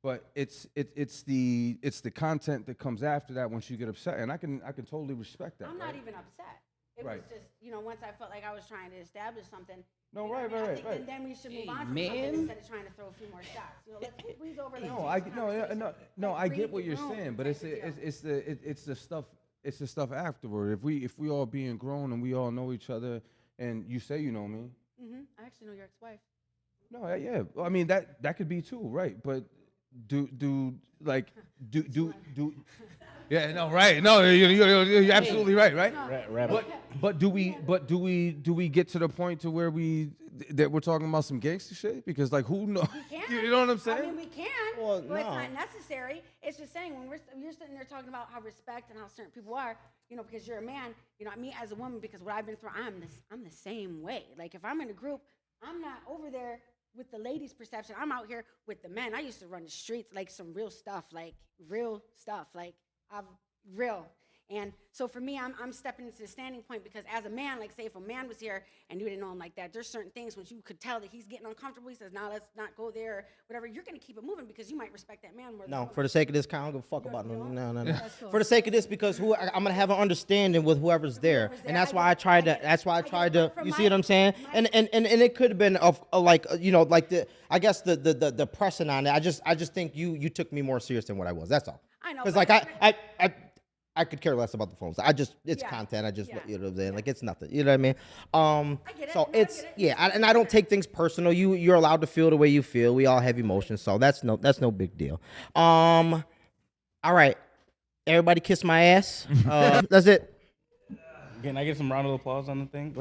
Speaker 2: but it's the content that comes after that once you get upset, and I can totally respect that.
Speaker 5: I'm not
Speaker 2: right?
Speaker 5: even upset. It
Speaker 2: Right.
Speaker 5: was just, once I felt like I was trying to establish something.
Speaker 2: No,
Speaker 5: you know
Speaker 2: right,
Speaker 5: what I mean?
Speaker 2: right,
Speaker 5: I think
Speaker 2: right.
Speaker 5: Then we should move on from
Speaker 4: man.
Speaker 5: something instead of trying to throw a few more shots. Let's breeze over.
Speaker 2: No,
Speaker 5: let's change the conversation.
Speaker 2: no, I
Speaker 5: Let's
Speaker 2: get
Speaker 5: read
Speaker 2: what
Speaker 5: the
Speaker 2: you're
Speaker 5: room
Speaker 2: saying, but
Speaker 5: type of deal.
Speaker 2: it's the stuff afterward. If we all being grown and we all know each other, and you say you know me,
Speaker 5: I actually know your ex-wife.
Speaker 2: no, yeah, well, I mean that could be too, right? But do yeah, no, right, no, you're absolutely right, right?
Speaker 4: Rabbit.
Speaker 2: But do we get to the point to where that we're talking about some gangster shit? Because like who knows?
Speaker 5: We can.
Speaker 2: You know what I'm
Speaker 5: I
Speaker 2: saying?
Speaker 5: mean, we can,
Speaker 3: Well,
Speaker 5: but it's
Speaker 3: no.
Speaker 5: not necessary. It's just saying when you're sitting there talking about how respect and how certain people are, because you're a man, me as a woman, because what I've been through, I'm the same way. Like if I'm in a group, I'm not over there with the ladies' perception. I'm out here with the men. I used to run the streets, like some real stuff, like real. And so for me, I'm stepping into the standing point, because as a man, like say if a man was here and you didn't know him like that, there's certain things when you could tell that he's getting uncomfortable. He says, "No, let's not go there," or whatever. You're gonna keep it moving because you might respect that man more. than
Speaker 3: No,
Speaker 5: the
Speaker 3: for the sake of this, I don't give a fuck about
Speaker 5: you
Speaker 3: no.
Speaker 5: don't?
Speaker 3: No.
Speaker 5: That's cool.
Speaker 3: For the sake of this, because I'm gonna have an understanding with whoever's there,
Speaker 5: Whoever's
Speaker 3: and
Speaker 5: there,
Speaker 3: that's why I
Speaker 5: get it.
Speaker 3: tried to.
Speaker 5: get it.
Speaker 3: That's why I
Speaker 5: get it.
Speaker 3: tried to.
Speaker 5: From
Speaker 3: You
Speaker 5: my-
Speaker 3: see what I'm saying?
Speaker 5: my-
Speaker 3: And it could have been like I guess the pressing on it. I just think you took me more serious than what I was. That's all.
Speaker 5: I know,
Speaker 3: Because
Speaker 5: but
Speaker 3: like I could care less about the phones. It's
Speaker 5: Yeah.
Speaker 3: content. I just
Speaker 5: Yeah.
Speaker 3: you know what I'm saying. Like it's nothing. You know what I mean?
Speaker 5: I get it.
Speaker 3: So
Speaker 5: No, I
Speaker 3: it's
Speaker 5: get it.
Speaker 3: yeah, and I don't take things personal. You're allowed to feel the way you feel. We all have emotions, so that's no big deal. All right, everybody kiss my ass. That's it.
Speaker 4: Can I get some round of applause on the thing?